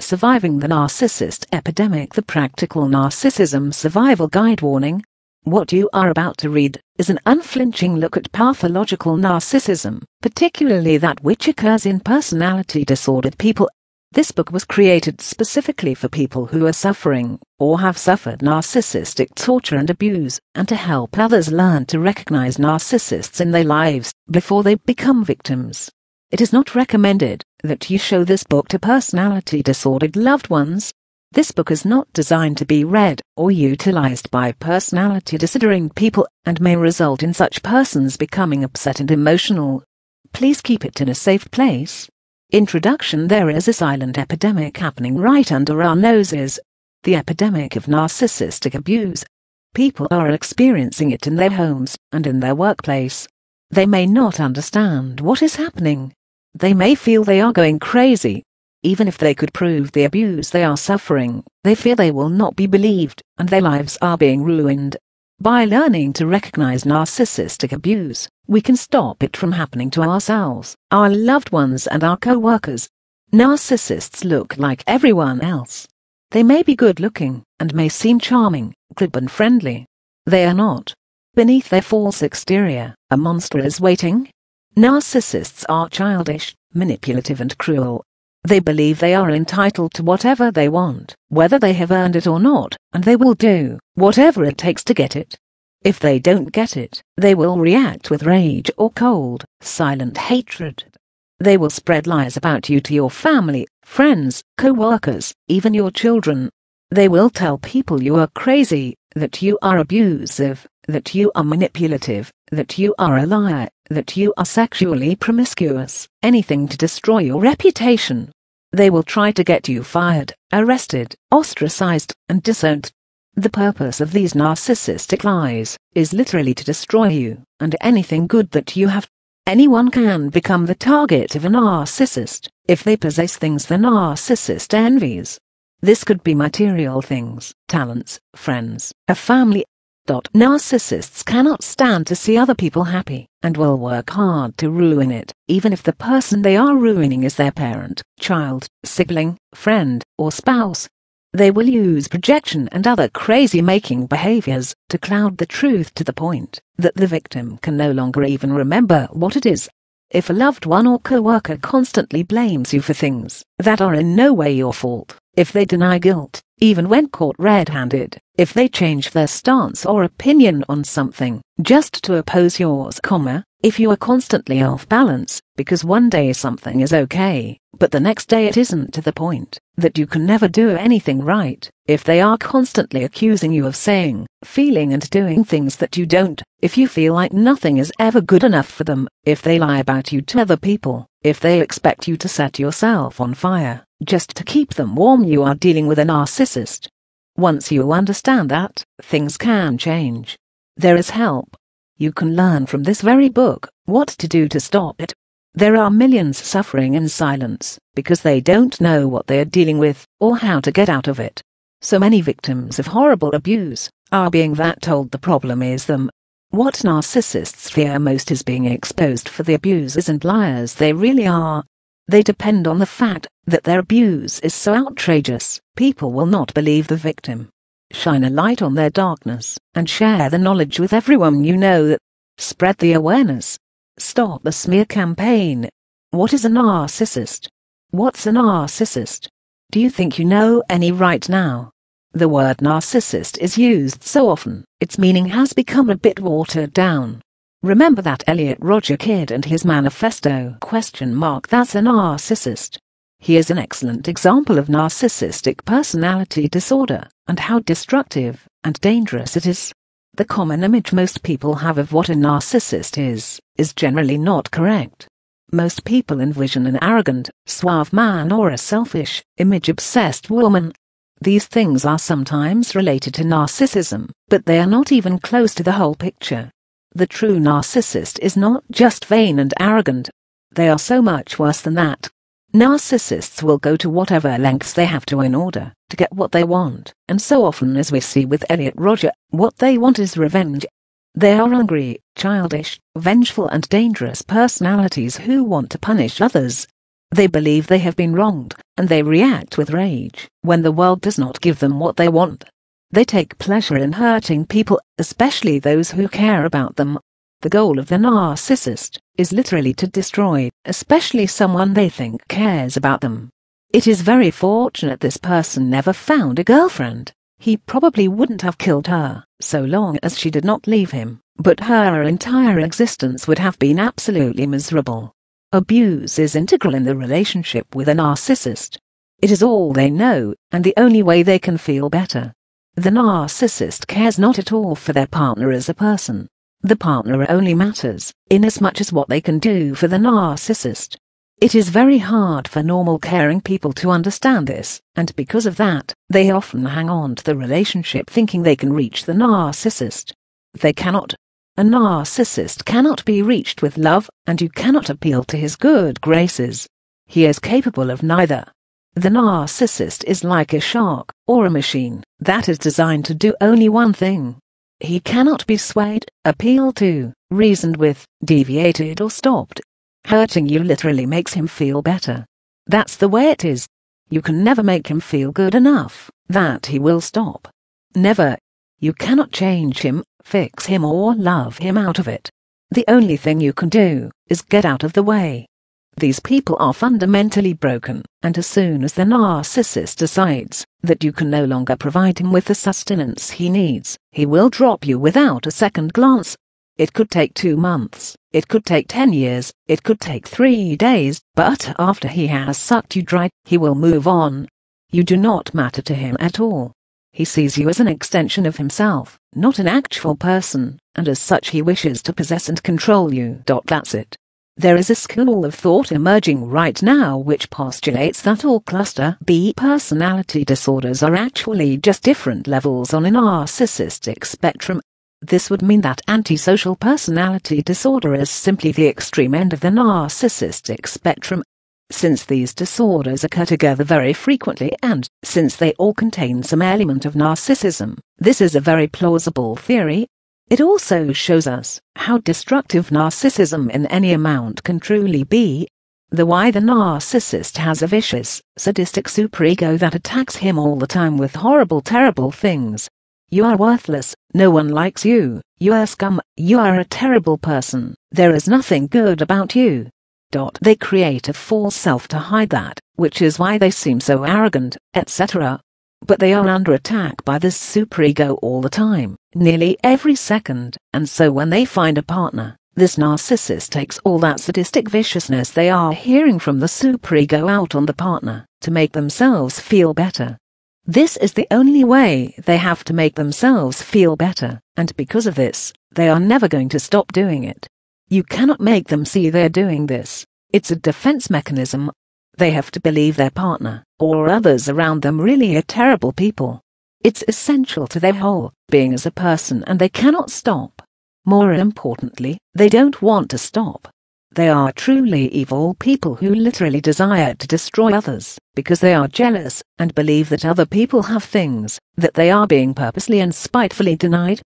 Surviving the Narcissist Epidemic, the Practical Narcissism Survival Guide. Warning: what you are about to read is an unflinching look at pathological narcissism, particularly that which occurs in personality disordered people. This book was created specifically for people who are suffering, or have suffered, narcissistic torture and abuse, and to help others learn to recognize narcissists in their lives before they become victims. It is not recommended that you show this book to personality disordered loved ones. This book is not designed to be read or utilized by personality disordering people and may result in such persons becoming upset and emotional. Please keep it in a safe place. Introduction: there is a silent epidemic happening right under our noses. The epidemic of narcissistic abuse. People are experiencing it in their homes and in their workplace. They may not understand what is happening. They may feel they are going crazy. Even if they could prove the abuse they are suffering, they fear they will not be believed, and their lives are being ruined. By learning to recognize narcissistic abuse, we can stop it from happening to ourselves, our loved ones, and our co-workers. Narcissists look like everyone else. They may be good-looking, and may seem charming, glib and friendly. They are not. Beneath their false exterior, a monster is waiting. Narcissists are childish, manipulative and cruel. They believe they are entitled to whatever they want, whether they have earned it or not, and they will do whatever it takes to get it. If they don't get it, they will react with rage or cold, silent hatred. They will spread lies about you to your family, friends, co-workers, even your children. They will tell people you are crazy, that you are abusive, that you are manipulative, that you are a liar, that you are sexually promiscuous, anything to destroy your reputation. They will try to get you fired, arrested, ostracized, and disowned. The purpose of these narcissistic lies is literally to destroy you, and anything good that you have. Anyone can become the target of a narcissist if they possess things the narcissist envies. This could be material things, talents, friends, a family. Narcissists cannot stand to see other people happy, and will work hard to ruin it, even if the person they are ruining is their parent, child, sibling, friend, or spouse. They will use projection and other crazy-making behaviors to cloud the truth to the point that the victim can no longer even remember what it is. If a loved one or co-worker constantly blames you for things that are in no way your fault, if they deny guilt, even when caught red-handed, if they change their stance or opinion on something just to oppose yours, if you are constantly off balance, because one day something is okay, but the next day it isn't, to the point that you can never do anything right, if they are constantly accusing you of saying, feeling and doing things that you don't, if you feel like nothing is ever good enough for them, if they lie about you to other people, if they expect you to set yourself on fire just to keep them warm, you are dealing with a narcissist. Once you understand that, things can change. There is help. You can learn from this very book what to do to stop it. There are millions suffering in silence because they don't know what they are dealing with or how to get out of it. So many victims of horrible abuse are being told the problem is them. What narcissists fear most is being exposed for the abusers and liars they really are. They depend on the fact that their abuse is so outrageous, people will not believe the victim. Shine a light on their darkness, and share the knowledge with everyone you know. Spread the awareness. Stop the smear campaign. What is a narcissist? What's a narcissist? Do you think you know any right now? The word narcissist is used so often, its meaning has become a bit watered down. Remember that Elliot Rodger kid and his manifesto ? That's a narcissist. He is an excellent example of narcissistic personality disorder, and how destructive and dangerous it is. The common image most people have of what a narcissist is generally not correct. Most people envision an arrogant, suave man or a selfish, image-obsessed woman. These things are sometimes related to narcissism, but they are not even close to the whole picture. The true narcissist is not just vain and arrogant. They are so much worse than that. Narcissists will go to whatever lengths they have to in order to get what they want, and so often, as we see with Elliot Rodger, what they want is revenge. They are hungry, childish, vengeful and dangerous personalities who want to punish others. They believe they have been wronged, and they react with rage when the world does not give them what they want. They take pleasure in hurting people, especially those who care about them. The goal of the narcissist is literally to destroy, especially someone they think cares about them. It is very fortunate this person never found a girlfriend. He probably wouldn't have killed her, so long as she did not leave him, but her entire existence would have been absolutely miserable. Abuse is integral in the relationship with a narcissist. It is all they know, and the only way they can feel better. The narcissist cares not at all for their partner as a person. The partner only matters, inasmuch as what they can do for the narcissist. It is very hard for normal caring people to understand this, and because of that, they often hang on to the relationship thinking they can reach the narcissist. They cannot. A narcissist cannot be reached with love, and you cannot appeal to his good graces. He is capable of neither. The narcissist is like a shark, or a machine, that is designed to do only one thing. He cannot be swayed, appealed to, reasoned with, deviated or stopped. Hurting you literally makes him feel better. That's the way it is. You can never make him feel good enough that he will stop. Never. You cannot change him, fix him or love him out of it. The only thing you can do is get out of the way. These people are fundamentally broken, and as soon as the narcissist decides that you can no longer provide him with the sustenance he needs, he will drop you without a second glance. It could take 2 months, it could take 10 years, it could take 3 days, but after he has sucked you dry, he will move on. You do not matter to him at all. He sees you as an extension of himself, not an actual person, and as such he wishes to possess and control you. That's it. There is a school of thought emerging right now which postulates that all cluster B personality disorders are actually just different levels on a narcissistic spectrum. This would mean that antisocial personality disorder is simply the extreme end of the narcissistic spectrum. Since these disorders occur together very frequently and since they all contain some element of narcissism, this is a very plausible theory. It also shows us how destructive narcissism in any amount can truly be. The narcissist has a vicious, sadistic superego that attacks him all the time with horrible, terrible things. You are worthless, no one likes you, you are scum, you are a terrible person, there is nothing good about you. They create a false self to hide that, which is why they seem so arrogant, etc. But they are under attack by this superego all the time, nearly every second, and so when they find a partner, this narcissist takes all that sadistic viciousness they are hearing from the superego out on the partner, to make themselves feel better. This is the only way they have to make themselves feel better, and because of this, they are never going to stop doing it. You cannot make them see they're doing this. It's a defense mechanism. They have to believe their partner, or others around them really are terrible people. It's essential to their whole being as a person and they cannot stop. More importantly, they don't want to stop. They are truly evil people who literally desire to destroy others, because they are jealous, and believe that other people have things that they are being purposely and spitefully denied.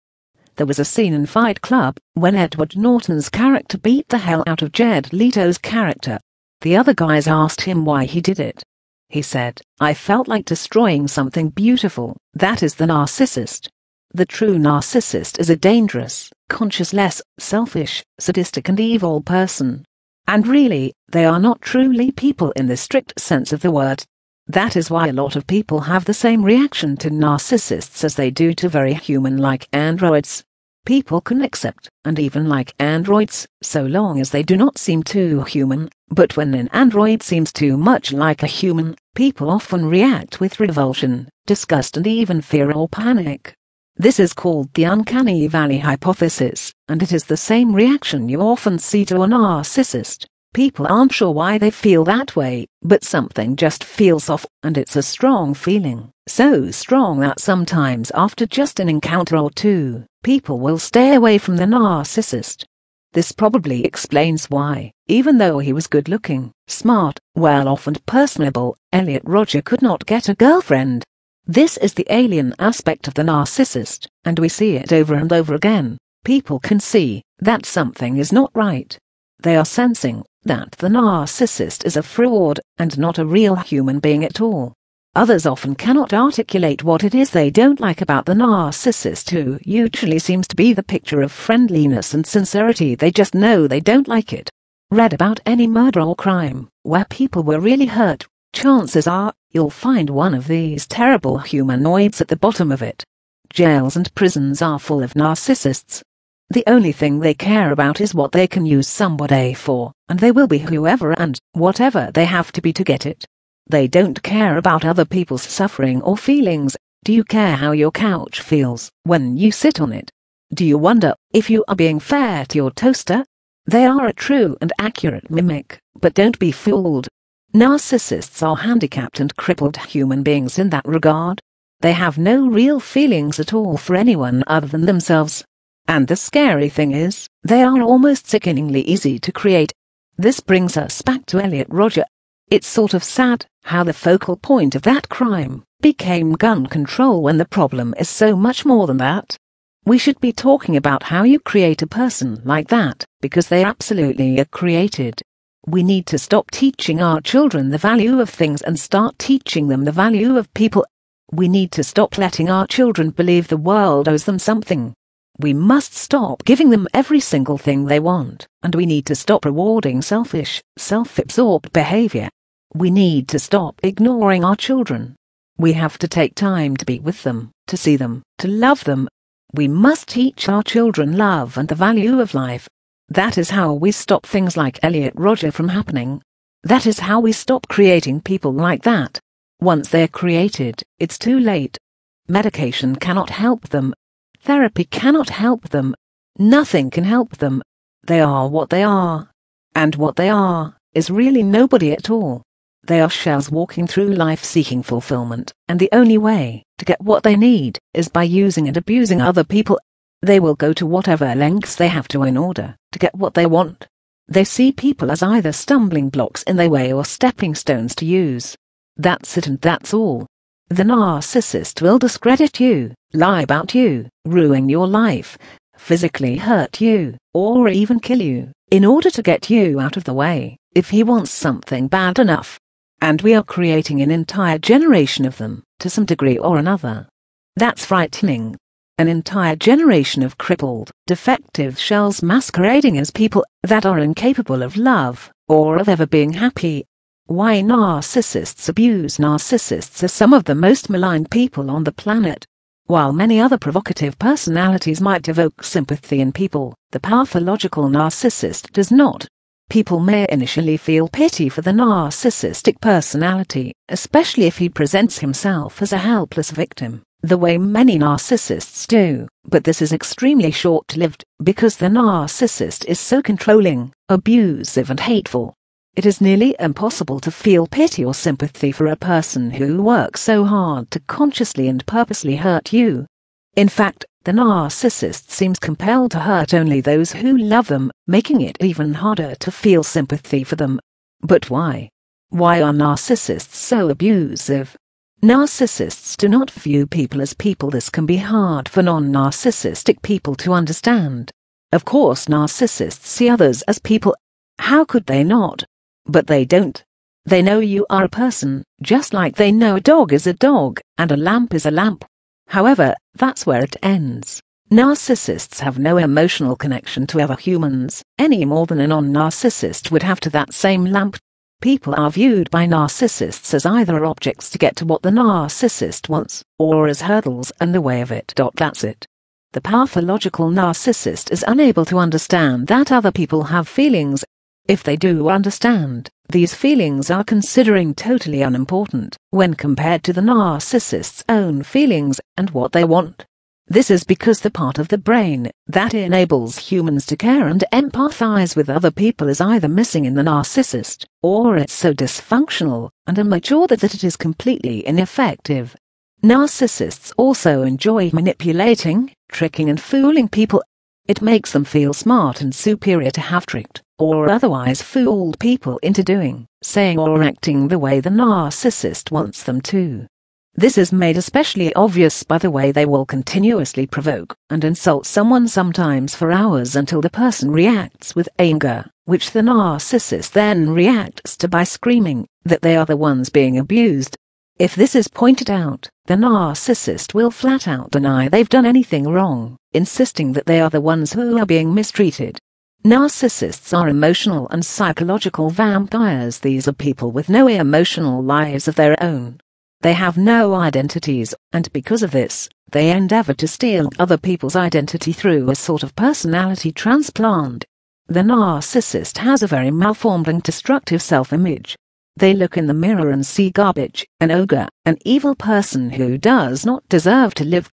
There was a scene in Fight Club when Edward Norton's character beat the hell out of Jared Leto's character. The other guys asked him why he did it. He said, "I felt like destroying something beautiful." That is the narcissist. The true narcissist is a dangerous, conscienceless, selfish, sadistic and evil person. And really, they are not truly people in the strict sense of the word. That is why a lot of people have the same reaction to narcissists as they do to very human-like androids. People can accept, and even like androids, so long as they do not seem too human, but when an android seems too much like a human, people often react with revulsion, disgust and even fear or panic. This is called the uncanny valley hypothesis, and it is the same reaction you often see to a narcissist. People aren't sure why they feel that way, but something just feels off, and it's a strong feeling, so strong that sometimes after just an encounter or two, people will stay away from the narcissist. This probably explains why, even though he was good-looking, smart, well-off and personable, Elliot Rodger could not get a girlfriend. This is the alien aspect of the narcissist, and we see it over and over again. People can see that something is not right. They are sensing that the narcissist is a fraud and not a real human being at all. Others often cannot articulate what it is they don't like about the narcissist, who usually seems to be the picture of friendliness and sincerity. They just know they don't like it. Read about any murder or crime where people were really hurt. Chances are you'll find one of these terrible humanoids at the bottom of it. Jails and prisons are full of narcissists. The only thing they care about is what they can use somebody for, and they will be whoever and whatever they have to be to get it. They don't care about other people's suffering or feelings. Do you care how your couch feels when you sit on it? Do you wonder if you are being fair to your toaster? They are a true and accurate mimic, but don't be fooled. Narcissists are handicapped and crippled human beings in that regard. They have no real feelings at all for anyone other than themselves. And the scary thing is, they are almost sickeningly easy to create. This brings us back to Elliot Rodger. It's sort of sad how the focal point of that crime became gun control when the problem is so much more than that. We should be talking about how you create a person like that, because they absolutely are created. We need to stop teaching our children the value of things and start teaching them the value of people. We need to stop letting our children believe the world owes them something. We must stop giving them every single thing they want, and we need to stop rewarding selfish, self-absorbed behavior. We need to stop ignoring our children. We have to take time to be with them, to see them, to love them. We must teach our children love and the value of life. That is how we stop things like Elliot Rodger from happening. That is how we stop creating people like that. Once they're created, it's too late. Medication cannot help them. Therapy cannot help them. Nothing can help them. They are what they are. And what they are is really nobody at all. They are shells walking through life seeking fulfillment, and the only way to get what they need is by using and abusing other people. They will go to whatever lengths they have to in order to get what they want. They see people as either stumbling blocks in their way or stepping stones to use. That's it and that's all. The narcissist will discredit you, lie about you, ruin your life, physically hurt you, or even kill you, in order to get you out of the way, if he wants something bad enough. And we are creating an entire generation of them, to some degree or another. That's frightening. An entire generation of crippled, defective shells masquerading as people that are incapable of love, or of ever being happy. Why narcissists abuse narcissists are some of the most maligned people on the planet. While many other provocative personalities might evoke sympathy in people, the pathological narcissist does not. People may initially feel pity for the narcissistic personality, especially if he presents himself as a helpless victim, the way many narcissists do, but this is extremely short-lived, because the narcissist is so controlling, abusive and hateful. It is nearly impossible to feel pity or sympathy for a person who works so hard to consciously and purposely hurt you. In fact, the narcissist seems compelled to hurt only those who love them, making it even harder to feel sympathy for them. But why? Why are narcissists so abusive? Narcissists do not view people as people. This can be hard for non-narcissistic people to understand. Of course, narcissists see others as people. How could they not? But they don't. They know you are a person, just like they know a dog is a dog, and a lamp is a lamp. However, that's where it ends. Narcissists have no emotional connection to other humans, any more than a non-narcissist would have to that same lamp. People are viewed by narcissists as either objects to get to what the narcissist wants, or as hurdles in the way of it. That's it. The pathological narcissist is unable to understand that other people have feelings. If they do understand, these feelings are considering totally unimportant when compared to the narcissist's own feelings and what they want. This is because the part of the brain that enables humans to care and empathize with other people is either missing in the narcissist, or it's so dysfunctional and immature that it is completely ineffective. Narcissists also enjoy manipulating, tricking and fooling people. It makes them feel smart and superior to have tricked, or otherwise fooled people into doing, saying or acting the way the narcissist wants them to. This is made especially obvious by the way they will continuously provoke and insult someone, sometimes for hours, until the person reacts with anger, which the narcissist then reacts to by screaming that they are the ones being abused. If this is pointed out, the narcissist will flat out deny they've done anything wrong, insisting that they are the ones who are being mistreated. Narcissists are emotional and psychological vampires. These are people with no emotional lives of their own. They have no identities, and because of this, they endeavor to steal other people's identity through a sort of personality transplant. The narcissist has a very malformed and destructive self-image. They look in the mirror and see garbage, an ogre, an evil person who does not deserve to live.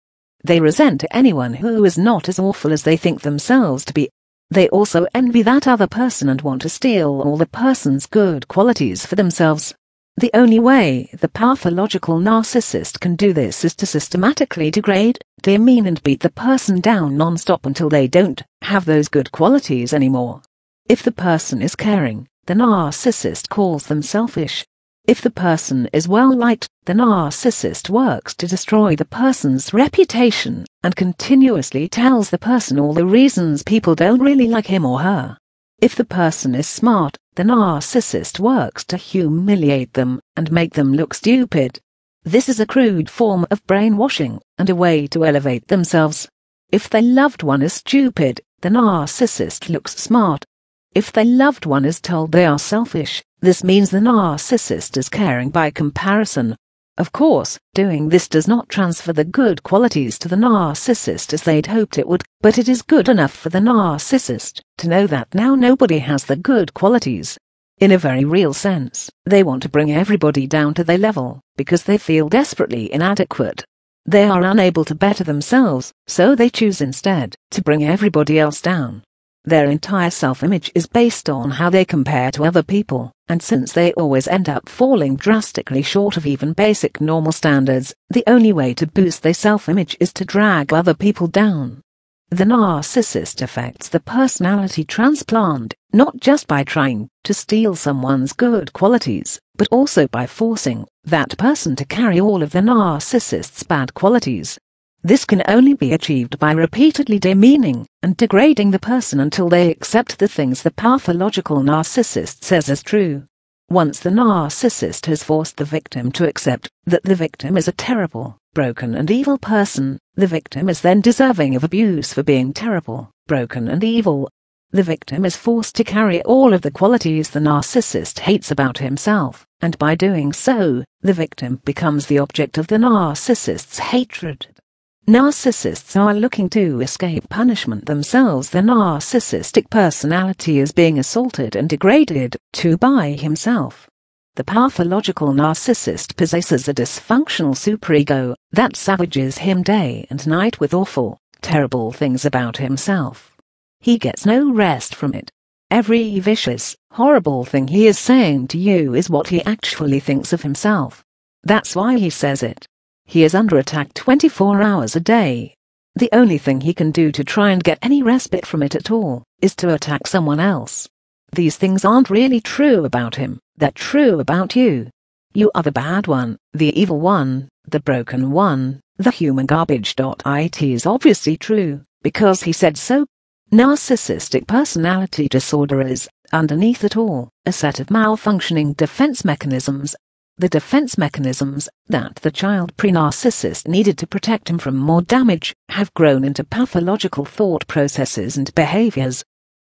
They resent anyone who is not as awful as they think themselves to be. They also envy that other person and want to steal all the person's good qualities for themselves. The only way the pathological narcissist can do this is to systematically degrade, demean and beat the person down non-stop until they don't have those good qualities anymore. If the person is caring, the narcissist calls them selfish. If the person is well-liked, the narcissist works to destroy the person's reputation and continuously tells the person all the reasons people don't really like him or her. If the person is smart, the narcissist works to humiliate them and make them look stupid. This is a crude form of brainwashing and a way to elevate themselves. If their loved one is stupid, the narcissist looks smart. If their loved one is told they are selfish, this means the narcissist is caring by comparison. Of course, doing this does not transfer the good qualities to the narcissist as they'd hoped it would, but it is good enough for the narcissist to know that now nobody has the good qualities. In a very real sense, they want to bring everybody down to their level, because they feel desperately inadequate. They are unable to better themselves, so they choose instead to bring everybody else down. Their entire self-image is based on how they compare to other people, and since they always end up falling drastically short of even basic normal standards, the only way to boost their self-image is to drag other people down. The narcissist affects the personality transplant, not just by trying to steal someone's good qualities, but also by forcing that person to carry all of the narcissist's bad qualities. This can only be achieved by repeatedly demeaning and degrading the person until they accept the things the pathological narcissist says as true. Once the narcissist has forced the victim to accept that the victim is a terrible, broken and evil person, the victim is then deserving of abuse for being terrible, broken and evil. The victim is forced to carry all of the qualities the narcissist hates about himself, and by doing so, the victim becomes the object of the narcissist's hatred. Narcissists are looking to escape punishment themselves. The narcissistic personality is being assaulted and degraded to by himself. The pathological narcissist possesses a dysfunctional superego that savages him day and night with awful, terrible things about himself. He gets no rest from it. Every vicious, horrible thing he is saying to you is what he actually thinks of himself. That's why he says it. He is under attack 24 hours a day. The only thing he can do to try and get any respite from it at all is to attack someone else. These things aren't really true about him, they're true about you. You are the bad one, the evil one, the broken one, the human garbage. It is obviously true, because he said so. Narcissistic personality disorder is, underneath it all, a set of malfunctioning defense mechanisms. The defense mechanisms that the child pre-narcissist needed to protect him from more damage have grown into pathological thought processes and behaviors.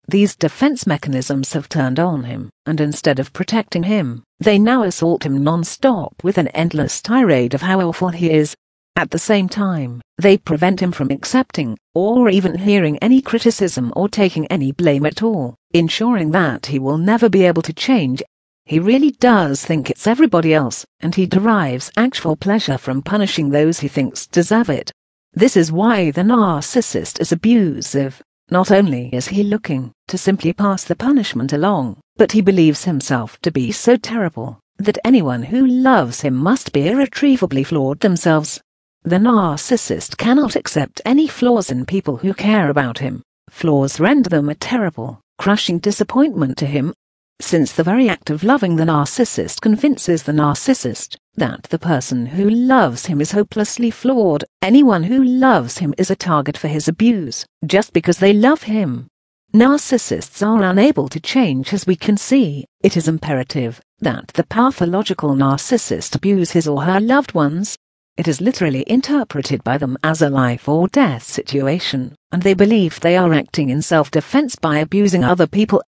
These defense mechanisms have turned on him, and instead of protecting him, they now assault him non-stop with an endless tirade of how awful he is. At the same time, they prevent him from accepting, or even hearing any criticism or taking any blame at all, ensuring that he will never be able to change. He really does think it's everybody else, and he derives actual pleasure from punishing those he thinks deserve it. This is why the narcissist is abusive. Not only is he looking to simply pass the punishment along, but he believes himself to be so terrible that anyone who loves him must be irretrievably flawed themselves. The narcissist cannot accept any flaws in people who care about him. Flaws render them a terrible, crushing disappointment to him. Since the very act of loving the narcissist convinces the narcissist that the person who loves him is hopelessly flawed, anyone who loves him is a target for his abuse, just because they love him. Narcissists are unable to change, as we can see. It is imperative that the pathological narcissist abuse his or her loved ones. It is literally interpreted by them as a life or death situation, and they believe they are acting in self-defense by abusing other people.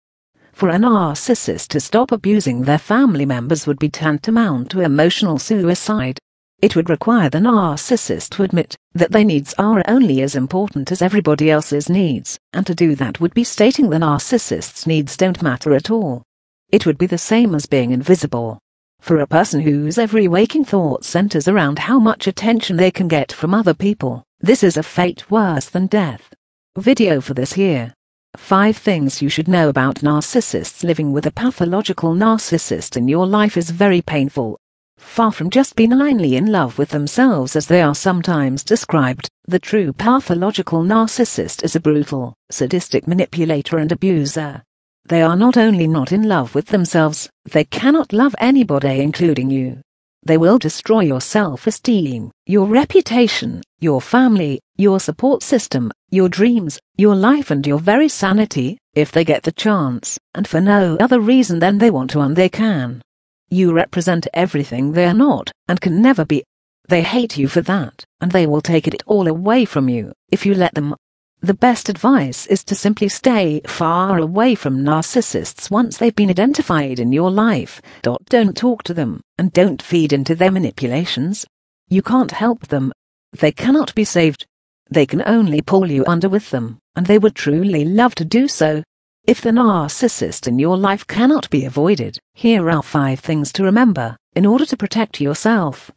For a narcissist to stop abusing their family members would be tantamount to emotional suicide. It would require the narcissist to admit that their needs are only as important as everybody else's needs, and to do that would be stating the narcissist's needs don't matter at all. It would be the same as being invisible. For a person whose every waking thought centers around how much attention they can get from other people, this is a fate worse than death. Video for this here. 5 things you should know about narcissists. Living with a pathological narcissist in your life is very painful. Far from just benignly in love with themselves as they are sometimes described, the true pathological narcissist is a brutal, sadistic manipulator and abuser. They are not only not in love with themselves, they cannot love anybody, including you. They will destroy your self-esteem, your reputation, your family, your support system, your dreams, your life and your very sanity, if they get the chance, and for no other reason than they want to and they can. You represent everything they are not, and can never be. They hate you for that, and they will take it all away from you, if you let them. The best advice is to simply stay far away from narcissists once they've been identified in your life. Don't talk to them, and don't feed into their manipulations. You can't help them. They cannot be saved. They can only pull you under with them, and they would truly love to do so. If the narcissist in your life cannot be avoided, here are 5 things to remember, in order to protect yourself.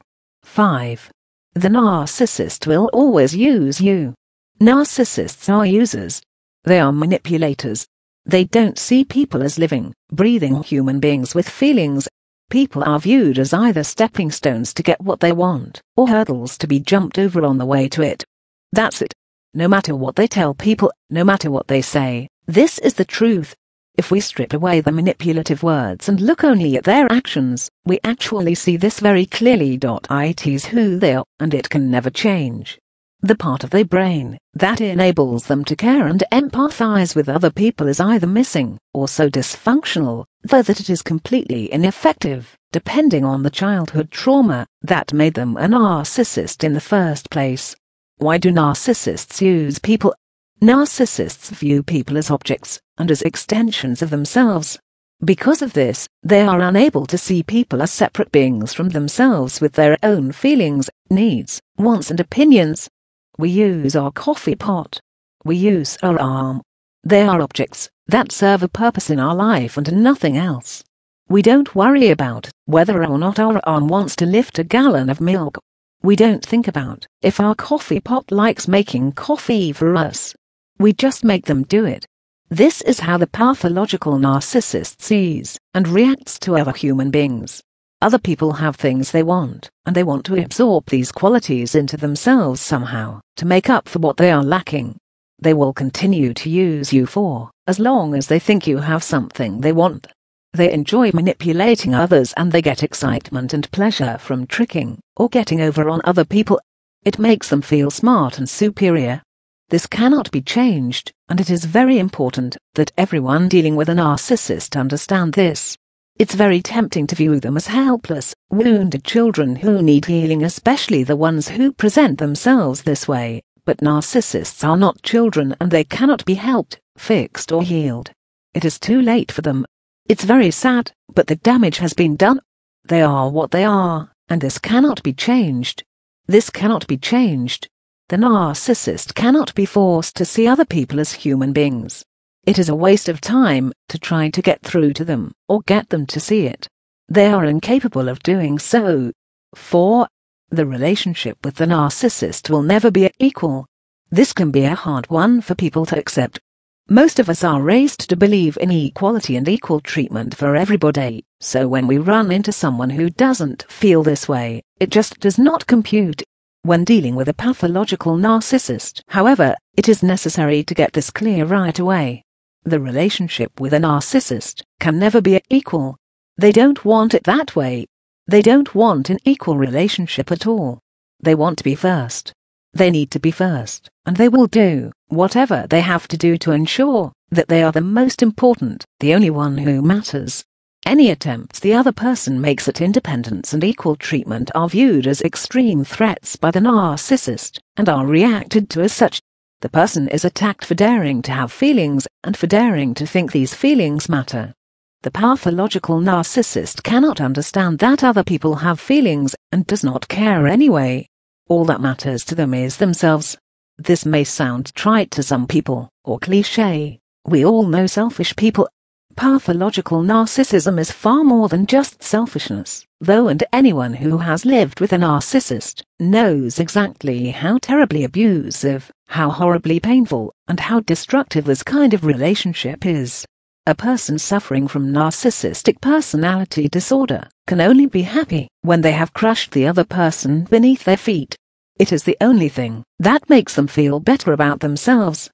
5. The narcissist will always use you. Narcissists are users. They are manipulators. They don't see people as living, breathing human beings with feelings. People are viewed as either stepping stones to get what they want, or hurdles to be jumped over on the way to it. That's it. No matter what they tell people, no matter what they say, this is the truth. If we strip away the manipulative words and look only at their actions, we actually see this very clearly. It is who they are, and it can never change. The part of their brain that enables them to care and empathize with other people is either missing, or so dysfunctional, that it is completely ineffective, depending on the childhood trauma that made them a narcissist in the first place. Why do narcissists use people? Narcissists view people as objects, and as extensions of themselves. Because of this, they are unable to see people as separate beings from themselves with their own feelings, needs, wants and opinions. We use our coffee pot. We use our arm. They are objects that serve a purpose in our life and nothing else. We don't worry about whether or not our arm wants to lift a gallon of milk. We don't think about if our coffee pot likes making coffee for us. We just make them do it. This is how the pathological narcissist sees and reacts to other human beings. Other people have things they want, and they want to absorb these qualities into themselves somehow, to make up for what they are lacking. They will continue to use you for as long as they think you have something they want. They enjoy manipulating others, and they get excitement and pleasure from tricking or getting over on other people. It makes them feel smart and superior. This cannot be changed, and it is very important that everyone dealing with a narcissist understand this. It's very tempting to view them as helpless, wounded children who need healing, especially the ones who present themselves this way. But narcissists are not children, and they cannot be helped, fixed or healed. It is too late for them. It's very sad, but the damage has been done. They are what they are, and this cannot be changed. This cannot be changed. The narcissist cannot be forced to see other people as human beings. It is a waste of time to try to get through to them or get them to see it. They are incapable of doing so. 4. The relationship with the narcissist will never be equal. This can be a hard one for people to accept. Most of us are raised to believe in equality and equal treatment for everybody, so when we run into someone who doesn't feel this way, it just does not compute. When dealing with a pathological narcissist, however, it is necessary to get this clear right away. The relationship with a narcissist can never be equal. They don't want it that way. They don't want an equal relationship at all. They want to be first. They need to be first, and they will do whatever they have to do to ensure that they are the most important, the only one who matters. Any attempts the other person makes at independence and equal treatment are viewed as extreme threats by the narcissist, and are reacted to as such. The person is attacked for daring to have feelings, and for daring to think these feelings matter. The pathological narcissist cannot understand that other people have feelings, and does not care anyway. All that matters to them is themselves. This may sound trite to some people, or cliché. We all know selfish people. Pathological narcissism is far more than just selfishness, though, and anyone who has lived with a narcissist knows exactly how terribly abusive, how horribly painful, and how destructive this kind of relationship is. A person suffering from narcissistic personality disorder can only be happy when they have crushed the other person beneath their feet. It is the only thing that makes them feel better about themselves.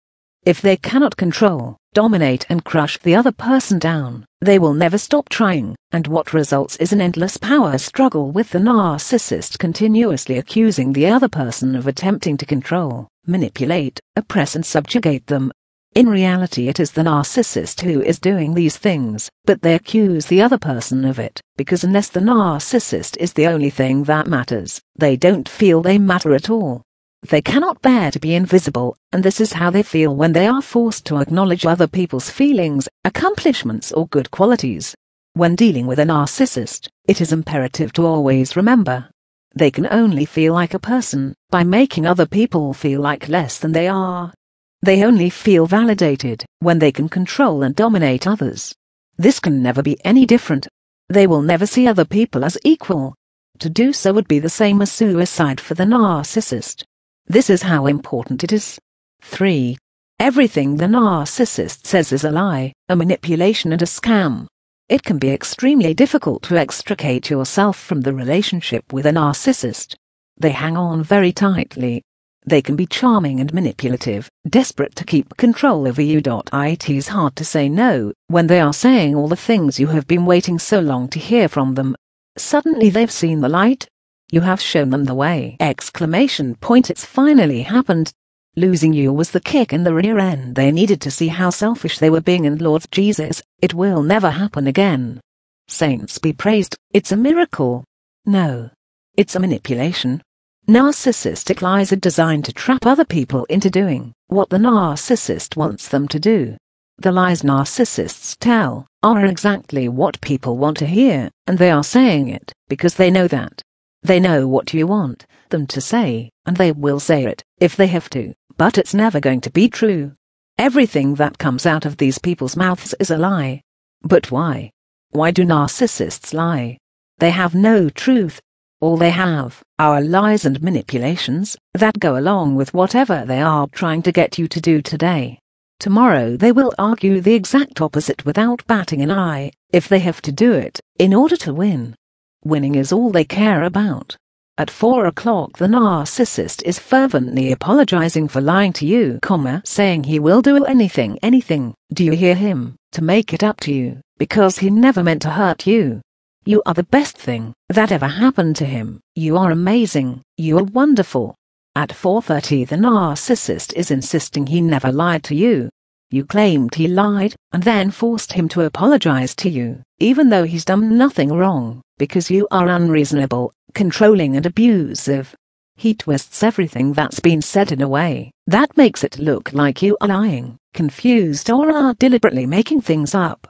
If they cannot control, dominate and crush the other person down, they will never stop trying, and what results is an endless power struggle with the narcissist continuously accusing the other person of attempting to control, manipulate, oppress and subjugate them. In reality it is the narcissist who is doing these things, but they accuse the other person of it, because unless the narcissist is the only thing that matters, they don't feel they matter at all. They cannot bear to be invisible, and this is how they feel when they are forced to acknowledge other people's feelings, accomplishments or good qualities. When dealing with a narcissist, it is imperative to always remember, they can only feel like a person by making other people feel like less than they are. They only feel validated when they can control and dominate others. This can never be any different. They will never see other people as equal. To do so would be the same as suicide for the narcissist. This is how important it is. 3. Everything the narcissist says is a lie, a manipulation and a scam. It can be extremely difficult to extricate yourself from the relationship with a narcissist. They hang on very tightly. They can be charming and manipulative, desperate to keep control over you. It is hard to say no when they are saying all the things you have been waiting so long to hear from them. Suddenly they've seen the light. You have shown them the way! It's finally happened. Losing you was the kick in the rear end they needed to see how selfish they were being, and Lord Jesus, it will never happen again. Saints be praised, it's a miracle. No. It's a manipulation. Narcissistic lies are designed to trap other people into doing what the narcissist wants them to do. The lies narcissists tell are exactly what people want to hear, and they are saying it because they know that. They know what you want them to say, and they will say it if they have to, but it's never going to be true. Everything that comes out of these people's mouths is a lie. But why? Why do narcissists lie? They have no truth. All they have are lies and manipulations that go along with whatever they are trying to get you to do today. Tomorrow they will argue the exact opposite without batting an eye, if they have to do it, in order to win. Winning is all they care about. At 4 o'clock the narcissist is fervently apologizing for lying to you, saying he will do anything, do you hear him, to make it up to you, because he never meant to hurt you. You are the best thing that ever happened to him. You are amazing. You are wonderful. At 4:30 the narcissist is insisting he never lied to you. You claimed he lied, and then forced him to apologize to you, even though he's done nothing wrong, because you are unreasonable, controlling and abusive. He twists everything that's been said in a way that makes it look like you are lying, confused, or are deliberately making things up.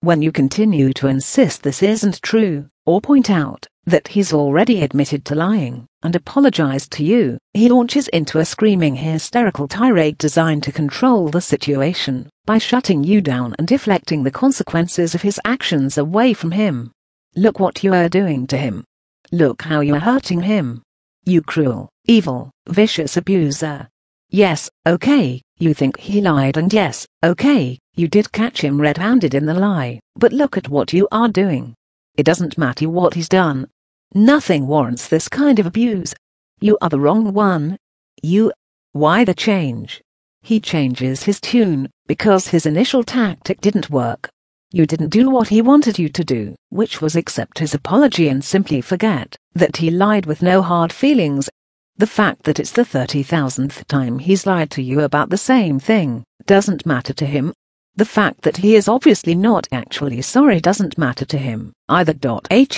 When you continue to insist this isn't true, or point out that he's already admitted to lying and apologized to you, he launches into a screaming, hysterical tirade designed to control the situation by shutting you down and deflecting the consequences of his actions away from him. Look what you are doing to him. Look how you are hurting him. You cruel, evil, vicious abuser. Yes, okay, you think he lied, and yes, okay, you did catch him red-handed in the lie, but look at what you are doing. It doesn't matter what he's done. Nothing warrants this kind of abuse. You are the wrong one. Why the change? He changes his tune because his initial tactic didn't work. You didn't do what he wanted you to do, which was accept his apology and simply forget that he lied with no hard feelings. The fact that it's the 30,000th time he's lied to you about the same thing doesn't matter to him. The fact that he is obviously not actually sorry doesn't matter to him either.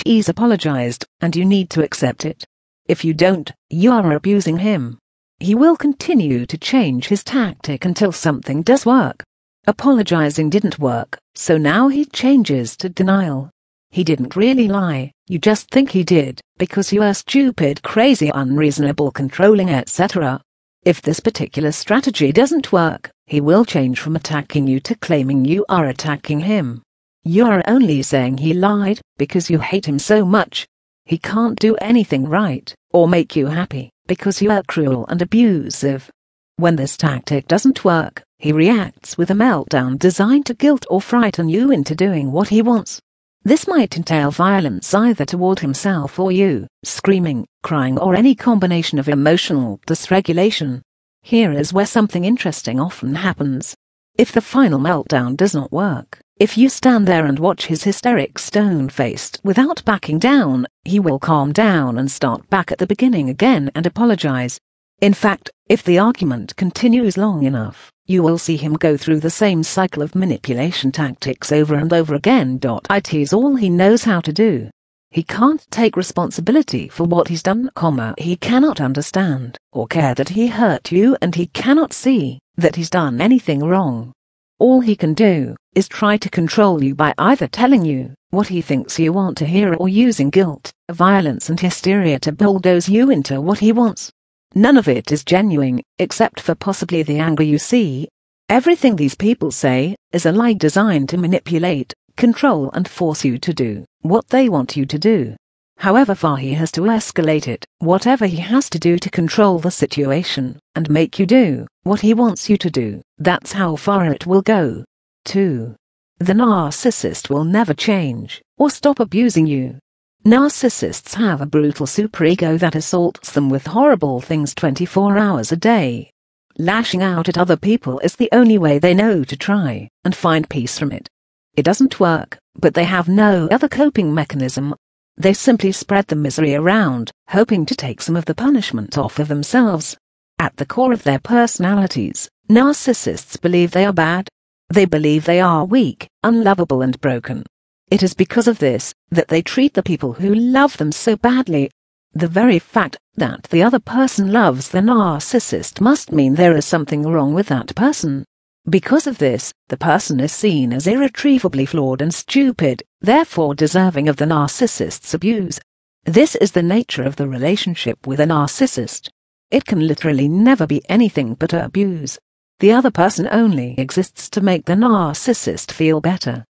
He's apologized, and you need to accept it. If you don't, you are abusing him. He will continue to change his tactic until something does work. Apologizing didn't work, so now he changes to denial. He didn't really lie, you just think he did, because you are stupid, crazy, unreasonable, controlling, etc. If this particular strategy doesn't work, he will change from attacking you to claiming you are attacking him. You are only saying he lied because you hate him so much. He can't do anything right or make you happy because you are cruel and abusive. When this tactic doesn't work, he reacts with a meltdown designed to guilt or frighten you into doing what he wants. This might entail violence either toward himself or you, screaming, crying, or any combination of emotional dysregulation. Here is where something interesting often happens. If the final meltdown does not work, if you stand there and watch his hysterics stone-faced without backing down, he will calm down and start back at the beginning again and apologize. In fact, if the argument continues long enough, you will see him go through the same cycle of manipulation tactics over and over again. It is all he knows how to do. He can't take responsibility for what he's done, he cannot understand or care that he hurt you, and he cannot see that he's done anything wrong. All he can do is try to control you by either telling you what he thinks you want to hear or using guilt, violence, and hysteria to bulldoze you into what he wants. None of it is genuine, except for possibly the anger you see. Everything these people say is a lie designed to manipulate, control, and force you to do what they want you to do. However far he has to escalate it, whatever he has to do to control the situation and make you do what he wants you to do, that's how far it will go. 2. The narcissist will never change or stop abusing you. Narcissists have a brutal superego that assaults them with horrible things 24 hours a day. Lashing out at other people is the only way they know to try and find peace from it. It doesn't work, but they have no other coping mechanism. They simply spread the misery around, hoping to take some of the punishment off of themselves. At the core of their personalities, narcissists believe they are bad. They believe they are weak, unlovable, and broken. It is because of this that they treat the people who love them so badly. The very fact that the other person loves the narcissist must mean there is something wrong with that person. Because of this, the person is seen as irretrievably flawed and stupid, therefore deserving of the narcissist's abuse. This is the nature of the relationship with a narcissist. It can literally never be anything but abuse. The other person only exists to make the narcissist feel better.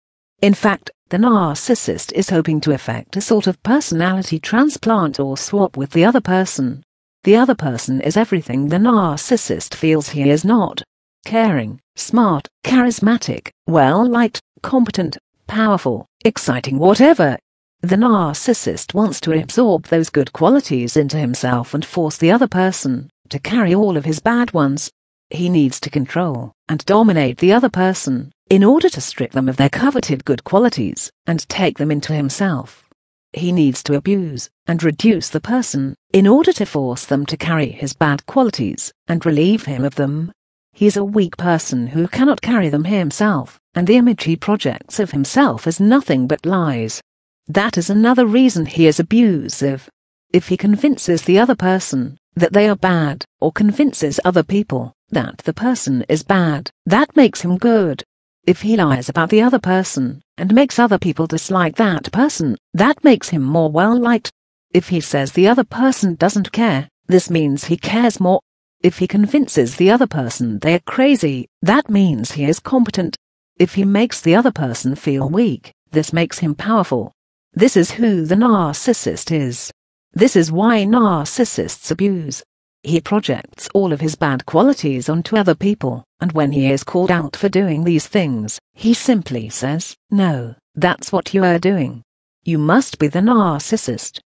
In fact, the narcissist is hoping to effect a sort of personality transplant or swap with the other person. The other person is everything the narcissist feels he is not. Caring, smart, charismatic, well-liked, competent, powerful, exciting, whatever. The narcissist wants to absorb those good qualities into himself and force the other person to carry all of his bad ones. He needs to control and dominate the other person in order to strip them of their coveted good qualities and take them into himself. He needs to abuse and reduce the person in order to force them to carry his bad qualities and relieve him of them. He is a weak person who cannot carry them himself, and the image he projects of himself is nothing but lies. That is another reason he is abusive. If he convinces the other person that they are bad, or convinces other people that the person is bad, that makes him good. If he lies about the other person and makes other people dislike that person, that makes him more well-liked. If he says the other person doesn't care, this means he cares more. If he convinces the other person they're crazy, that means he is competent. If he makes the other person feel weak, this makes him powerful. This is who the narcissist is. This is why narcissists abuse. He projects all of his bad qualities onto other people, and when he is called out for doing these things, he simply says, "No, that's what you are doing. You must be the narcissist."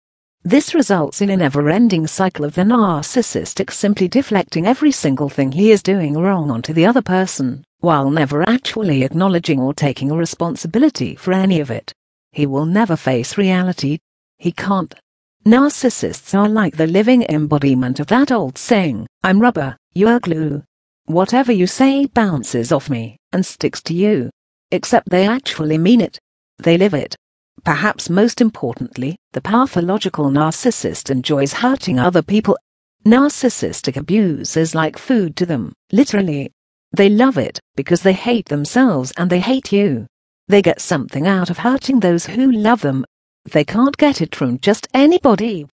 This results in a never-ending cycle of the narcissist simply deflecting every single thing he is doing wrong onto the other person, while never actually acknowledging or taking responsibility for any of it. He will never face reality. He can't. Narcissists are like the living embodiment of that old saying, "I'm rubber, you're glue. Whatever you say bounces off me and sticks to you." Except they actually mean it. They live it. Perhaps most importantly, the pathological narcissist enjoys hurting other people. Narcissistic abuse is like food to them, literally. They love it because they hate themselves and they hate you. They get something out of hurting those who love them. They can't get it from just anybody.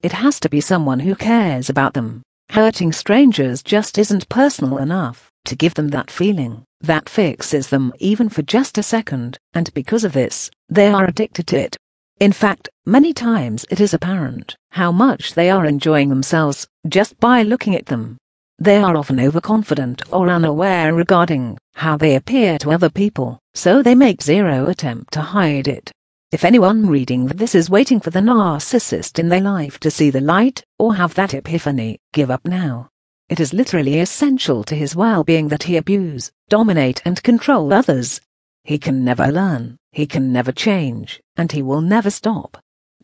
It has to be someone who cares about them. Hurting strangers just isn't personal enough to give them that feeling that fixes them even for just a second, and because of this, they are addicted to it. In fact, many times it is apparent how much they are enjoying themselves just by looking at them. They are often overconfident or unaware regarding how they appear to other people, so they make zero attempt to hide it. If anyone reading this is waiting for the narcissist in their life to see the light or have that epiphany, give up now. It is literally essential to his well-being that he abuse, dominate and control others. He can never learn, he can never change, and he will never stop.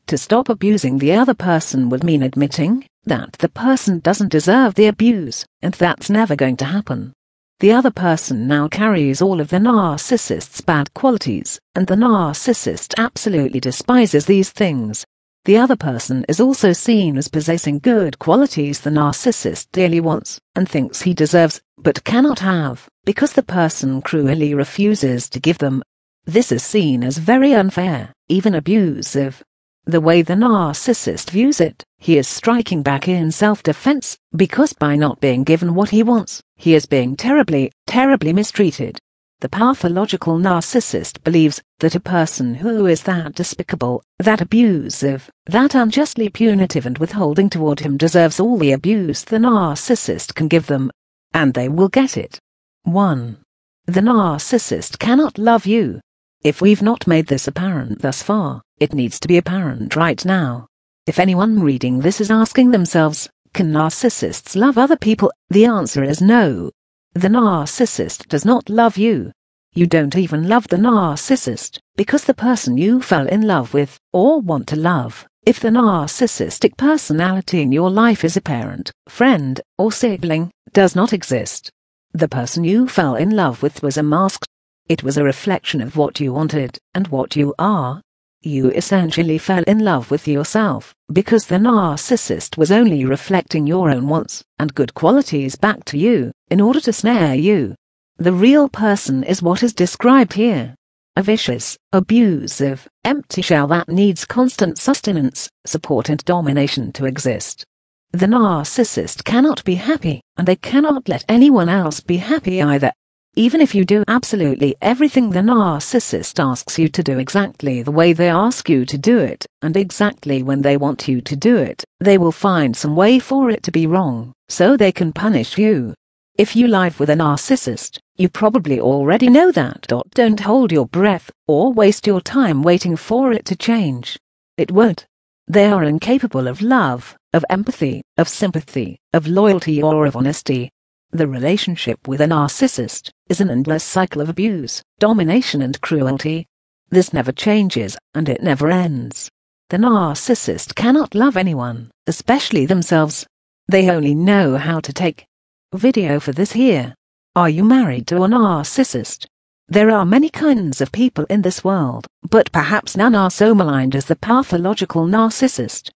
To stop abusing the other person would mean admitting that the person doesn't deserve the abuse, and that's never going to happen. The other person now carries all of the narcissist's bad qualities, and the narcissist absolutely despises these things. The other person is also seen as possessing good qualities the narcissist dearly wants, and thinks he deserves, but cannot have, because the person cruelly refuses to give them. This is seen as very unfair, even abusive. The way the narcissist views it, he is striking back in self-defense, because by not being given what he wants, he is being terribly, terribly mistreated. The pathological narcissist believes that a person who is that despicable, that abusive, that unjustly punitive and withholding toward him deserves all the abuse the narcissist can give them. And they will get it. 1. The narcissist cannot love you. If we've not made this apparent thus far, it needs to be apparent right now. If anyone reading this is asking themselves, can narcissists love other people? The answer is no. The narcissist does not love you. You don't even love the narcissist, because the person you fell in love with, or want to love, if the narcissistic personality in your life is a parent, friend, or sibling, does not exist. The person you fell in love with was a mask. It was a reflection of what you wanted, and what you are. You essentially fell in love with yourself, because the narcissist was only reflecting your own wants and good qualities back to you, in order to snare you. The real person is what is described here. A vicious, abusive, empty shell that needs constant sustenance, support and domination to exist. The narcissist cannot be happy, and they cannot let anyone else be happy either. Even if you do absolutely everything the narcissist asks you to do exactly the way they ask you to do it, and exactly when they want you to do it, they will find some way for it to be wrong, so they can punish you. If you live with a narcissist, you probably already know that. Don't hold your breath, or waste your time waiting for it to change. It won't. They are incapable of love, of empathy, of sympathy, of loyalty or of honesty. The relationship with a narcissist is an endless cycle of abuse, domination and cruelty. This never changes, and it never ends. The narcissist cannot love anyone, especially themselves. They only know how to take. Video for this here. Are you married to a narcissist? There are many kinds of people in this world, but perhaps none are so maligned as the pathological narcissist.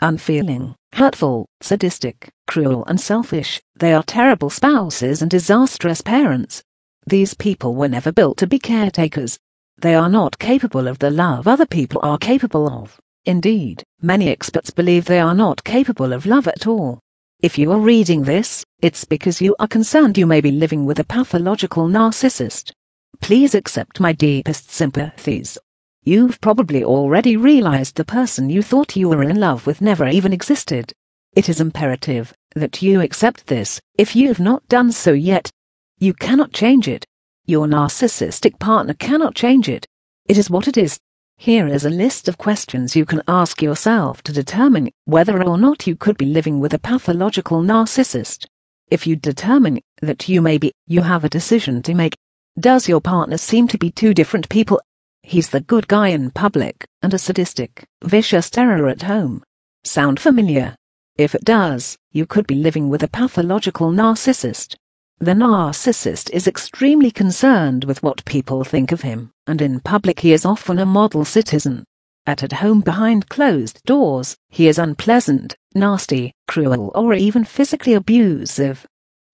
Unfeeling, hurtful, sadistic, cruel and selfish, they are terrible spouses and disastrous parents. These people were never built to be caretakers. They are not capable of the love other people are capable of. Indeed, many experts believe they are not capable of love at all. If you are reading this, it's because you are concerned you may be living with a pathological narcissist. Please accept my deepest sympathies. You've probably already realized the person you thought you were in love with never even existed. It is imperative that you accept this, if you've not done so yet. You cannot change it. Your narcissistic partner cannot change it. It is what it is. Here is a list of questions you can ask yourself to determine whether or not you could be living with a pathological narcissist. If you determine that you may be, you have a decision to make. Does your partner seem to be two different people? He's the good guy in public, and a sadistic, vicious terror at home. sound familiar? If it does, you could be living with a pathological narcissist. The narcissist is extremely concerned with what people think of him, and in public he is often a model citizen. At home behind closed doors, he is unpleasant, nasty, cruel, or even physically abusive.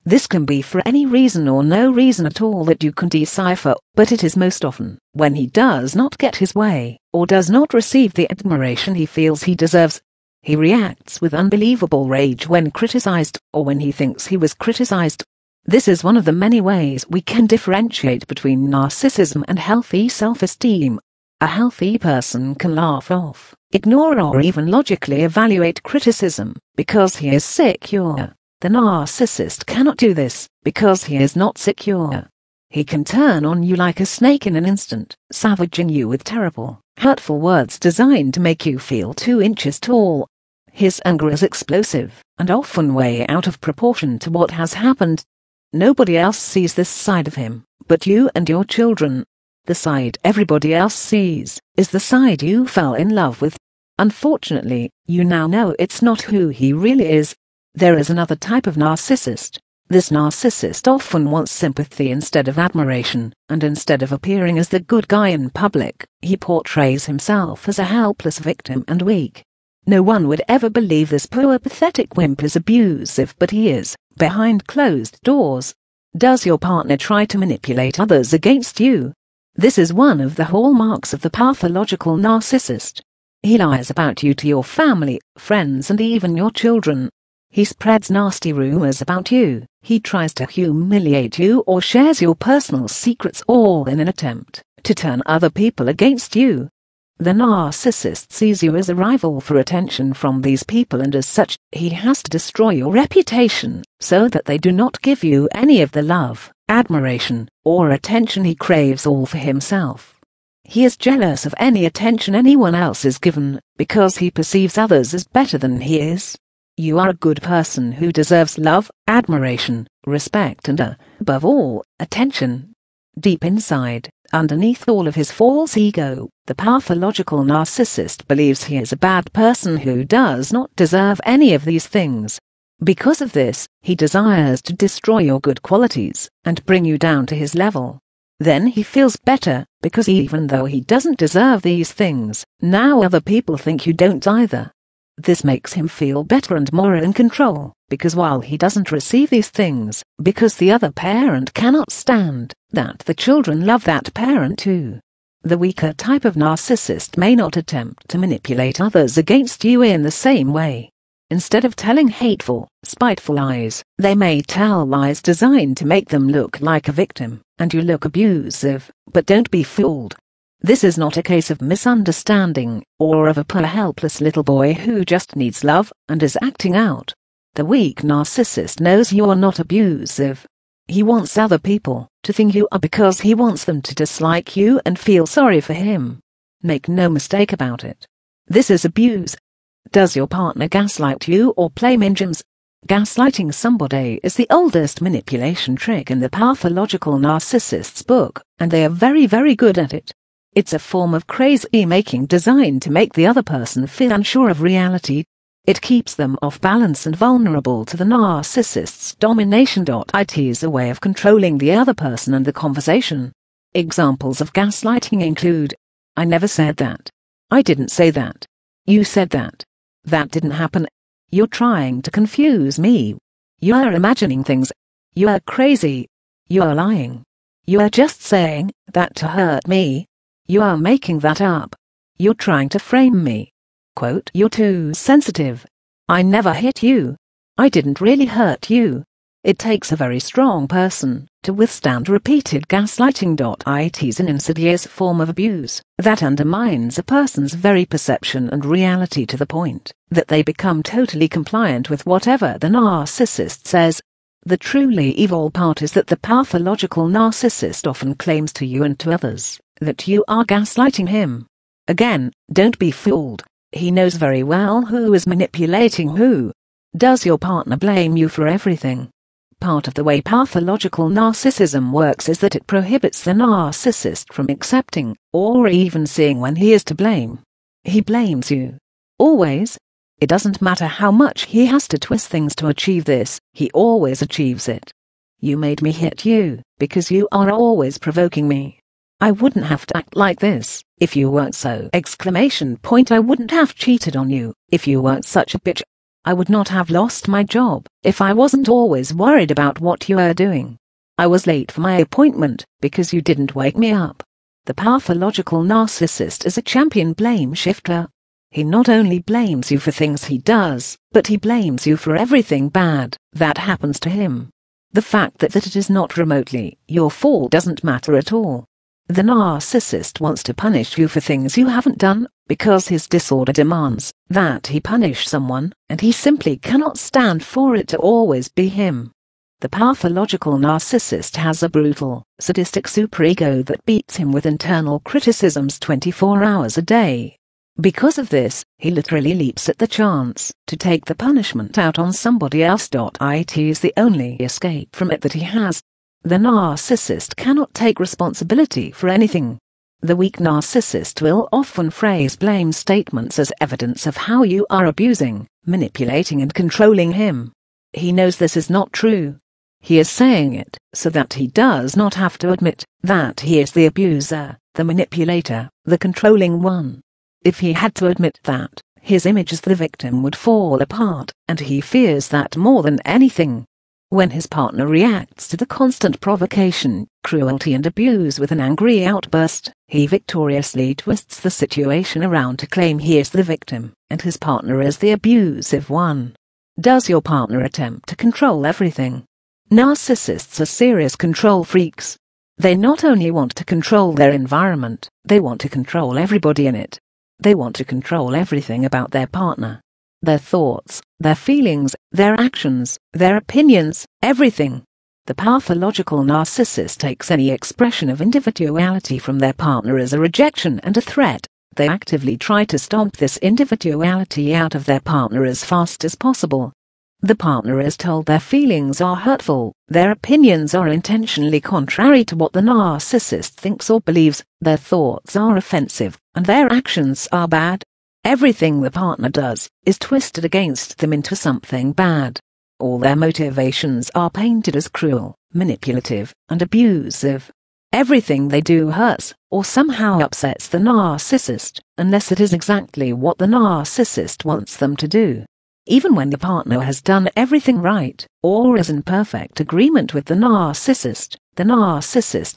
This can be for any reason or no reason at all that you can decipher, but it is most often when he does not get his way, or does not receive the admiration he feels he deserves. He reacts with unbelievable rage when criticized, or when he thinks he was criticized. This is one of the many ways we can differentiate between narcissism and healthy self-esteem. A healthy person can laugh off, ignore, or even logically evaluate criticism because he is secure. The narcissist cannot do this because he is not secure. He can turn on you like a snake in an instant, savaging you with terrible, hurtful words designed to make you feel 2 inches tall. His anger is explosive, and often way out of proportion to what has happened. Nobody else sees this side of him, but you and your children. The side everybody else sees is the side you fell in love with. Unfortunately, you now know it's not who he really is. There is another type of narcissist. This narcissist often wants sympathy instead of admiration, and instead of appearing as the good guy in public, he portrays himself as a helpless victim and weak. No one would ever believe this poor pathetic wimp is abusive, but he is, behind closed doors. Does your partner try to manipulate others against you? This is one of the hallmarks of the pathological narcissist. He lies about you to your family, friends, and even your children. He spreads nasty rumors about you. He tries to humiliate you or shares your personal secrets, all in an attempt to turn other people against you. The narcissist sees you as a rival for attention from these people, and as such, he has to destroy your reputation so that they do not give you any of the love, admiration, or attention he craves all for himself. He is jealous of any attention anyone else is given because he perceives others as better than he is. You are a good person who deserves love, admiration, respect, and, above all, attention. Deep inside, underneath all of his false ego, the pathological narcissist believes he is a bad person who does not deserve any of these things. Because of this, he desires to destroy your good qualities and bring you down to his level. Then he feels better, because even though he doesn't deserve these things, now other people think you don't either. This makes him feel better and more in control, because while he doesn't receive these things, because the other parent cannot stand that the children love that parent too. The weaker type of narcissist may not attempt to manipulate others against you in the same way. Instead of telling hateful, spiteful lies, they may tell lies designed to make them look like a victim, and you look abusive, but don't be fooled. This is not a case of misunderstanding, or of a poor helpless little boy who just needs love and is acting out. The weak narcissist knows you are not abusive. He wants other people to think you are because he wants them to dislike you and feel sorry for him. Make no mistake about it. This is abuse. Does your partner gaslight you or play mind games? Gaslighting somebody is the oldest manipulation trick in the pathological narcissist's book, and they are very, very good at it. It's a form of crazy-making designed to make the other person feel unsure of reality. It keeps them off balance and vulnerable to the narcissist's domination. It is a way of controlling the other person and the conversation. Examples of gaslighting include, I never said that. I didn't say that. You said that. That didn't happen. You're trying to confuse me. You are imagining things. You are crazy. You are lying. You are just saying that to hurt me. You are making that up. You're trying to frame me. Quote, you're too sensitive. I never hit you. I didn't really hurt you. It takes a very strong person to withstand repeated gaslighting. It is an insidious form of abuse that undermines a person's very perception and reality to the point that they become totally compliant with whatever the narcissist says. The truly evil part is that the pathological narcissist often claims to you and to others that you are gaslighting him. Again, don't be fooled. He knows very well who is manipulating who. Does your partner blame you for everything? Part of the way pathological narcissism works is that it prohibits the narcissist from accepting or even seeing when he is to blame. He blames you. Always. It doesn't matter how much he has to twist things to achieve this, he always achieves it. You made me hit you, because you are always provoking me. I wouldn't have to act like this, if you weren't so ! I wouldn't have cheated on you, if you weren't such a bitch. I would not have lost my job, if I wasn't always worried about what you were doing. I was late for my appointment, because you didn't wake me up. The pathological narcissist is a champion blame shifter. He not only blames you for things he does, but he blames you for everything bad that happens to him. The fact that it is not remotely your fault doesn't matter at all. The narcissist wants to punish you for things you haven't done, because his disorder demands that he punish someone, and he simply cannot stand for it to always be him. The pathological narcissist has a brutal, sadistic superego that beats him with internal criticisms 24 hours a day. Because of this, he literally leaps at the chance to take the punishment out on somebody else. It is the only escape from it that he has. The narcissist cannot take responsibility for anything. The weak narcissist will often phrase blame statements as evidence of how you are abusing, manipulating and controlling him. He knows this is not true. He is saying it so that he does not have to admit that he is the abuser, the manipulator, the controlling one. If he had to admit that, his image as the victim would fall apart, and he fears that more than anything. When his partner reacts to the constant provocation, cruelty and abuse with an angry outburst, he victoriously twists the situation around to claim he is the victim, and his partner is the abusive one. Does your partner attempt to control everything? Narcissists are serious control freaks. They not only want to control their environment, they want to control everybody in it. They want to control everything about their partner. Their thoughts, their feelings, their actions, their opinions, everything. The pathological narcissist takes any expression of individuality from their partner as a rejection and a threat. They actively try to stomp this individuality out of their partner as fast as possible. The partner is told their feelings are hurtful, their opinions are intentionally contrary to what the narcissist thinks or believes, their thoughts are offensive, and their actions are bad. Everything the partner does is twisted against them into something bad. All their motivations are painted as cruel, manipulative, and abusive. Everything they do hurts, or somehow upsets the narcissist, unless it is exactly what the narcissist wants them to do. Even when the partner has done everything right, or is in perfect agreement with the narcissist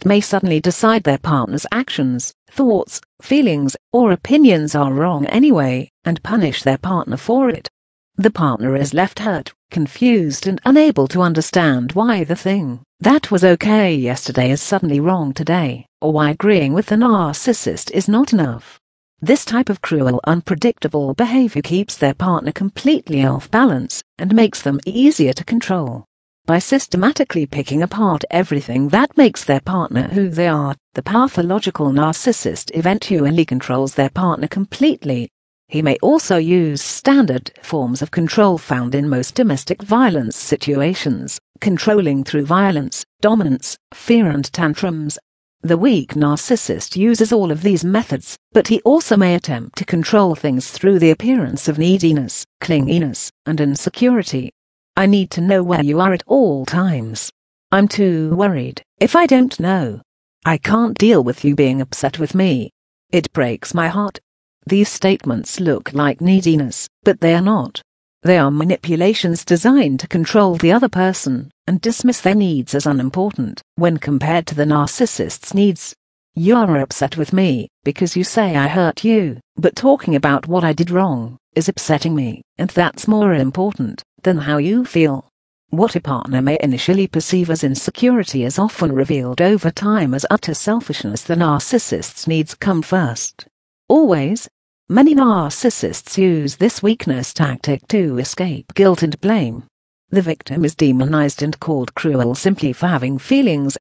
may suddenly decide their partner's actions, thoughts, feelings, or opinions are wrong anyway, and punish their partner for it. The partner is left hurt, confused and unable to understand why the thing that was okay yesterday is suddenly wrong today, or why agreeing with the narcissist is not enough. This type of cruel, unpredictable behavior keeps their partner completely off balance and makes them easier to control. By systematically picking apart everything that makes their partner who they are, the pathological narcissist eventually controls their partner completely. He may also use standard forms of control found in most domestic violence situations, controlling through violence, dominance, fear and tantrums. The weak narcissist uses all of these methods, but he also may attempt to control things through the appearance of neediness, clinginess, and insecurity. I need to know where you are at all times. I'm too worried if I don't know. I can't deal with you being upset with me. It breaks my heart. These statements look like neediness, but they are not. They are manipulations designed to control the other person and dismiss their needs as unimportant when compared to the narcissist's needs. You are upset with me because you say I hurt you, but talking about what I did wrong is upsetting me, and that's more important than how you feel. What a partner may initially perceive as insecurity is often revealed over time as utter selfishness. The narcissist's needs come first. Always. Many narcissists use this weakness tactic to escape guilt and blame. The victim is demonized and called cruel simply for having feelings.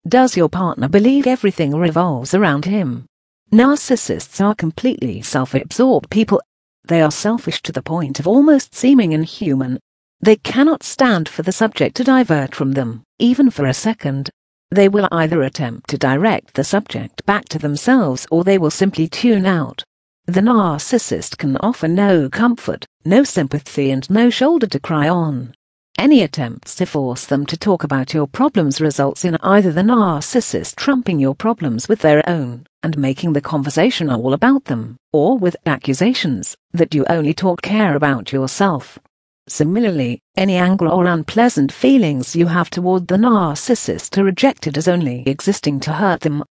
Does your partner believe everything revolves around him? Narcissists are completely self-absorbed people. They are selfish to the point of almost seeming inhuman. They cannot stand for the subject to divert from them, even for a second. They will either attempt to direct the subject back to themselves or they will simply tune out. The narcissist can offer no comfort, no sympathy, and no shoulder to cry on. Any attempts to force them to talk about your problems results in either the narcissist trumping your problems with their own and making the conversation all about them, or with accusations that you only care about yourself. Similarly, any anger or unpleasant feelings you have toward the narcissist are rejected as only existing to hurt them.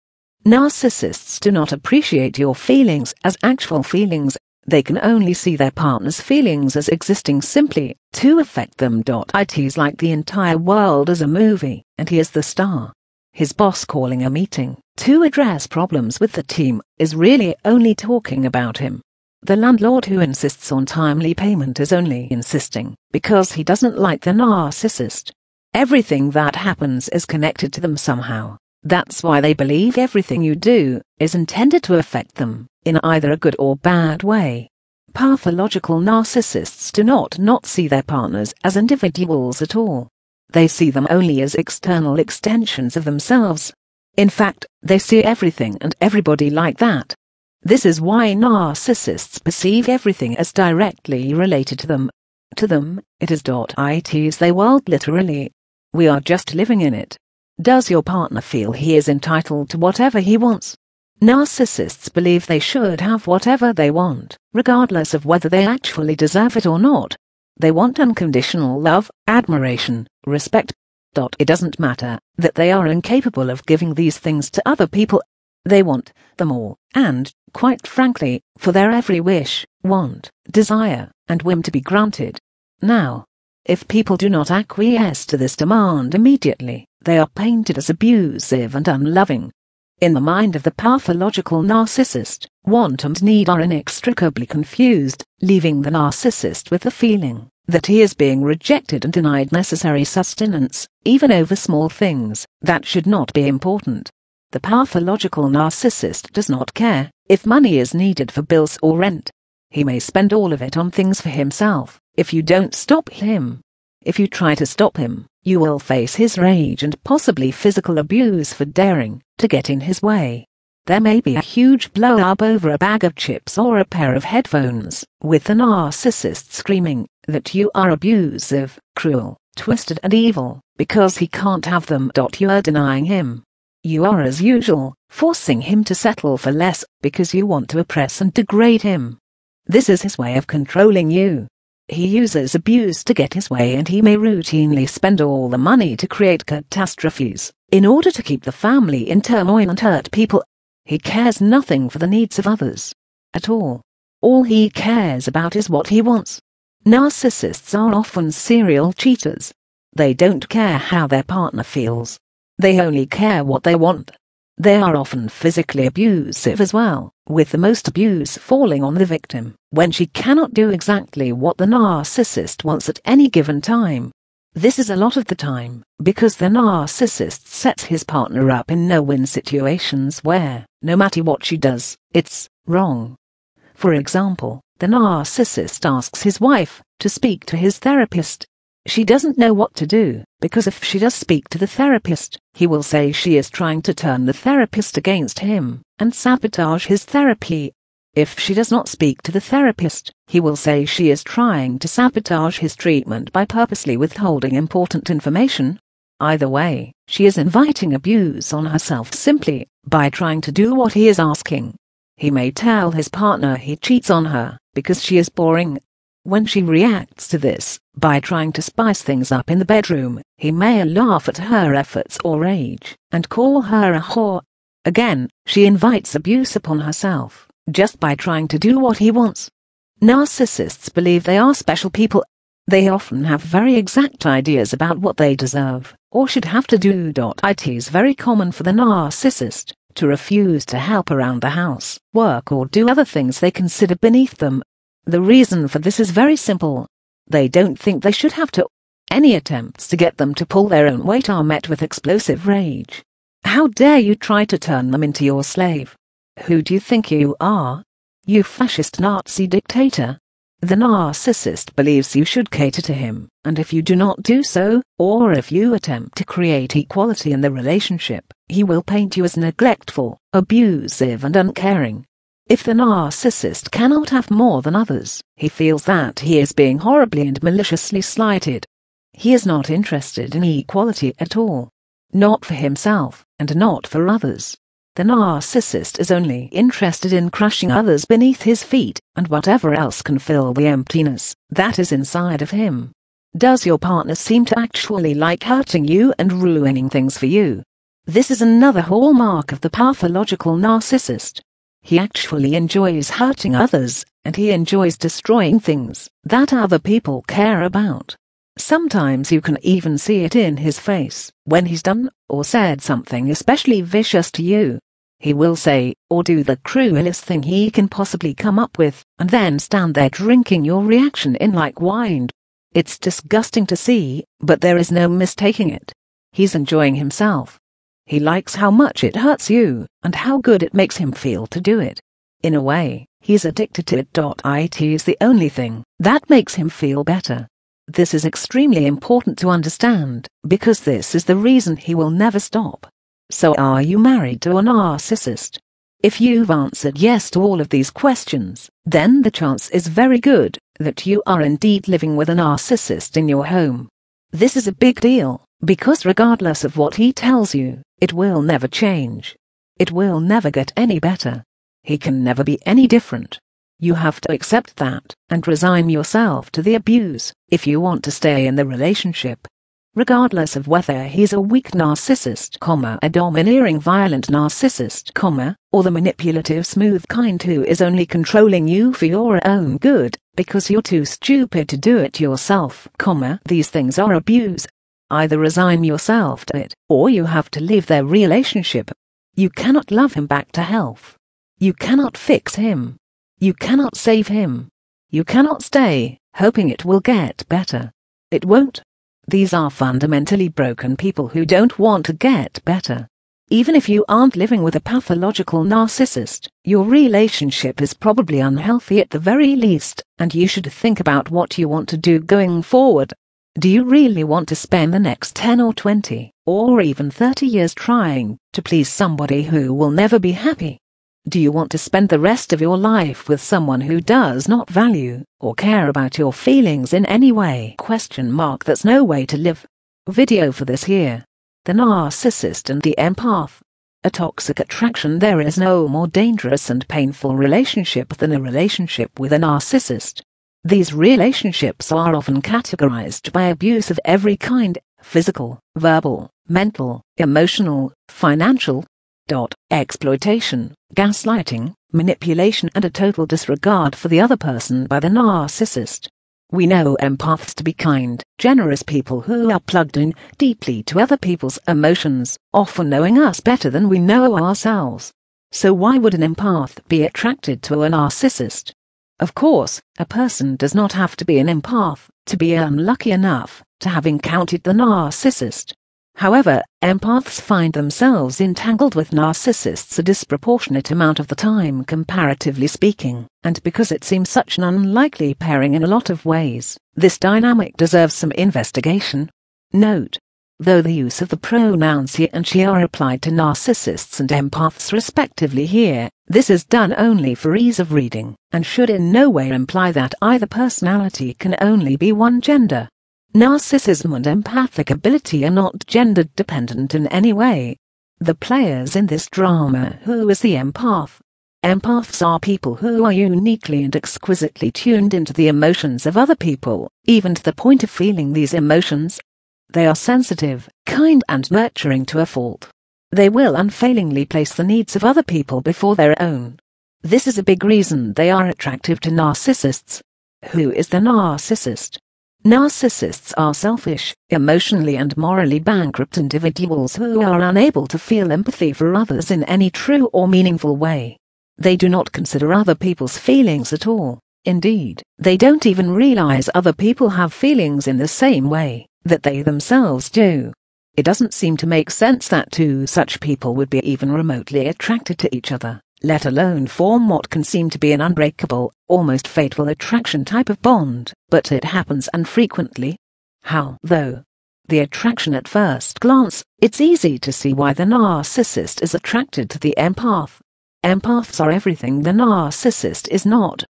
Narcissists do not appreciate your feelings as actual feelings. They can only see their partner's feelings as existing simply to affect them. It is like the entire world is a movie, and he is the star. His boss calling a meeting to address problems with the team is really only talking about him. The landlord who insists on timely payment is only insisting because he doesn't like the narcissist. Everything that happens is connected to them somehow. That's why they believe everything you do is intended to affect them in either a good or bad way. Pathological narcissists do not see their partners as individuals at all. They see them only as external extensions of themselves. In fact, they see everything and everybody like that. This is why narcissists perceive everything as directly related to them. To them, it is their world literally. We are just living in it. Does your partner feel he is entitled to whatever he wants? Narcissists believe they should have whatever they want, regardless of whether they actually deserve it or not. They want unconditional love, admiration, respect. It doesn't matter that they are incapable of giving these things to other people. They want them all, and, quite frankly, for their every wish, want, desire, and whim to be granted. Now, if people do not acquiesce to this demand immediately, they are painted as abusive and unloving. In the mind of the pathological narcissist, want and need are inextricably confused, leaving the narcissist with the feeling that he is being rejected and denied necessary sustenance, even over small things that should not be important. The pathological narcissist does not care if money is needed for bills or rent. He may spend all of it on things for himself if you don't stop him. If you try to stop him, you will face his rage and possibly physical abuse for daring to get in his way. There may be a huge blow-up over a bag of chips or a pair of headphones, with the narcissist screaming that you are abusive, cruel, twisted and evil, because he can't have them. You are denying him. You are, as usual, forcing him to settle for less because you want to oppress and degrade him. This is his way of controlling you. He uses abuse to get his way, and he may routinely spend all the money to create catastrophes in order to keep the family in turmoil and hurt people. He cares nothing for the needs of others at all. All he cares about is what he wants. Narcissists are often serial cheaters. They don't care how their partner feels. They only care what they want. They are often physically abusive as well, with the most abuse falling on the victim when she cannot do exactly what the narcissist wants at any given time. This is a lot of the time because the narcissist sets his partner up in no-win situations where, no matter what she does, it's wrong. For example, the narcissist asks his wife to speak to his therapist. She doesn't know what to do, because if she does speak to the therapist, he will say she is trying to turn the therapist against him and sabotage his therapy. If she does not speak to the therapist, he will say she is trying to sabotage his treatment by purposely withholding important information. Either way, she is inviting abuse on herself simply by trying to do what he is asking. He may tell his partner he cheats on her because she is boring. When she reacts to this by trying to spice things up in the bedroom, he may laugh at her efforts or rage and call her a whore. Again, she invites abuse upon herself just by trying to do what he wants. Narcissists believe they are special people. They often have very exact ideas about what they deserve or should have to do. It is very common for the narcissist to refuse to help around the house, work or do other things they consider beneath them. The reason for this is very simple. They don't think they should have to. Any attempts to get them to pull their own weight are met with explosive rage. How dare you try to turn them into your slave? Who do you think you are? You fascist Nazi dictator. The narcissist believes you should cater to him, and if you do not do so, or if you attempt to create equality in the relationship, he will paint you as neglectful, abusive and uncaring. If the narcissist cannot have more than others, he feels that he is being horribly and maliciously slighted. He is not interested in equality at all. Not for himself, and not for others. The narcissist is only interested in crushing others beneath his feet, and whatever else can fill the emptiness that is inside of him. Does your partner seem to actually like hurting you and ruining things for you? This is another hallmark of the pathological narcissist. He actually enjoys hurting others, and he enjoys destroying things that other people care about. Sometimes you can even see it in his face when he's done or said something especially vicious to you. He will say or do the cruelest thing he can possibly come up with, and then stand there drinking your reaction in like wine. It's disgusting to see, but there is no mistaking it. He's enjoying himself. He likes how much it hurts you, and how good it makes him feel to do it. In a way, he's addicted to it. It is the only thing that makes him feel better. This is extremely important to understand, because this is the reason he will never stop. So are you married to a narcissist? If you've answered yes to all of these questions, then the chance is very good that you are indeed living with a narcissist in your home. This is a big deal, because regardless of what he tells you, it will never change. It will never get any better. He can never be any different. You have to accept that, and resign yourself to the abuse, if you want to stay in the relationship. Regardless of whether he's a weak narcissist, a domineering violent narcissist, or the manipulative smooth kind who is only controlling you for your own good, because you're too stupid to do it yourself, these things are abuse. Either resign yourself to it, or you have to leave their relationship. You cannot love him back to health. You cannot fix him. You cannot save him. You cannot stay, hoping it will get better. It won't. These are fundamentally broken people who don't want to get better. Even if you aren't living with a pathological narcissist, your relationship is probably unhealthy at the very least, and you should think about what you want to do going forward. Do you really want to spend the next 10 or 20, or even 30 years trying to please somebody who will never be happy? Do you want to spend the rest of your life with someone who does not value or care about your feelings in any way? That's no way to live. Video for this here. The narcissist and the empath. A toxic attraction. There is no more dangerous and painful relationship than a relationship with a narcissist. These relationships are often categorized by abuse of every kind: physical, verbal, mental, emotional, financial, exploitation, gaslighting, manipulation, and a total disregard for the other person by the narcissist. We know empaths to be kind, generous people who are plugged in deeply to other people's emotions, often knowing us better than we know ourselves. So why would an empath be attracted to a narcissist? Of course, a person does not have to be an empath to be unlucky enough to have encountered the narcissist. However, empaths find themselves entangled with narcissists a disproportionate amount of the time, comparatively speaking, and because it seems such an unlikely pairing in a lot of ways, this dynamic deserves some investigation. Note: though the use of the pronouns he and she are applied to narcissists and empaths respectively here, this is done only for ease of reading, and should in no way imply that either personality can only be one gender. Narcissism and empathic ability are not gender-dependent in any way. The players in this drama: who is the empath? Empaths are people who are uniquely and exquisitely tuned into the emotions of other people, even to the point of feeling these emotions. They are sensitive, kind, and nurturing to a fault. They will unfailingly place the needs of other people before their own. This is a big reason they are attractive to narcissists. Who is the narcissist? Narcissists are selfish, emotionally and morally bankrupt individuals who are unable to feel empathy for others in any true or meaningful way. They do not consider other people's feelings at all. Indeed, they don't even realize other people have feelings in the same way that they themselves do. It doesn't seem to make sense that two such people would be even remotely attracted to each other, let alone form what can seem to be an unbreakable, almost fateful attraction type of bond, but it happens infrequently. How, though? The attraction at first glance: it's easy to see why the narcissist is attracted to the empath. Empaths are everything the narcissist is not.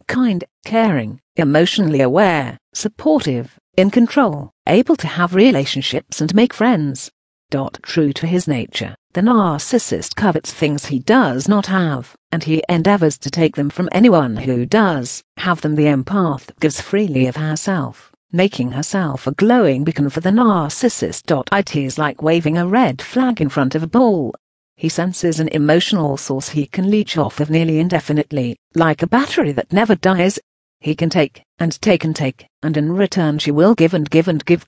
Kind, caring, emotionally aware, supportive, in control, able to have relationships and make friends. True to his nature, the narcissist covets things he does not have, and he endeavors to take them from anyone who does have them. The empath gives freely of herself, making herself a glowing beacon for the narcissist. It is like waving a red flag in front of a bull. He senses an emotional source he can leech off of nearly indefinitely, like a battery that never dies. He can take, and take and take, and in return she will give and give and give.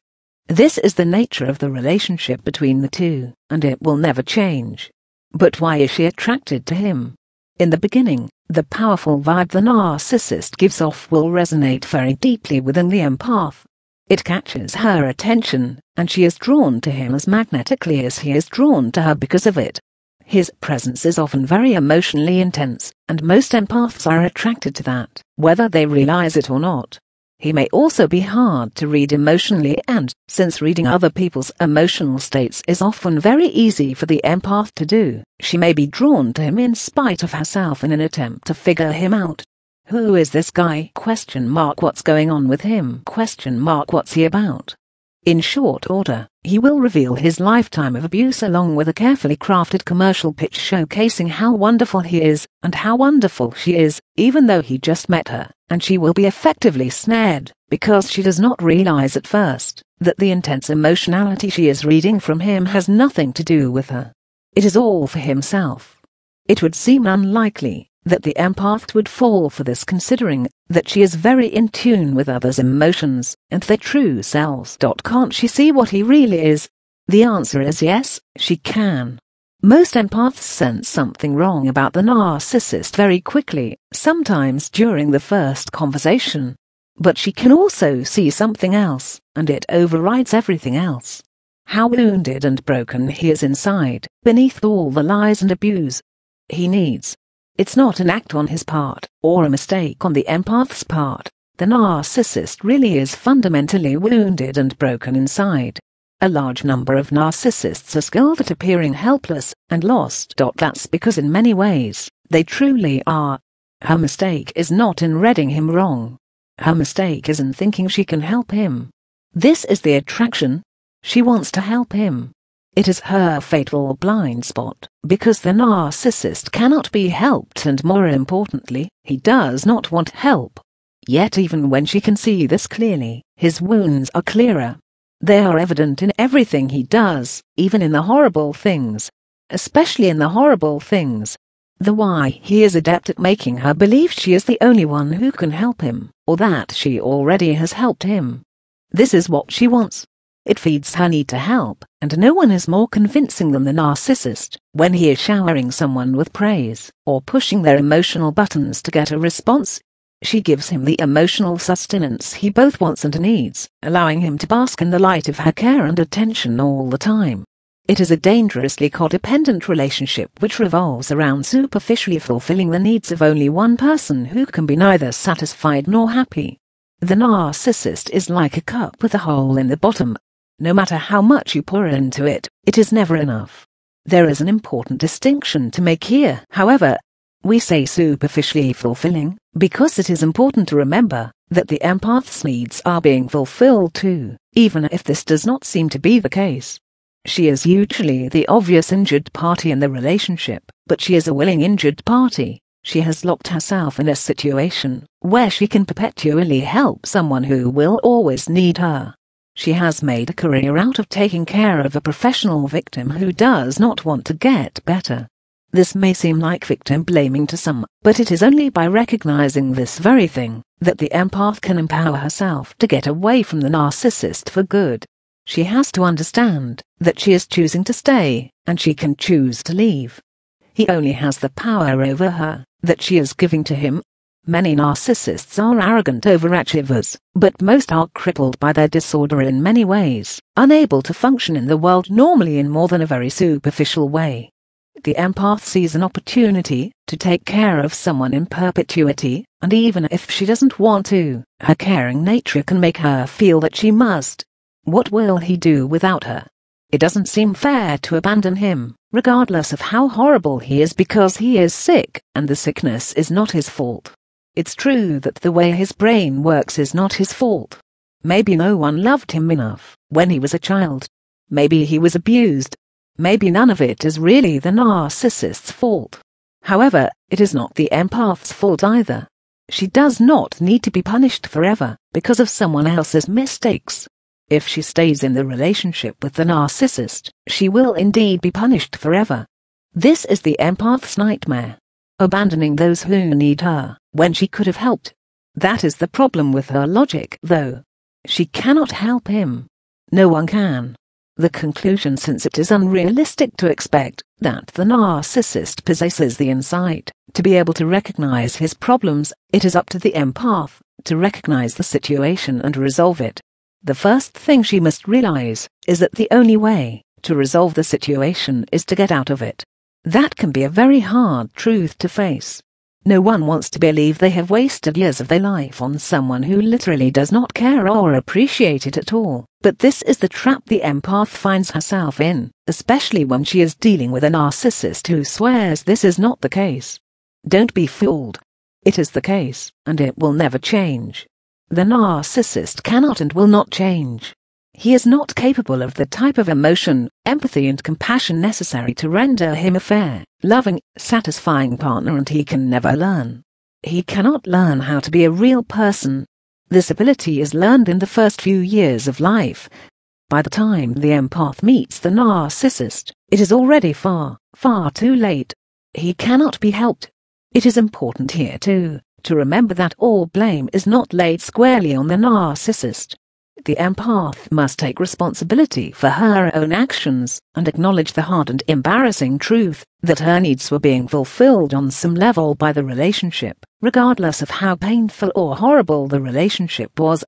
This is the nature of the relationship between the two, and it will never change. But why is she attracted to him? In the beginning, the powerful vibe the narcissist gives off will resonate very deeply within the empath. It catches her attention, and she is drawn to him as magnetically as he is drawn to her because of it. His presence is often very emotionally intense, and most empaths are attracted to that, whether they realize it or not. He may also be hard to read emotionally, and, since reading other people's emotional states is often very easy for the empath to do, she may be drawn to him in spite of herself in an attempt to figure him out. Who is this guy? What's going on with him? What's he about? In short order, he will reveal his lifetime of abuse along with a carefully crafted commercial pitch showcasing how wonderful he is, and how wonderful she is, even though he just met her, and she will be effectively snared, because she does not realize at first, that the intense emotionality she is reading from him has nothing to do with her. It is all for himself. It would seem unlikely that the empath would fall for this, considering that she is very in tune with others' emotions and their true selves. Can't she see what he really is? The answer is yes, she can. Most empaths sense something wrong about the narcissist very quickly, sometimes during the first conversation. But she can also see something else, and it overrides everything else. How wounded and broken he is inside, beneath all the lies and abuse he needs. It's not an act on his part, or a mistake on the empath's part. The narcissist really is fundamentally wounded and broken inside. A large number of narcissists are skilled at appearing helpless and lost. That's because in many ways, they truly are. Her mistake is not in reading him wrong. Her mistake is in thinking she can help him. This is the attraction. She wants to help him. It is her fatal blind spot, because the narcissist cannot be helped, and more importantly, he does not want help. Yet even when she can see this clearly, his wounds are clearer. They are evident in everything he does, even in the horrible things. Especially in the horrible things. The why he is adept at making her believe she is the only one who can help him, or that she already has helped him. This is what she wants. It feeds her need to help, and no one is more convincing than the narcissist, when he is showering someone with praise, or pushing their emotional buttons to get a response. She gives him the emotional sustenance he both wants and needs, allowing him to bask in the light of her care and attention all the time. It is a dangerously codependent relationship which revolves around superficially fulfilling the needs of only one person who can be neither satisfied nor happy. The narcissist is like a cup with a hole in the bottom. No matter how much you pour into it, it is never enough. There is an important distinction to make here, however. We say superficially fulfilling, because it is important to remember that the empath's needs are being fulfilled too, even if this does not seem to be the case. She is usually the obvious injured party in the relationship, but she is a willing injured party. She has locked herself in a situation where she can perpetually help someone who will always need her. She has made a career out of taking care of a professional victim who does not want to get better. This may seem like victim blaming to some, but it is only by recognizing this very thing that the empath can empower herself to get away from the narcissist for good. She has to understand that she is choosing to stay, and she can choose to leave. He only has the power over her that she is giving to him. Many narcissists are arrogant overachievers, but most are crippled by their disorder in many ways, unable to function in the world normally in more than a very superficial way. The empath sees an opportunity to take care of someone in perpetuity, and even if she doesn't want to, her caring nature can make her feel that she must. What will he do without her? It doesn't seem fair to abandon him, regardless of how horrible he is, because he is sick, and the sickness is not his fault. It's true that the way his brain works is not his fault. Maybe no one loved him enough when he was a child. Maybe he was abused. Maybe none of it is really the narcissist's fault. However, it is not the empath's fault either. She does not need to be punished forever because of someone else's mistakes. If she stays in the relationship with the narcissist, she will indeed be punished forever. This is the empath's nightmare. Abandoning those who need her when she could have helped. That is the problem with her logic, though. She cannot help him. No one can. The conclusion, since it is unrealistic to expect that the narcissist possesses the insight to be able to recognize his problems, it is up to the empath to recognize the situation and resolve it. The first thing she must realize is that the only way to resolve the situation is to get out of it. That can be a very hard truth to face. No one wants to believe they have wasted years of their life on someone who literally does not care or appreciate it at all. But this is the trap the empath finds herself in, especially when she is dealing with a narcissist who swears this is not the case. Don't be fooled. It is the case, and it will never change. The narcissist cannot and will not change. He is not capable of the type of emotion, empathy and compassion necessary to render him a fair, loving, satisfying partner, and he can never learn. He cannot learn how to be a real person. This ability is learned in the first few years of life. By the time the empath meets the narcissist, it is already far, far too late. He cannot be helped. It is important here, too, to remember that all blame is not laid squarely on the narcissist. The empath must take responsibility for her own actions and acknowledge the hard and embarrassing truth that her needs were being fulfilled on some level by the relationship, regardless of how painful or horrible the relationship was.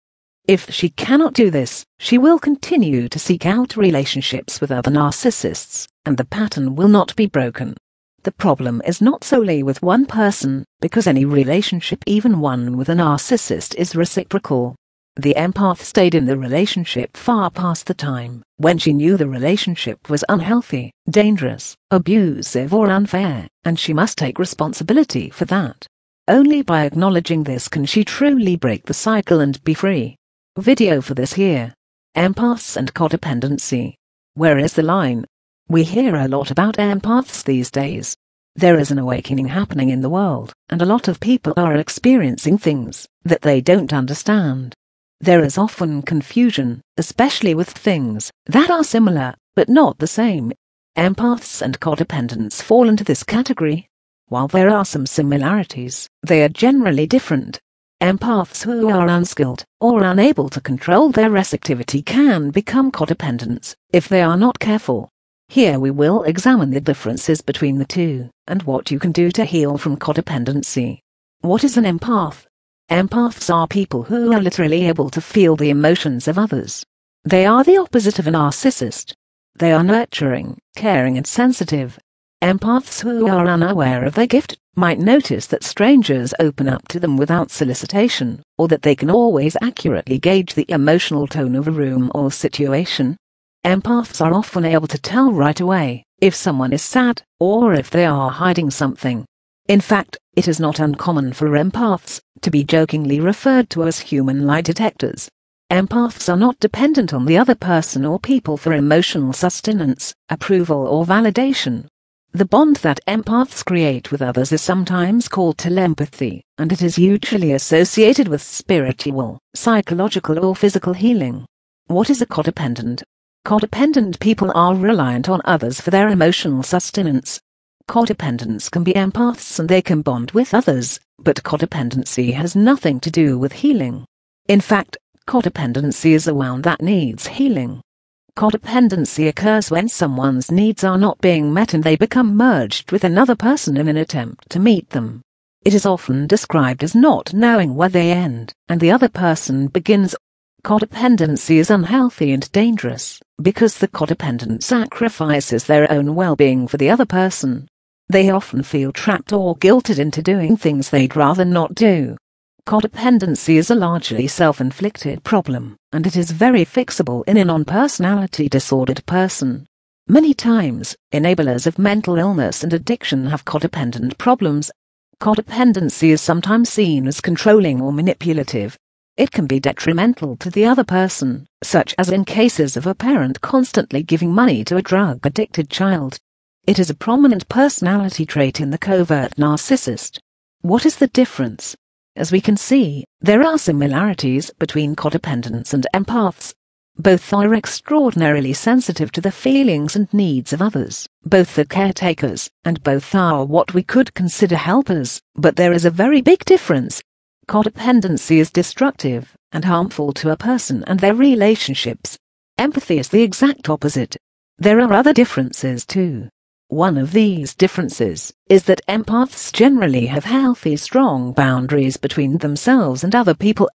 If she cannot do this, she will continue to seek out relationships with other narcissists, and the pattern will not be broken. The problem is not solely with one person, because any relationship, even one with a narcissist, is reciprocal. The empath stayed in the relationship far past the time when she knew the relationship was unhealthy, dangerous, abusive or unfair, and she must take responsibility for that. Only by acknowledging this can she truly break the cycle and be free. Video for this here. Empaths and codependency. Where is the line? We hear a lot about empaths these days. There is an awakening happening in the world, and a lot of people are experiencing things that they don't understand. There is often confusion, especially with things that are similar, but not the same. Empaths and codependents fall into this category. While there are some similarities, they are generally different. Empaths who are unskilled or unable to control their receptivity can become codependents if they are not careful. Here we will examine the differences between the two, and what you can do to heal from codependency. What is an empath? Empaths are people who are literally able to feel the emotions of others. They are the opposite of a narcissist. They are nurturing, caring and sensitive. Empaths who are unaware of their gift might notice that strangers open up to them without solicitation, or that they can always accurately gauge the emotional tone of a room or situation. Empaths are often able to tell right away if someone is sad, or if they are hiding something. In fact, it is not uncommon for empaths to be jokingly referred to as human lie detectors. Empaths are not dependent on the other person or people for emotional sustenance, approval or validation. The bond that empaths create with others is sometimes called telepathy, and it is usually associated with spiritual, psychological or physical healing. What is a codependent? Codependent people are reliant on others for their emotional sustenance. Codependents can be empaths and they can bond with others, but codependency has nothing to do with healing. In fact, codependency is a wound that needs healing. Codependency occurs when someone's needs are not being met and they become merged with another person in an attempt to meet them. It is often described as not knowing where they end, and the other person begins. Codependency is unhealthy and dangerous, because the codependent sacrifices their own well-being for the other person. They often feel trapped or guilted into doing things they'd rather not do. Codependency is a largely self-inflicted problem, and it is very fixable in a non-personality disordered person. Many times, enablers of mental illness and addiction have codependent problems. Codependency is sometimes seen as controlling or manipulative. It can be detrimental to the other person, such as in cases of a parent constantly giving money to a drug-addicted child. It is a prominent personality trait in the covert narcissist. What is the difference? As we can see, there are similarities between codependents and empaths. Both are extraordinarily sensitive to the feelings and needs of others. Both are caretakers, and both are what we could consider helpers, but there is a very big difference. Codependency is destructive and harmful to a person and their relationships. Empathy is the exact opposite. There are other differences too. One of these differences is that empaths generally have healthy, strong boundaries between themselves and other people.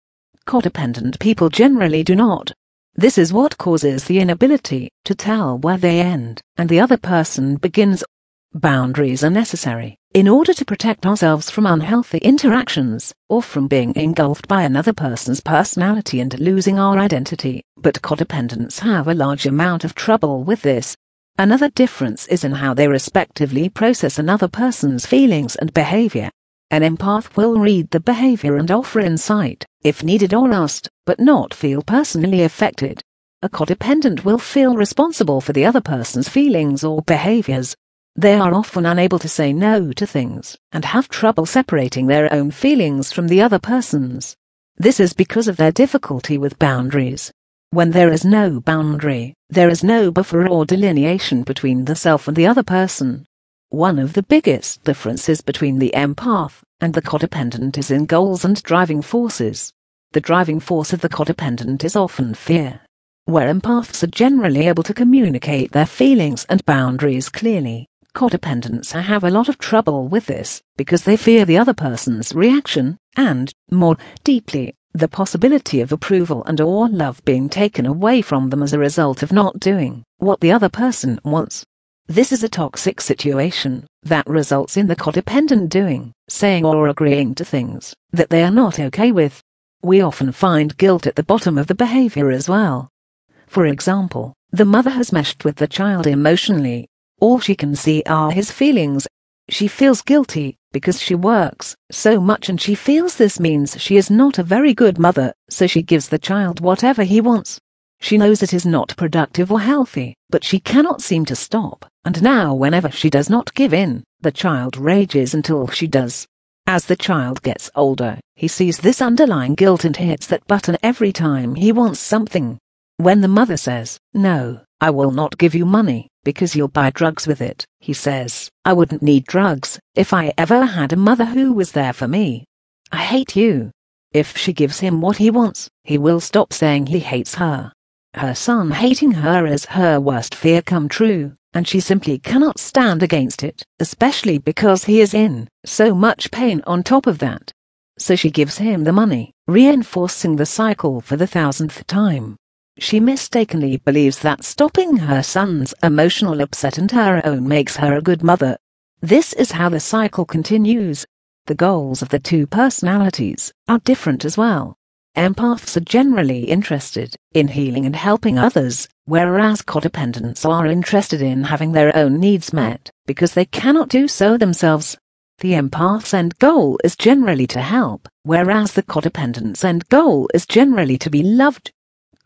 Codependent people generally do not. This is what causes the inability to tell where they end and the other person begins. Boundaries are necessary in order to protect ourselves from unhealthy interactions or from being engulfed by another person's personality and losing our identity, but codependents have a large amount of trouble with this. Another difference is in how they respectively process another person's feelings and behavior. An empath will read the behavior and offer insight, if needed or asked, but not feel personally affected. A codependent will feel responsible for the other person's feelings or behaviors. They are often unable to say no to things, and have trouble separating their own feelings from the other person's. This is because of their difficulty with boundaries. When there is no boundary, there is no buffer or delineation between the self and the other person. One of the biggest differences between the empath and the codependent is in goals and driving forces. The driving force of the codependent is often fear, where empaths are generally able to communicate their feelings and boundaries clearly. Codependents have a lot of trouble with this because they fear the other person's reaction and, more deeply, the possibility of approval and or love being taken away from them as a result of not doing what the other person wants. This is a toxic situation that results in the codependent doing, saying or agreeing to things that they are not okay with. We often find guilt at the bottom of the behavior as well. For example, the mother has meshed with the child emotionally. All she can see are his feelings. She feels guilty because she works so much and she feels this means she is not a very good mother, so she gives the child whatever he wants. She knows it is not productive or healthy, but she cannot seem to stop, and now whenever she does not give in, the child rages until she does. As the child gets older, he sees this underlying guilt and hits that button every time he wants something. When the mother says, "No, I will not give you money, because you'll buy drugs with it," he says, "I wouldn't need drugs if I ever had a mother who was there for me. I hate you." If she gives him what he wants, he will stop saying he hates her. Her son hating her is her worst fear come true, and she simply cannot stand against it, especially because he is in so much pain on top of that. So she gives him the money, reinforcing the cycle for the 1000th time. She mistakenly believes that stopping her son's emotional upset and her own makes her a good mother. This is how the cycle continues. The goals of the two personalities are different as well. Empaths are generally interested in healing and helping others, whereas codependents are interested in having their own needs met because they cannot do so themselves. The empath's end goal is generally to help, whereas the codependent's end goal is generally to be loved.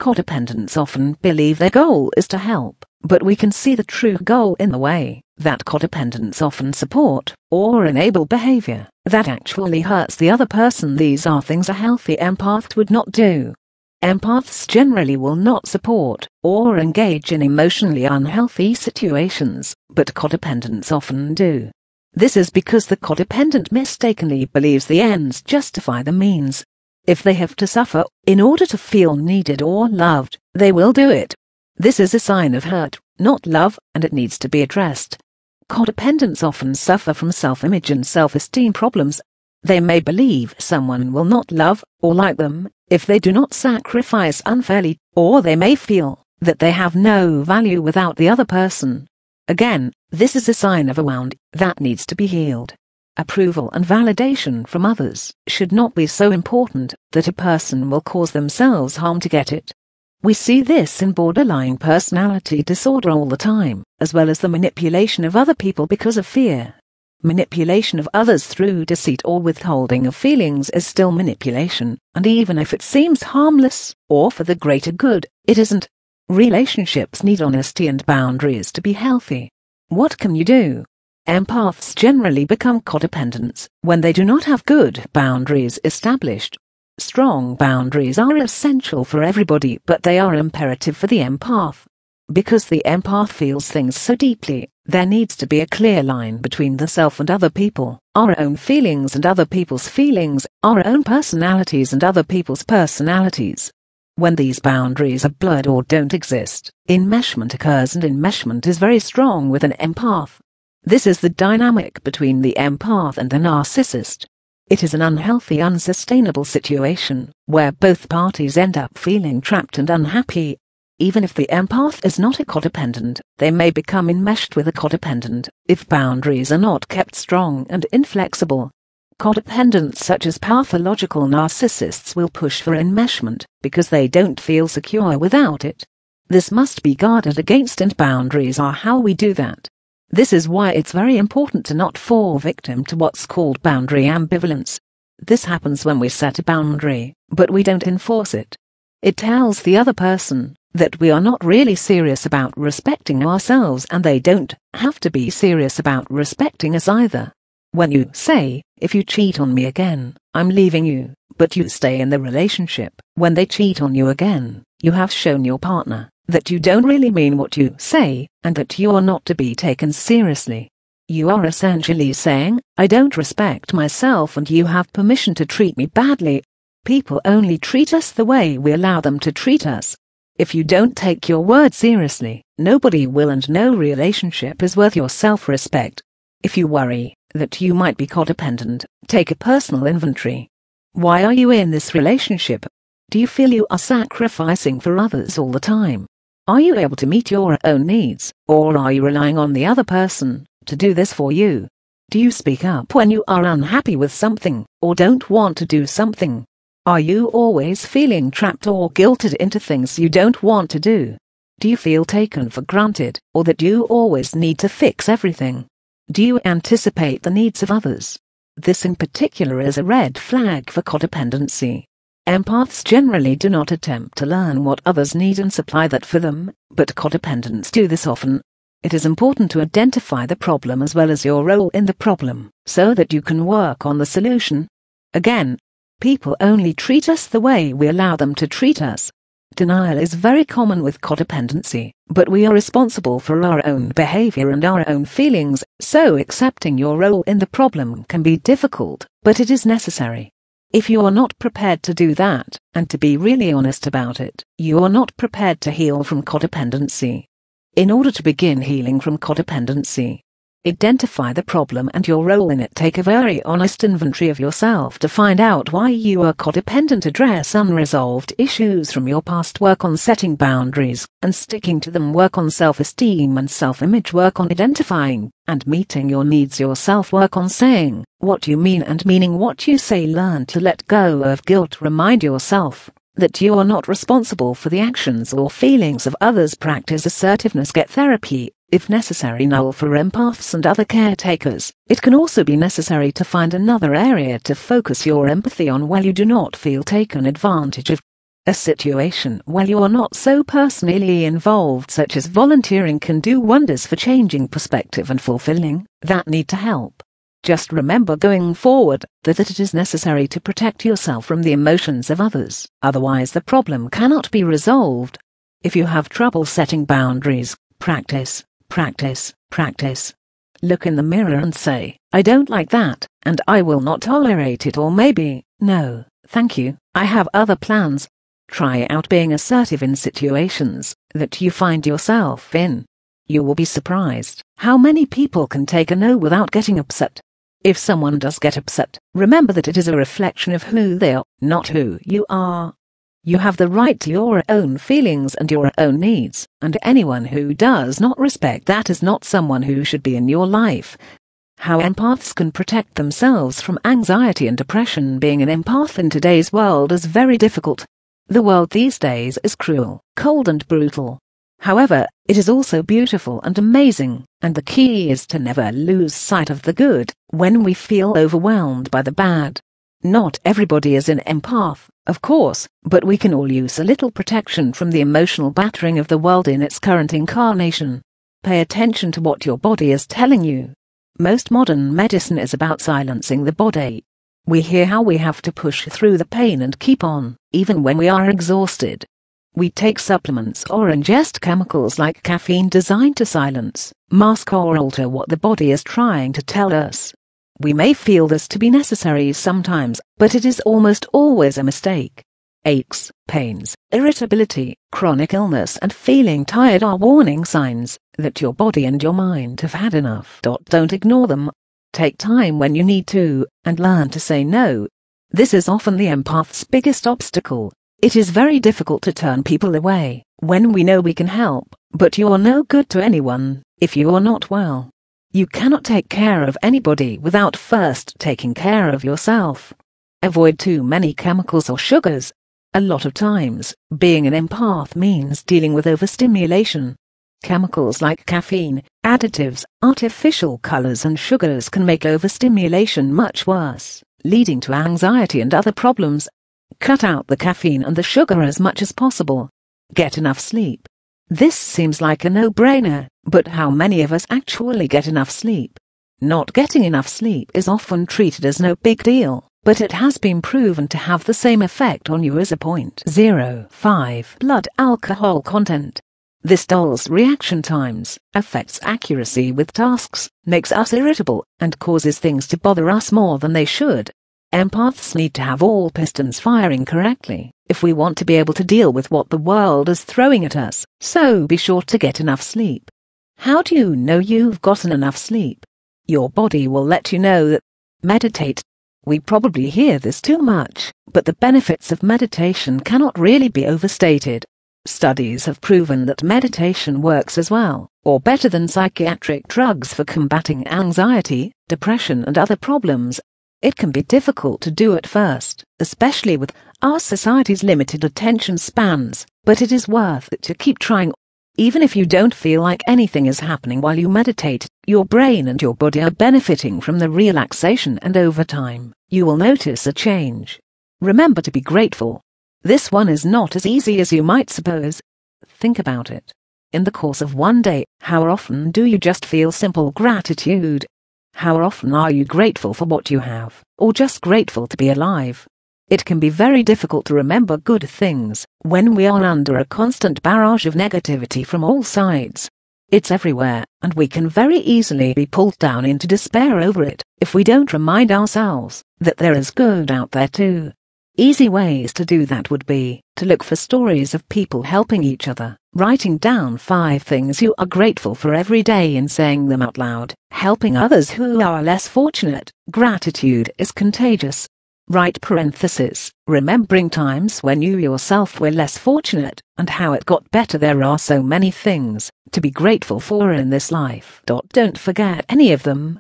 Codependents often believe their goal is to help, but we can see the true goal in the way that codependents often support or enable behavior that actually hurts the other person. These are things a healthy empath would not do. Empaths generally will not support or engage in emotionally unhealthy situations, but codependents often do. This is because the codependent mistakenly believes the ends justify the means. If they have to suffer in order to feel needed or loved, they will do it. This is a sign of hurt, not love, and it needs to be addressed. Codependents often suffer from self-image and self-esteem problems. They may believe someone will not love or like them if they do not sacrifice unfairly, or they may feel that they have no value without the other person. Again, this is a sign of a wound that needs to be healed. approval and validation from others should not be so important that a person will cause themselves harm to get it. We see this in borderline personality disorder all the time, as well as the manipulation of other people because of fear. Manipulation of others through deceit or withholding of feelings is still manipulation, and even if it seems harmless, or for the greater good, it isn't. Relationships need honesty and boundaries to be healthy. What can you do? Empaths generally become codependents when they do not have good boundaries established. Strong boundaries are essential for everybody, but they are imperative for the empath. Because the empath feels things so deeply, there needs to be a clear line between the self and other people, our own feelings and other people's feelings, our own personalities and other people's personalities. When these boundaries are blurred or don't exist, enmeshment occurs, and enmeshment is very strong with an empath. This is the dynamic between the empath and the narcissist. It is an unhealthy, unsustainable situation, where both parties end up feeling trapped and unhappy. Even if the empath is not a codependent, they may become enmeshed with a codependent, if boundaries are not kept strong and inflexible. Codependents such as pathological narcissists will push for enmeshment, because they don't feel secure without it. This must be guarded against, and boundaries are how we do that. This is why it's very important to not fall victim to what's called boundary ambivalence. This happens when we set a boundary, but we don't enforce it. It tells the other person that we are not really serious about respecting ourselves, and they don't have to be serious about respecting us either. When you say, "If you cheat on me again, I'm leaving you," but you stay in the relationship, when they cheat on you again, you have shown your partner that you don't really mean what you say, and that you are not to be taken seriously. You are essentially saying, "I don't respect myself and you have permission to treat me badly." People only treat us the way we allow them to treat us. If you don't take your word seriously, nobody will, and no relationship is worth your self-respect. If you worry that you might be codependent, take a personal inventory. Why are you in this relationship? Do you feel you are sacrificing for others all the time? Are you able to meet your own needs, or are you relying on the other person to do this for you? Do you speak up when you are unhappy with something, or don't want to do something? Are you always feeling trapped or guilted into things you don't want to do? Do you feel taken for granted, or that you always need to fix everything? Do you anticipate the needs of others? This in particular is a red flag for codependency. Empaths generally do not attempt to learn what others need and supply that for them, but codependents do this often. It is important to identify the problem as well as your role in the problem, so that you can work on the solution. Again, people only treat us the way we allow them to treat us. Denial is very common with codependency, but we are responsible for our own behavior and our own feelings, so accepting your role in the problem can be difficult, but it is necessary. If you are not prepared to do that, and to be really honest about it, you are not prepared to heal from codependency. In order to begin healing from codependency, identify the problem and your role in it. Take a very honest inventory of yourself to find out why you are codependent. Address unresolved issues from your past. Work on setting boundaries and sticking to them. Work on self-esteem and self-image. Work on identifying and meeting your needs yourself. Work on saying what you mean and meaning what you say. Learn to let go of guilt. Remind yourself that you are not responsible for the actions or feelings of others. Practice assertiveness. Get therapy, if necessary. Null for empaths and other caretakers. It can also be necessary to find another area to focus your empathy on while you do not feel taken advantage of. A situation where you are not so personally involved, such as volunteering, can do wonders for changing perspective and fulfilling that need to help. Just remember going forward that it is necessary to protect yourself from the emotions of others, otherwise the problem cannot be resolved. If you have trouble setting boundaries, practice, practice, practice. Look in the mirror and say, "I don't like that, and I will not tolerate it," or maybe, "No, thank you, I have other plans." Try out being assertive in situations that you find yourself in. You will be surprised how many people can take a no without getting upset. If someone does get upset, remember that it is a reflection of who they are, not who you are. You have the right to your own feelings and your own needs, and anyone who does not respect that is not someone who should be in your life. How empaths can protect themselves from anxiety and depression. Being an empath in today's world is very difficult. The world these days is cruel, cold and brutal. However, it is also beautiful and amazing, and the key is to never lose sight of the good when we feel overwhelmed by the bad. Not everybody is an empath, of course, but we can all use a little protection from the emotional battering of the world in its current incarnation. Pay attention to what your body is telling you. Most modern medicine is about silencing the body. We hear how we have to push through the pain and keep on, even when we are exhausted. We take supplements or ingest chemicals like caffeine designed to silence, mask or alter what the body is trying to tell us. We may feel this to be necessary sometimes, but it is almost always a mistake. Aches, pains, irritability, chronic illness and feeling tired are warning signs that your body and your mind have had enough. Don't ignore them. Take time when you need to, and learn to say no. This is often the empath's biggest obstacle. It is very difficult to turn people away when we know we can help, but you are no good to anyone if you are not well. You cannot take care of anybody without first taking care of yourself. Avoid too many chemicals or sugars. A lot of times, being an empath means dealing with overstimulation. Chemicals like caffeine, additives, artificial colors and sugars can make overstimulation much worse, leading to anxiety and other problems. Cut out the caffeine and the sugar as much as possible. Get enough sleep. This seems like a no-brainer, but how many of us actually get enough sleep? Not getting enough sleep is often treated as no big deal, but it has been proven to have the same effect on you as a 0.05 blood alcohol content. This dulls reaction times, affects accuracy with tasks, makes us irritable, and causes things to bother us more than they should. Empaths need to have all pistons firing correctly if we want to be able to deal with what the world is throwing at us, so be sure to get enough sleep. How do you know you've gotten enough sleep? Your body will let you know that. Meditate. We probably hear this too much, but the benefits of meditation cannot really be overstated. Studies have proven that meditation works as well, or better than psychiatric drugs for combating anxiety, depression and other problems. It can be difficult to do at first, especially with our society's limited attention spans, but it is worth it to keep trying. Even if you don't feel like anything is happening while you meditate, your brain and your body are benefiting from the relaxation, and over time, you will notice a change. Remember to be grateful. This one is not as easy as you might suppose. Think about it. In the course of one day, how often do you just feel simple gratitude? How often are you grateful for what you have, or just grateful to be alive? It can be very difficult to remember good things when we are under a constant barrage of negativity from all sides. It's everywhere, and we can very easily be pulled down into despair over it if we don't remind ourselves that there is good out there too. Easy ways to do that would be to look for stories of people helping each other, writing down 5 things you are grateful for every day and saying them out loud, helping others who are less fortunate. Gratitude is contagious. Write parentheses, remembering times when you yourself were less fortunate and how it got better. There are so many things to be grateful for in this life. Don't forget any of them.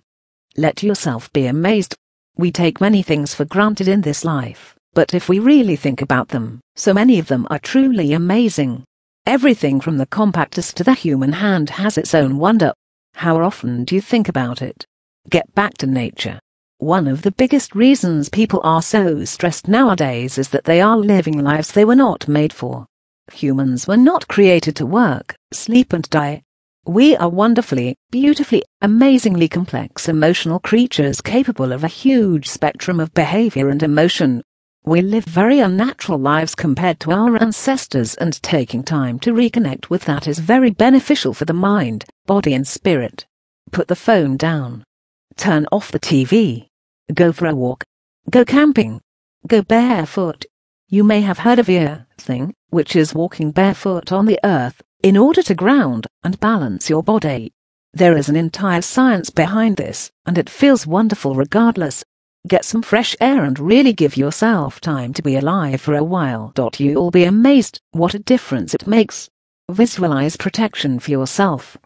Let yourself be amazed. We take many things for granted in this life, but if we really think about them, so many of them are truly amazing. Everything from the compactest to the human hand has its own wonder. How often do you think about it? Get back to nature. One of the biggest reasons people are so stressed nowadays is that they are living lives they were not made for. Humans were not created to work, sleep and die. We are wonderfully, beautifully, amazingly complex emotional creatures capable of a huge spectrum of behavior and emotion. We live very unnatural lives compared to our ancestors, and taking time to reconnect with that is very beneficial for the mind, body and spirit. Put the phone down. Turn off the TV. Go for a walk. Go camping. Go barefoot. You may have heard of earthing, which is walking barefoot on the earth, in order to ground and balance your body. There is an entire science behind this, and it feels wonderful regardless. Get some fresh air and really give yourself time to be alive for a while. You'll be amazed what a difference it makes. Visualize protection for yourself.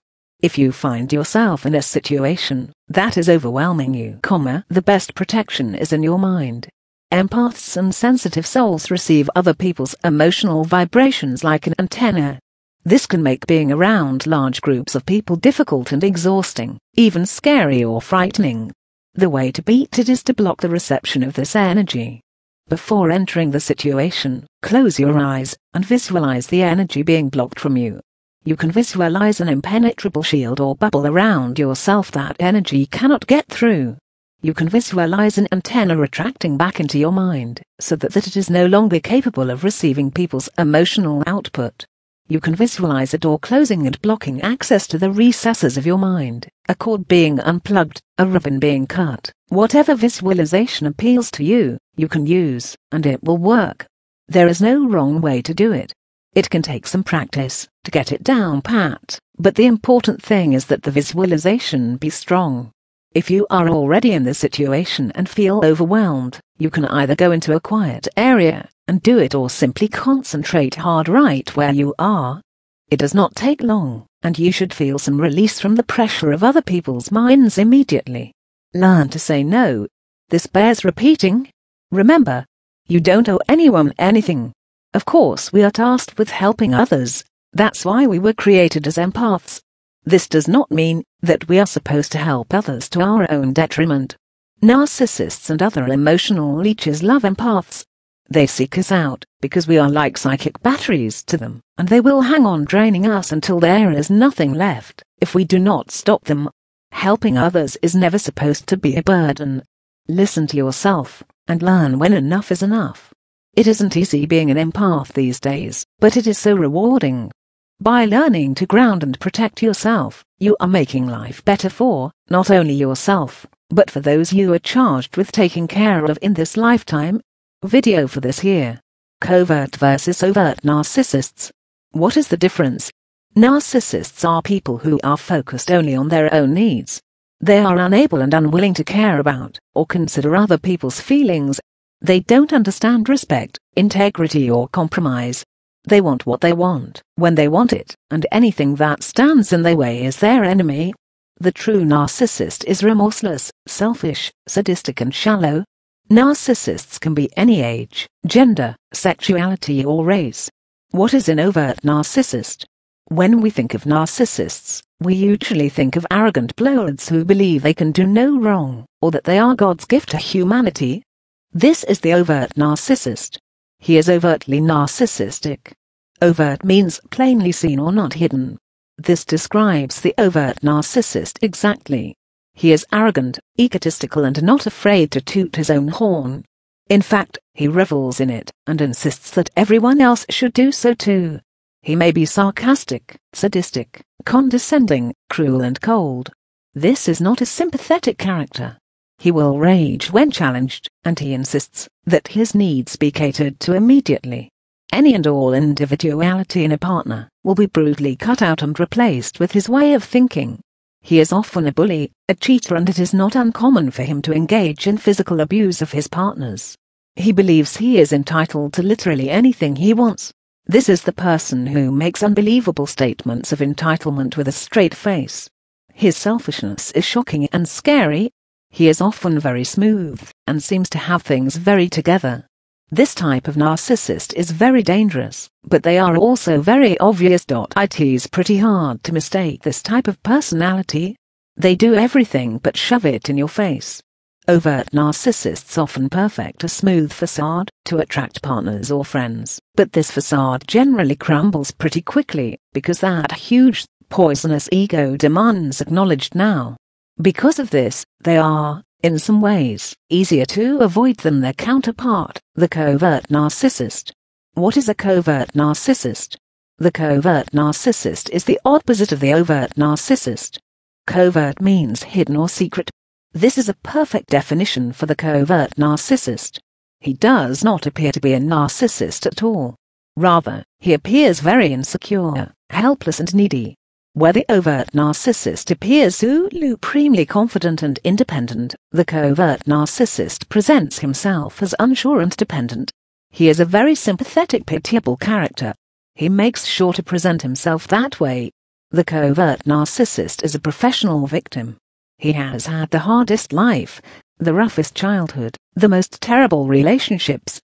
If you find yourself in a situation that is overwhelming you, the best protection is in your mind. Empaths and sensitive souls receive other people's emotional vibrations like an antenna. This can make being around large groups of people difficult and exhausting, even scary or frightening. The way to beat it is to block the reception of this energy. Before entering the situation, close your eyes and visualize the energy being blocked from you. You can visualize an impenetrable shield or bubble around yourself that energy cannot get through. You can visualize an antenna retracting back into your mind, so that it is no longer capable of receiving people's emotional output. You can visualize a door closing and blocking access to the recesses of your mind, a cord being unplugged, a ribbon being cut. Whatever visualization appeals to you, you can use, and it will work. There is no wrong way to do it. It can take some practice to get it down pat, but the important thing is that the visualization be strong. If you are already in the situation and feel overwhelmed, you can either go into a quiet area and do it or simply concentrate hard right where you are. It does not take long, and you should feel some release from the pressure of other people's minds immediately. Learn to say no. This bears repeating. Remember, you don't owe anyone anything. Of course, we are tasked with helping others. That's why we were created as empaths. This does not mean that we are supposed to help others to our own detriment. Narcissists and other emotional leeches love empaths. They seek us out because we are like psychic batteries to them, and they will hang on draining us until there is nothing left if we do not stop them. Helping others is never supposed to be a burden. Listen to yourself and learn when enough is enough. It isn't easy being an empath these days, but it is so rewarding. By learning to ground and protect yourself, you are making life better for not only yourself, but for those you are charged with taking care of in this lifetime. Video for this here. Covert versus overt narcissists. What is the difference? Narcissists are people who are focused only on their own needs. They are unable and unwilling to care about or consider other people's feelings. They don't understand respect, integrity or compromise. They want what they want, when they want it, and anything that stands in their way is their enemy. The true narcissist is remorseless, selfish, sadistic and shallow. Narcissists can be any age, gender, sexuality or race. What is an overt narcissist? When we think of narcissists, we usually think of arrogant blowhards who believe they can do no wrong, or that they are God's gift to humanity. This is the overt narcissist. He is overtly narcissistic. Overt means plainly seen or not hidden. This describes the overt narcissist exactly. He is arrogant, egotistical and not afraid to toot his own horn. In fact, he revels in it and insists that everyone else should do so too. He may be sarcastic, sadistic, condescending, cruel and cold. This is not a sympathetic character. He will rage when challenged, and he insists that his needs be catered to immediately. Any and all individuality in a partner will be brutally cut out and replaced with his way of thinking. He is often a bully, a cheater, and it is not uncommon for him to engage in physical abuse of his partners. He believes he is entitled to literally anything he wants. This is the person who makes unbelievable statements of entitlement with a straight face. His selfishness is shocking and scary. He is often very smooth and seems to have things very together. This type of narcissist is very dangerous, but they are also very obvious. It is pretty hard to mistake this type of personality. They do everything but shove it in your face. Overt narcissists often perfect a smooth facade to attract partners or friends, but this facade generally crumbles pretty quickly because that huge, poisonous ego demands acknowledged now. Because of this, they are, in some ways, easier to avoid than their counterpart, the covert narcissist. What is a covert narcissist? The covert narcissist is the opposite of the overt narcissist. Covert means hidden or secret. This is a perfect definition for the covert narcissist. He does not appear to be a narcissist at all. Rather, he appears very insecure, helpless and needy. Where the overt narcissist appears supremely confident and independent, the covert narcissist presents himself as unsure and dependent. He is a very sympathetic, pitiable character. He makes sure to present himself that way. The covert narcissist is a professional victim. He has had the hardest life, the roughest childhood, the most terrible relationships.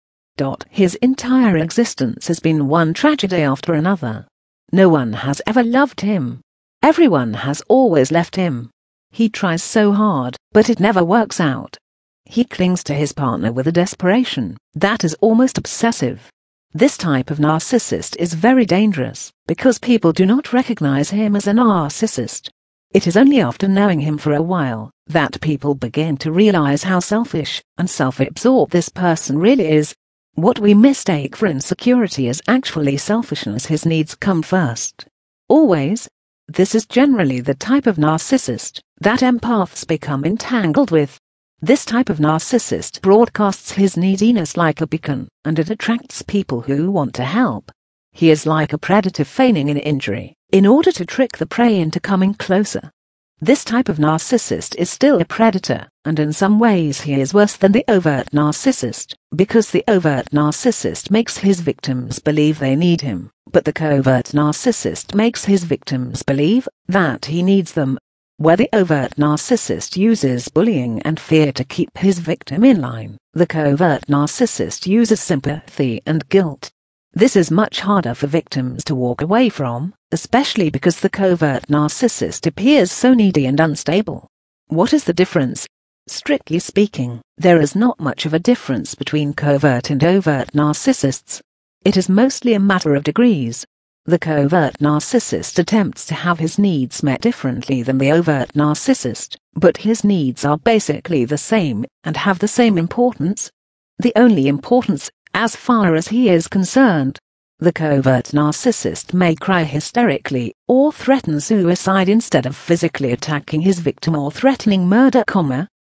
His entire existence has been one tragedy after another. No one has ever loved him. Everyone has always left him. He tries so hard, but it never works out. He clings to his partner with a desperation that is almost obsessive. This type of narcissist is very dangerous because people do not recognize him as a narcissist. It is only after knowing him for a while that people begin to realize how selfish and self-absorbed this person really is. What we mistake for insecurity is actually selfishness. His needs come first. Always. This is generally the type of narcissist that empaths become entangled with. This type of narcissist broadcasts his neediness like a beacon, and it attracts people who want to help. He is like a predator feigning an injury in order to trick the prey into coming closer. This type of narcissist is still a predator, and in some ways he is worse than the overt narcissist, because the overt narcissist makes his victims believe they need him, but the covert narcissist makes his victims believe that he needs them. Where the overt narcissist uses bullying and fear to keep his victim in line, the covert narcissist uses sympathy and guilt. This is much harder for victims to walk away from, especially because the covert narcissist appears so needy and unstable. What is the difference? Strictly speaking, there is not much of a difference between covert and overt narcissists. It is mostly a matter of degrees. The covert narcissist attempts to have his needs met differently than the overt narcissist, but his needs are basically the same and have the same importance. The only importance, as far as he is concerned. The covert narcissist may cry hysterically or threaten suicide instead of physically attacking his victim or threatening murder,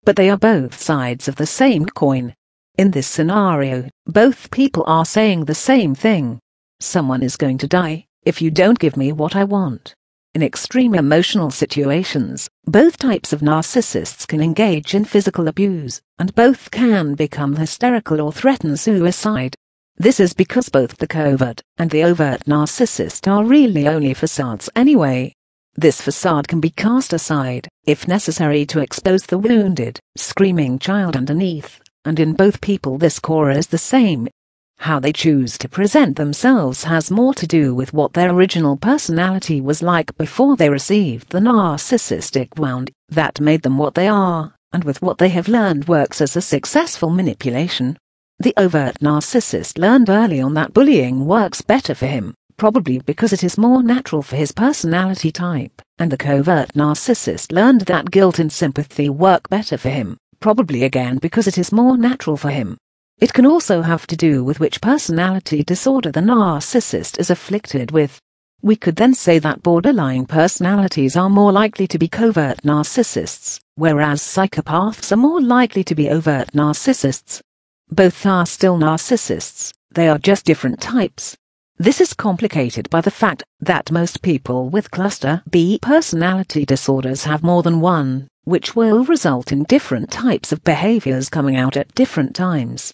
but they are both sides of the same coin. In this scenario, both people are saying the same thing. Someone is going to die if you don't give me what I want. In extreme emotional situations, both types of narcissists can engage in physical abuse, and both can become hysterical or threaten suicide. This is because both the covert and the overt narcissist are really only facades anyway. This facade can be cast aside, if necessary, to expose the wounded, screaming child underneath, and in both people this core is the same. How they choose to present themselves has more to do with what their original personality was like before they received the narcissistic wound that made them what they are, and with what they have learned works as a successful manipulation. The overt narcissist learned early on that bullying works better for him, probably because it is more natural for his personality type, and the covert narcissist learned that guilt and sympathy work better for him, probably again because it is more natural for him. It can also have to do with which personality disorder the narcissist is afflicted with. We could then say that borderline personalities are more likely to be covert narcissists, whereas psychopaths are more likely to be overt narcissists. Both are still narcissists, they are just different types. This is complicated by the fact that most people with cluster B personality disorders have more than one, which will result in different types of behaviors coming out at different times.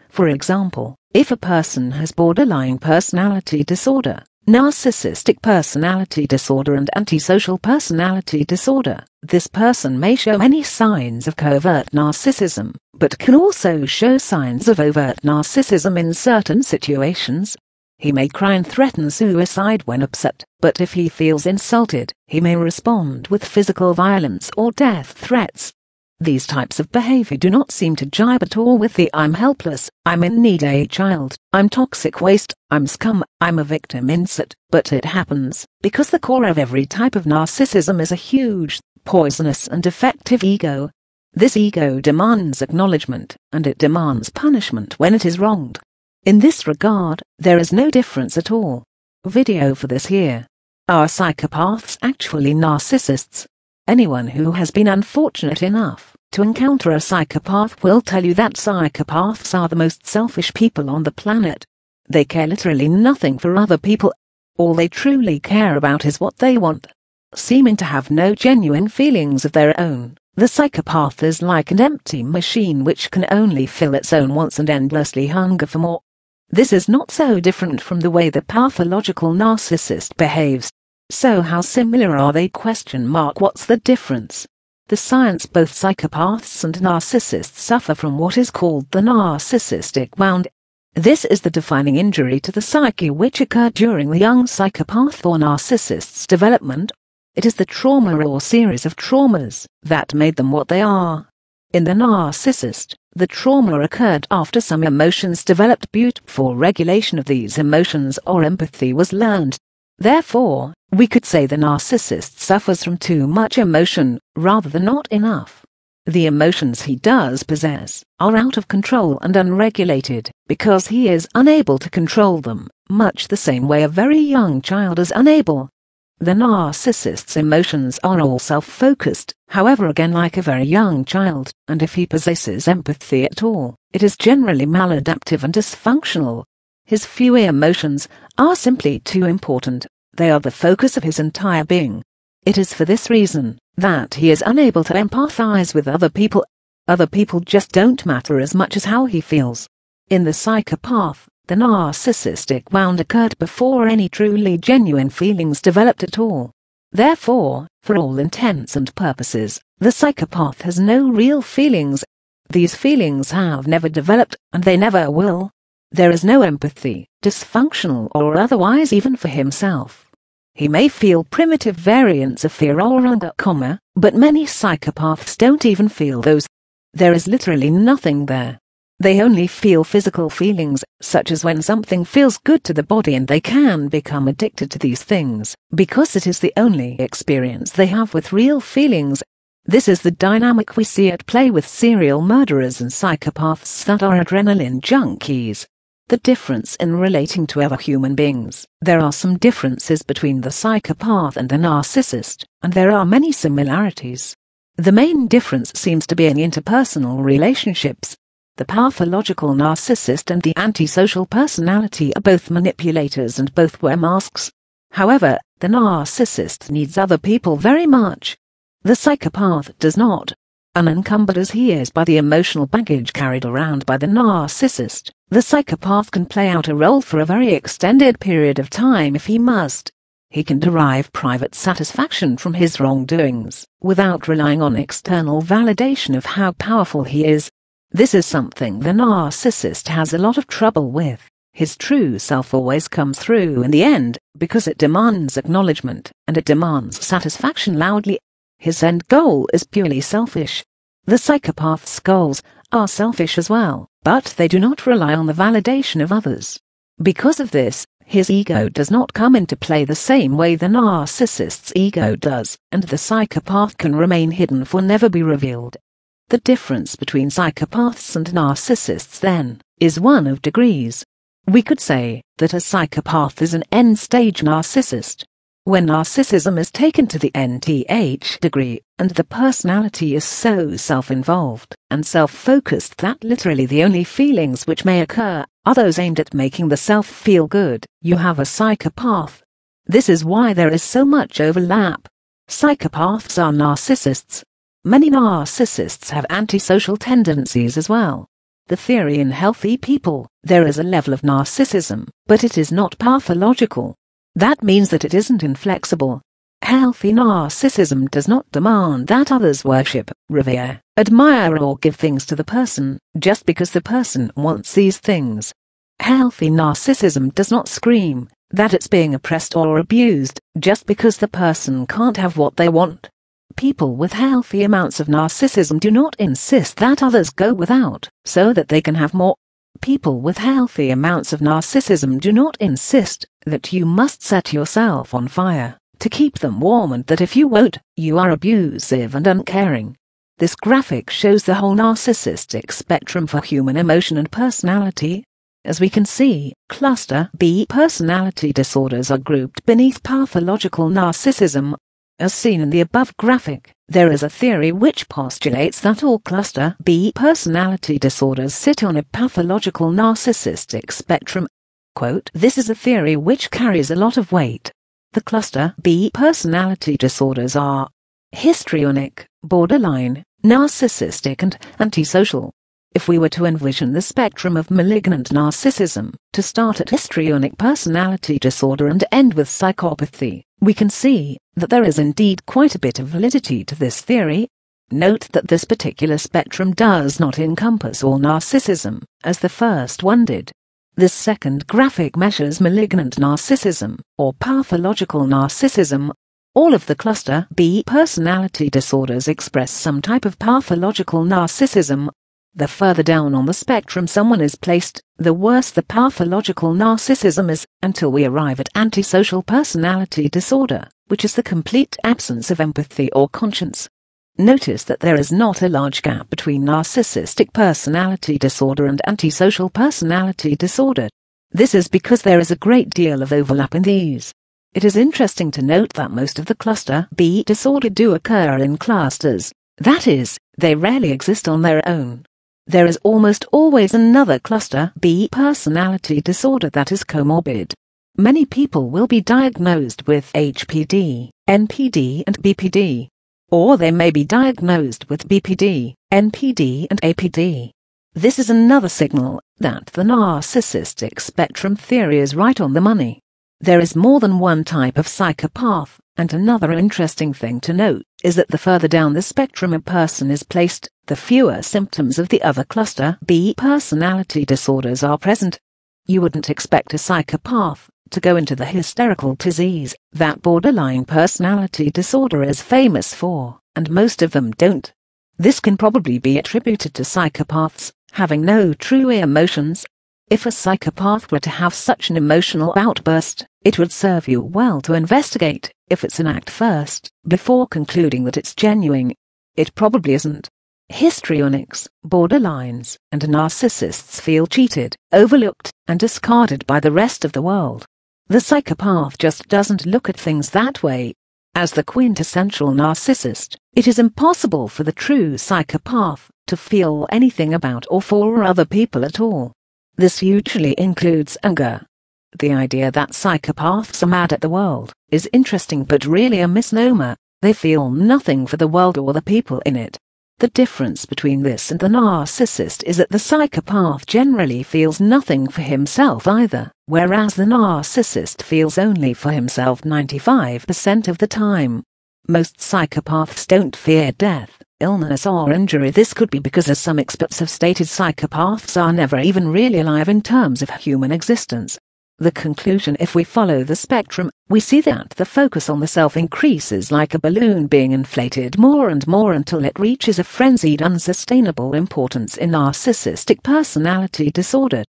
For example, if a person has borderline personality disorder, narcissistic personality disorder and antisocial personality disorder, this person may show many signs of covert narcissism, but can also show signs of overt narcissism in certain situations. He may cry and threaten suicide when upset, but if he feels insulted, he may respond with physical violence or death threats. These types of behavior do not seem to jibe at all with the "I'm helpless, I'm in need a child, I'm toxic waste, I'm scum, I'm a victim" mindset, but it happens because the core of every type of narcissism is a huge, poisonous and effective ego. This ego demands acknowledgement, and it demands punishment when it is wronged. In this regard, there is no difference at all. Video for this here. Are psychopaths actually narcissists? Anyone who has been unfortunate enough to encounter a psychopath will tell you that psychopaths are the most selfish people on the planet. They care literally nothing for other people. All they truly care about is what they want. Seeming to have no genuine feelings of their own, the psychopath is like an empty machine which can only fill its own wants and endlessly hunger for more. This is not so different from the way the pathological narcissist behaves. So how similar are they? What's the difference? The science. Both psychopaths and narcissists suffer from what is called the narcissistic wound. This is the defining injury to the psyche which occurred during the young psychopath or narcissist's development. It is the trauma or series of traumas that made them what they are. In the narcissist, the trauma occurred after some emotions developed. Before regulation of these emotions or empathy was learned. Therefore, we could say the narcissist suffers from too much emotion, rather than not enough. The emotions he does possess are out of control and unregulated, because he is unable to control them, much the same way a very young child is unable. The narcissist's emotions are all self-focused, however, again like a very young child, and if he possesses empathy at all, it is generally maladaptive and dysfunctional. His few emotions are simply too important. They are the focus of his entire being. It is for this reason that he is unable to empathize with other people. Other people just don't matter as much as how he feels. In the psychopath, the narcissistic wound occurred before any truly genuine feelings developed at all. Therefore, for all intents and purposes, the psychopath has no real feelings. These feelings have never developed, and they never will. There is no empathy, dysfunctional or otherwise, even for himself. He may feel primitive variants of fear or anger, but many psychopaths don't even feel those. There is literally nothing there. They only feel physical feelings, such as when something feels good to the body, and they can become addicted to these things, because it is the only experience they have with real feelings. This is the dynamic we see at play with serial murderers and psychopaths that are adrenaline junkies. The difference in relating to other human beings. There are some differences between the psychopath and the narcissist, and there are many similarities. The main difference seems to be in interpersonal relationships. The pathological narcissist and the antisocial personality are both manipulators and both wear masks. However, the narcissist needs other people very much. The psychopath does not. Unencumbered as he is by the emotional baggage carried around by the narcissist, the psychopath can play out a role for a very extended period of time if he must. He can derive private satisfaction from his wrongdoings, without relying on external validation of how powerful he is. This is something the narcissist has a lot of trouble with. His true self always comes through in the end, because it demands acknowledgement, and it demands satisfaction loudly. His end goal is purely selfish. The psychopath's goals are selfish as well, but they do not rely on the validation of others. Because of this, his ego does not come into play the same way the narcissist's ego does, and the psychopath can remain hidden for never be revealed. The difference between psychopaths and narcissists, then, is one of degrees. We could say that a psychopath is an end-stage narcissist. When narcissism is taken to the nth degree, and the personality is so self-involved and self-focused that literally the only feelings which may occur are those aimed at making the self feel good, you have a psychopath. This is why there is so much overlap. Psychopaths are narcissists. Many narcissists have antisocial tendencies as well. The theory in healthy people, there is a level of narcissism, but it is not pathological. That means that it isn't inflexible. Healthy narcissism does not demand that others worship, revere, admire or give things to the person, just because the person wants these things. Healthy narcissism does not scream that it's being oppressed or abused, just because the person can't have what they want. People with healthy amounts of narcissism do not insist that others go without, so that they can have more. People with healthy amounts of narcissism do not insist that you must set yourself on fire to keep them warm, and that if you won't, you are abusive and uncaring. This graphic shows the whole narcissistic spectrum for human emotion and personality. As we can see, cluster B personality disorders are grouped beneath pathological narcissism. As seen in the above graphic, there is a theory which postulates that all cluster B personality disorders sit on a pathological narcissistic spectrum. Quote, "This is a theory which carries a lot of weight. The cluster B personality disorders are histrionic, borderline, narcissistic and antisocial. If we were to envision the spectrum of malignant narcissism, to start at histrionic personality disorder and end with psychopathy, we can see that there is indeed quite a bit of validity to this theory. Note that this particular spectrum does not encompass all narcissism, as the first one did. This second graphic measures malignant narcissism, or pathological narcissism. All of the cluster B personality disorders express some type of pathological narcissism. The further down on the spectrum someone is placed, the worse the pathological narcissism is, until we arrive at antisocial personality disorder, which is the complete absence of empathy or conscience. Notice that there is not a large gap between narcissistic personality disorder and antisocial personality disorder. This is because there is a great deal of overlap in these. It is interesting to note that most of the cluster B disorder do occur in clusters, that is, they rarely exist on their own. There is almost always another cluster B personality disorder that is comorbid. Many people will be diagnosed with HPD, NPD and BPD. Or they may be diagnosed with BPD, NPD and APD. This is another signal that the narcissistic spectrum theory is right on the money. There is more than one type of psychopath, and another interesting thing to note is that the further down the spectrum a person is placed, the fewer symptoms of the other cluster B personality disorders are present. You wouldn't expect a psychopath to go into the hysterical disease that borderline personality disorder is famous for, and most of them don't. This can probably be attributed to psychopaths having no true emotions. If a psychopath were to have such an emotional outburst, it would serve you well to investigate if it's an act first, before concluding that it's genuine. It probably isn't. Histrionics, borderlines, and narcissists feel cheated, overlooked, and discarded by the rest of the world. The psychopath just doesn't look at things that way. As the quintessential narcissist, it is impossible for the true psychopath to feel anything about or for other people at all. This usually includes anger. The idea that psychopaths are mad at the world is interesting but really a misnomer. They feel nothing for the world or the people in it. The difference between this and the narcissist is that the psychopath generally feels nothing for himself either, whereas the narcissist feels only for himself 95% of the time. Most psychopaths don't fear death, illness or injury. This could be because, as some experts have stated, psychopaths are never even really alive in terms of human existence. The conclusion: if we follow the spectrum, we see that the focus on the self increases like a balloon being inflated more and more until it reaches a frenzied, unsustainable importance in narcissistic personality disorder.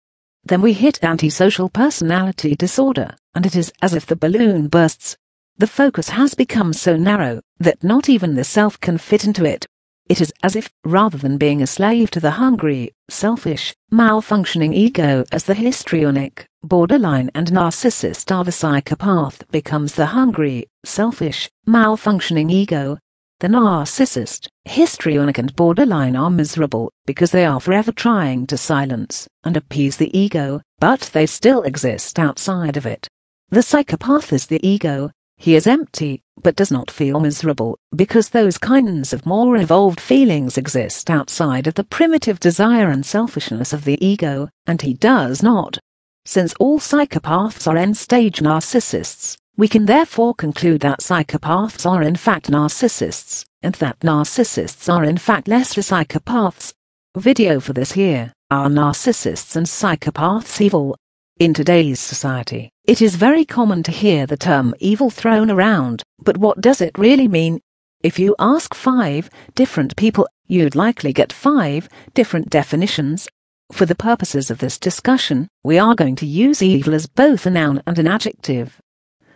Then we hit antisocial personality disorder, and it is as if the balloon bursts. The focus has become so narrow that not even the self can fit into it. It is as if, rather than being a slave to the hungry, selfish, malfunctioning ego as the histrionic, borderline and narcissist are, the psychopath becomes the hungry, selfish, malfunctioning ego. The narcissist, histrionic and borderline are miserable because they are forever trying to silence and appease the ego, but they still exist outside of it. The psychopath is the ego. He is empty, but does not feel miserable, because those kinds of more evolved feelings exist outside of the primitive desire and selfishness of the ego, and he does not. Since all psychopaths are end-stage narcissists, we can therefore conclude that psychopaths are in fact narcissists, and that narcissists are in fact lesser psychopaths. Video for this here: Are narcissists and psychopaths evil? In today's society, it is very common to hear the term evil thrown around, but what does it really mean? If you ask 5 different people, you'd likely get 5 different definitions. For the purposes of this discussion, we are going to use evil as both a noun and an adjective.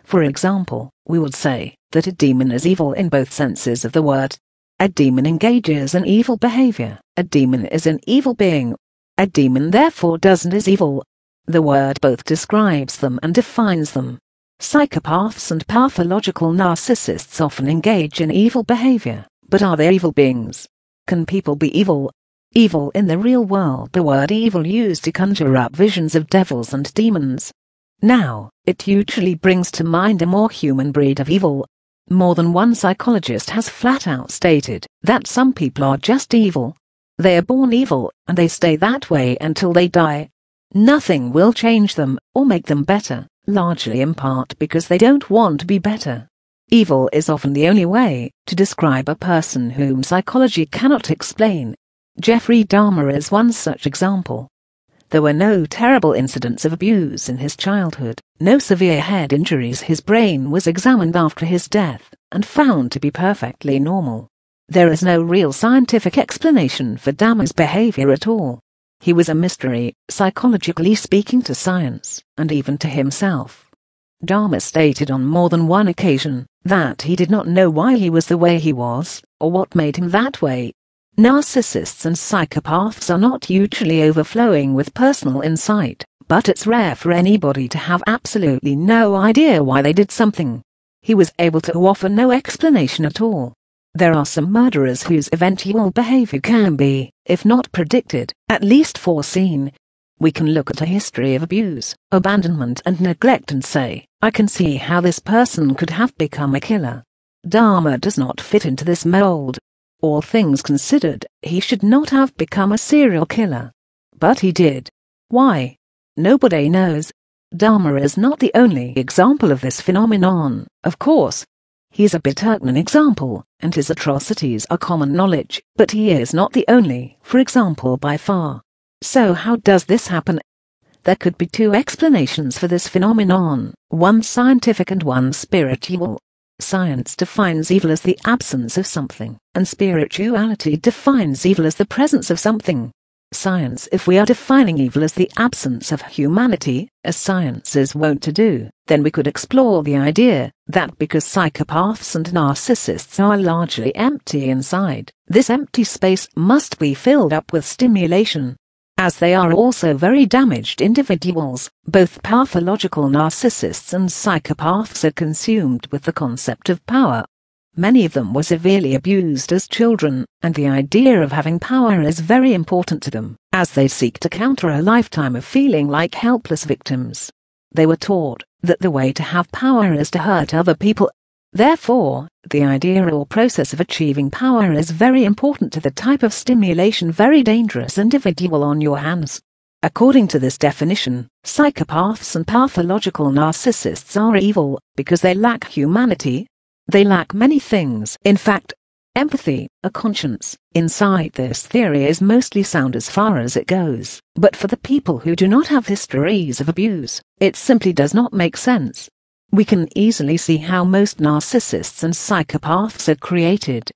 For example, we would say that a demon is evil in both senses of the word. A demon engages in evil behavior. A demon is an evil being. A demon therefore doesn't is evil. The word both describes them and defines them. Psychopaths and pathological narcissists often engage in evil behavior, but are they evil beings? Can people be evil? Evil in the real world: the word evil used to conjure up visions of devils and demons. Now, it usually brings to mind a more human breed of evil. More than one psychologist has flat out stated that some people are just evil. They are born evil, and they stay that way until they die. Nothing will change them, or make them better, largely in part because they don't want to be better. Evil is often the only way to describe a person whom psychology cannot explain. Jeffrey Dahmer is one such example. There were no terrible incidents of abuse in his childhood, no severe head injuries. His brain was examined after his death and found to be perfectly normal. There is no real scientific explanation for Dahmer's behavior at all. He was a mystery, psychologically speaking, to science, and even to himself. Dahmer stated on more than one occasion that he did not know why he was the way he was, or what made him that way. Narcissists and psychopaths are not usually overflowing with personal insight, but it's rare for anybody to have absolutely no idea why they did something. He was able to offer no explanation at all. There are some murderers whose eventual behavior can be, if not predicted, at least foreseen. We can look at a history of abuse, abandonment and neglect and say, I can see how this person could have become a killer. Dahmer does not fit into this mold. All things considered, he should not have become a serial killer. But he did. Why? Nobody knows. Dahmer is not the only example of this phenomenon, of course. He's a bit of an example, and his atrocities are common knowledge, but he is not the only, for example, by far. So how does this happen? There could be two explanations for this phenomenon, one scientific and one spiritual. Science defines evil as the absence of something, and spirituality defines evil as the presence of something. Science, if we are defining evil as the absence of humanity, as science is wont to do, then we could explore the idea that because psychopaths and narcissists are largely empty inside, this empty space must be filled up with stimulation. As they are also very damaged individuals, both pathological narcissists and psychopaths are consumed with the concept of power. Many of them were severely abused as children, and the idea of having power is very important to them, as they seek to counter a lifetime of feeling like helpless victims. They were taught that the way to have power is to hurt other people. Therefore, the idea or process of achieving power is very important to the type of stimulation very dangerous individual on your hands. According to this definition, psychopaths and pathological narcissists are evil because they lack humanity. They lack many things. In fact, empathy, a conscience. Inside this theory is mostly sound as far as it goes, but for the people who do not have histories of abuse, it simply does not make sense. We can easily see how most narcissists and psychopaths are created.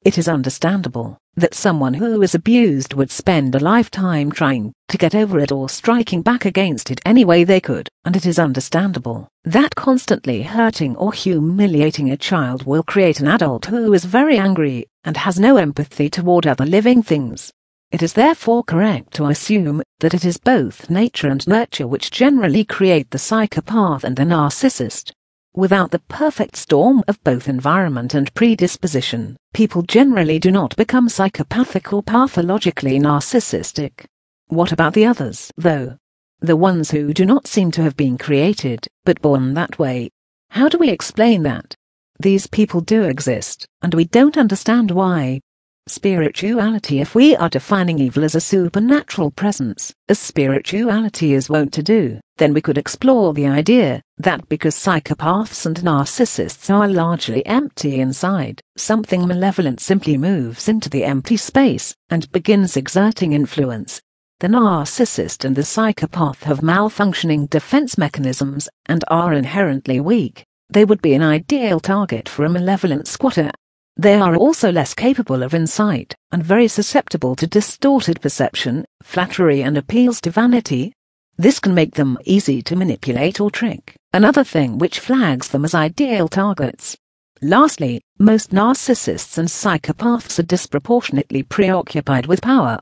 It is understandable that someone who is abused would spend a lifetime trying to get over it or striking back against it any way they could, and it is understandable that constantly hurting or humiliating a child will create an adult who is very angry and has no empathy toward other living things. It is therefore correct to assume that it is both nature and nurture which generally create the psychopath and the narcissist. Without the perfect storm of both environment and predisposition, people generally do not become psychopathic or pathologically narcissistic. What about the others, though? The ones who do not seem to have been created, but born that way. How do we explain that? These people do exist, and we don't understand why. Spirituality. If we are defining evil as a supernatural presence, as spirituality is wont to do, then we could explore the idea that because psychopaths and narcissists are largely empty inside, something malevolent simply moves into the empty space and begins exerting influence. The narcissist and the psychopath have malfunctioning defense mechanisms and are inherently weak. They would be an ideal target for a malevolent squatter. They are also less capable of insight, and very susceptible to distorted perception, flattery and appeals to vanity. This can make them easy to manipulate or trick, another thing which flags them as ideal targets. Lastly, most narcissists and psychopaths are disproportionately preoccupied with power.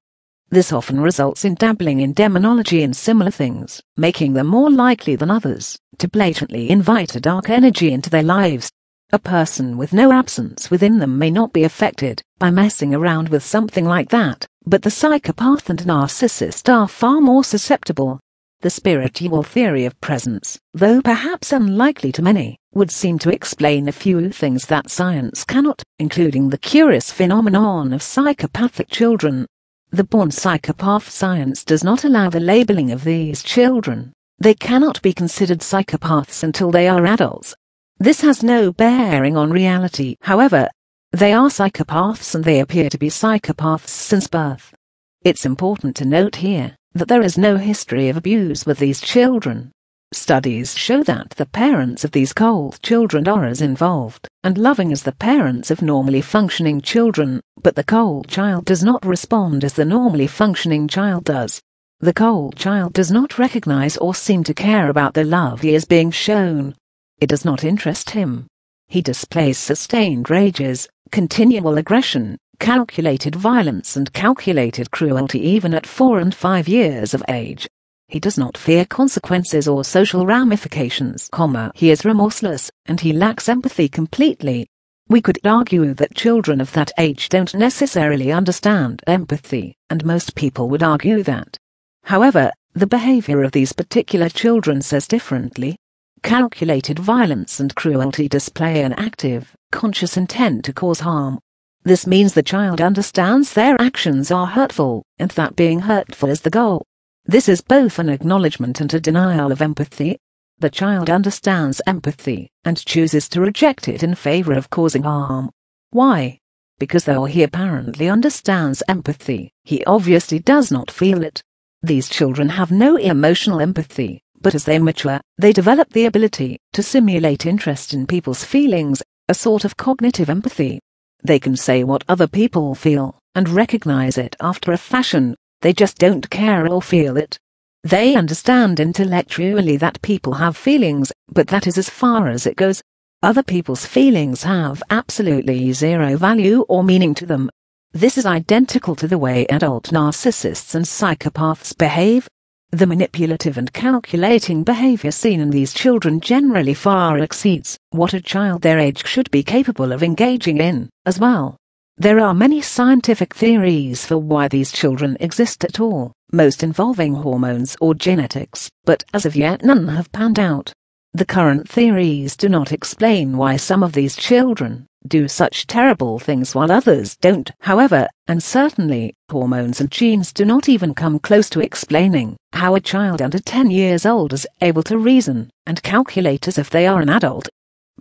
This often results in dabbling in demonology and similar things, making them more likely than others to blatantly invite a dark energy into their lives. A person with no absence within them may not be affected by messing around with something like that, but the psychopath and narcissist are far more susceptible. The spiritual theory of presence, though perhaps unlikely to many, would seem to explain a few things that science cannot, including the curious phenomenon of psychopathic children. the born psychopath. Science does not allow the labeling of these children. They cannot be considered psychopaths until they are adults. This has no bearing on reality, however. They are psychopaths and they appear to be psychopaths since birth. It's important to note here that there is no history of abuse with these children. Studies show that the parents of these cold children are as involved and loving as the parents of normally functioning children, but the cold child does not respond as the normally functioning child does. The cold child does not recognize or seem to care about the love he is being shown. It does not interest him. He displays sustained rages, continual aggression, calculated violence and calculated cruelty even at 4 and 5 years of age. He does not fear consequences or social ramifications, he is remorseless, and he lacks empathy completely. We could argue that children of that age don't necessarily understand empathy, and most people would argue that. However, the behavior of these particular children says differently. Calculated violence and cruelty display an active, conscious intent to cause harm. This means the child understands their actions are hurtful, and that being hurtful is the goal. This is both an acknowledgement and a denial of empathy. The child understands empathy, and chooses to reject it in favor of causing harm. Why? Because though he apparently understands empathy, he obviously does not feel it. These children have no emotional empathy, but as they mature, they develop the ability to simulate interest in people's feelings, a sort of cognitive empathy. They can say what other people feel, and recognize it after a fashion. They just don't care or feel it. They understand intellectually that people have feelings, but that is as far as it goes. Other people's feelings have absolutely zero value or meaning to them. This is identical to the way adult narcissists and psychopaths behave. The manipulative and calculating behavior seen in these children generally far exceeds what a child their age should be capable of engaging in, as well. There are many scientific theories for why these children exist at all, most involving hormones or genetics, but as of yet none have panned out. The current theories do not explain why some of these children do such terrible things while others don't, however, and certainly, hormones and genes do not even come close to explaining how a child under 10 years old is able to reason and calculate as if they are an adult.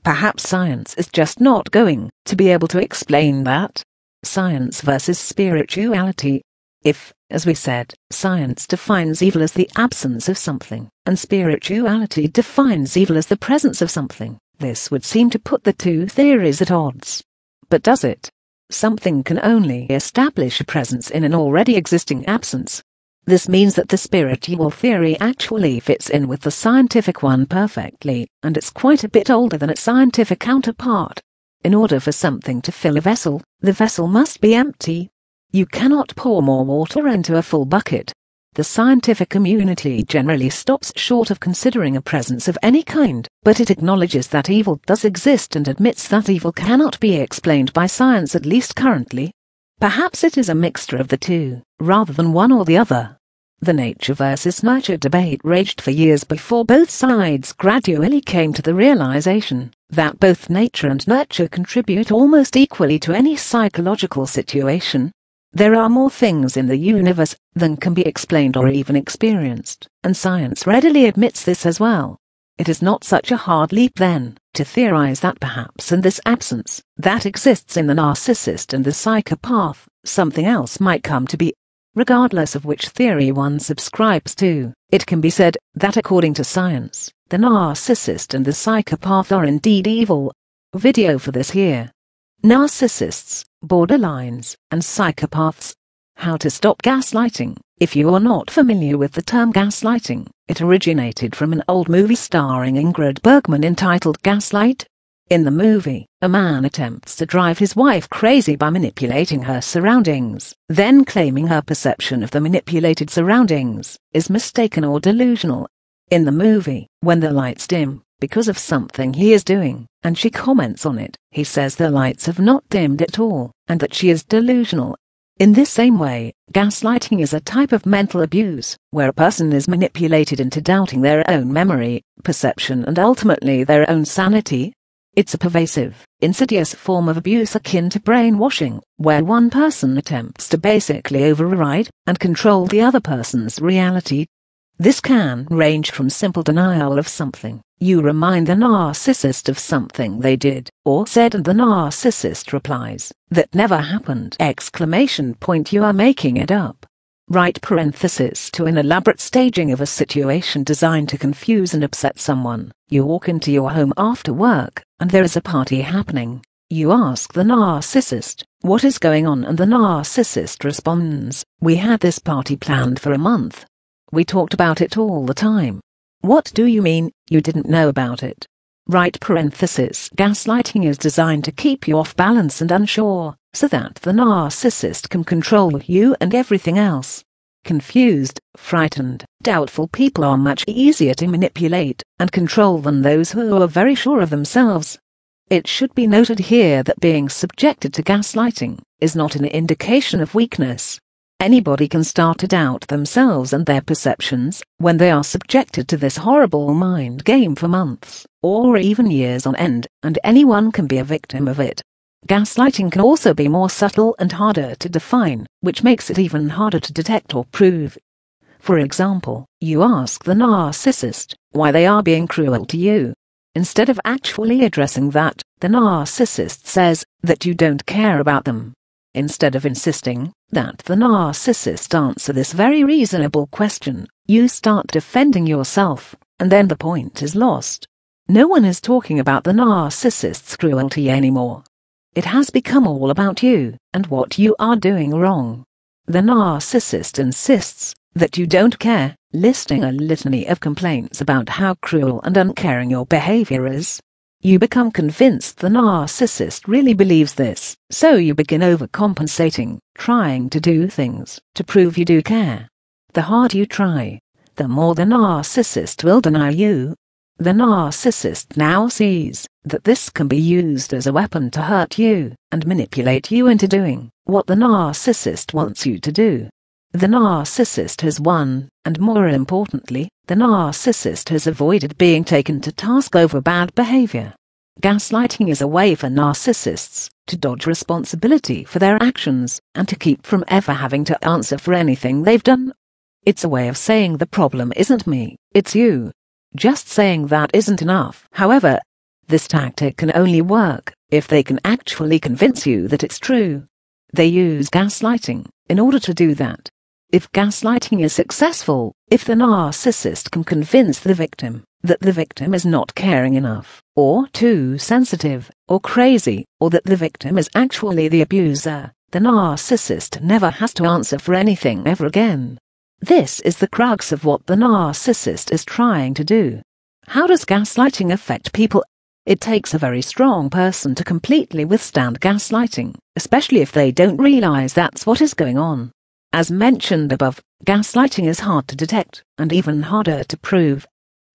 Perhaps science is just not going to be able to explain that. Science versus spirituality. If, as we said, science defines evil as the absence of something, and spirituality defines evil as the presence of something, this would seem to put the two theories at odds. But does it? Something can only establish a presence in an already existing absence. This means that the spiritual theory actually fits in with the scientific one perfectly, and it's quite a bit older than its scientific counterpart. In order for something to fill a vessel, the vessel must be empty. You cannot pour more water into a full bucket. The scientific community generally stops short of considering a presence of any kind, but it acknowledges that evil does exist and admits that evil cannot be explained by science, at least currently. Perhaps it is a mixture of the two, rather than one or the other. The nature versus nurture debate raged for years before both sides gradually came to the realization that both nature and nurture contribute almost equally to any psychological situation. There are more things in the universe than can be explained or even experienced, and science readily admits this as well. It is not such a hard leap, then, to theorize that perhaps in this absence that exists in the narcissist and the psychopath, something else might come to be. Regardless of which theory one subscribes to, it can be said that according to science, the narcissist and the psychopath are indeed evil. Video for this here. Narcissists, borderlines, and psychopaths. How to stop gaslighting. If you are not familiar with the term gaslighting, it originated from an old movie starring Ingrid Bergman entitled Gaslight. In the movie, a man attempts to drive his wife crazy by manipulating her surroundings, then claiming her perception of the manipulated surroundings is mistaken or delusional. In the movie, when the lights dim, because of something he is doing, and she comments on it, he says the lights have not dimmed at all, and that she is delusional. In this same way, gaslighting is a type of mental abuse, where a person is manipulated into doubting their own memory, perception and ultimately their own sanity. It's a pervasive, insidious form of abuse akin to brainwashing, where one person attempts to basically override and control the other person's reality. This can range from simple denial of something. You remind the narcissist of something they did or said and the narcissist replies, "That never happened!" You are making it up. Right parenthesis to an elaborate staging of a situation designed to confuse and upset someone. You walk into your home after work, and there is a party happening. You ask the narcissist, "What is going on?" and the narcissist responds, "We had this party planned for a month. We talked about it all the time." What do you mean, you didn't know about it? Right parenthesis gaslighting is designed to keep you off balance and unsure, so that the narcissist can control you and everything else. Confused, frightened, doubtful people are much easier to manipulate and control than those who are very sure of themselves. It should be noted here that being subjected to gaslighting is not an indication of weakness. Anybody can start to doubt themselves and their perceptions when they are subjected to this horrible mind game for months, or even years on end, and anyone can be a victim of it. Gaslighting can also be more subtle and harder to define, which makes it even harder to detect or prove. For example, you ask the narcissist why they are being cruel to you. Instead of actually addressing that, the narcissist says that you don't care about them. Instead of insisting that the narcissist answer this very reasonable question, you start defending yourself, and then the point is lost. No one is talking about the narcissist's cruelty anymore. It has become all about you and what you are doing wrong. The narcissist insists that you don't care, listing a litany of complaints about how cruel and uncaring your behavior is. You become convinced the narcissist really believes this, so you begin overcompensating, trying to do things to prove you do care. The harder you try, the more the narcissist will deny you. The narcissist now sees that this can be used as a weapon to hurt you and manipulate you into doing what the narcissist wants you to do. The narcissist has won, and more importantly, the narcissist has avoided being taken to task over bad behavior. Gaslighting is a way for narcissists to dodge responsibility for their actions and to keep from ever having to answer for anything they've done. It's a way of saying the problem isn't me, it's you. Just saying that isn't enough. However, this tactic can only work if they can actually convince you that it's true. They use gaslighting in order to do that. If gaslighting is successful, if the narcissist can convince the victim that the victim is not caring enough, or too sensitive, or crazy, or that the victim is actually the abuser, the narcissist never has to answer for anything ever again. This is the crux of what the narcissist is trying to do. How does gaslighting affect people? It takes a very strong person to completely withstand gaslighting, especially if they don't realize that's what is going on. As mentioned above, gaslighting is hard to detect, and even harder to prove.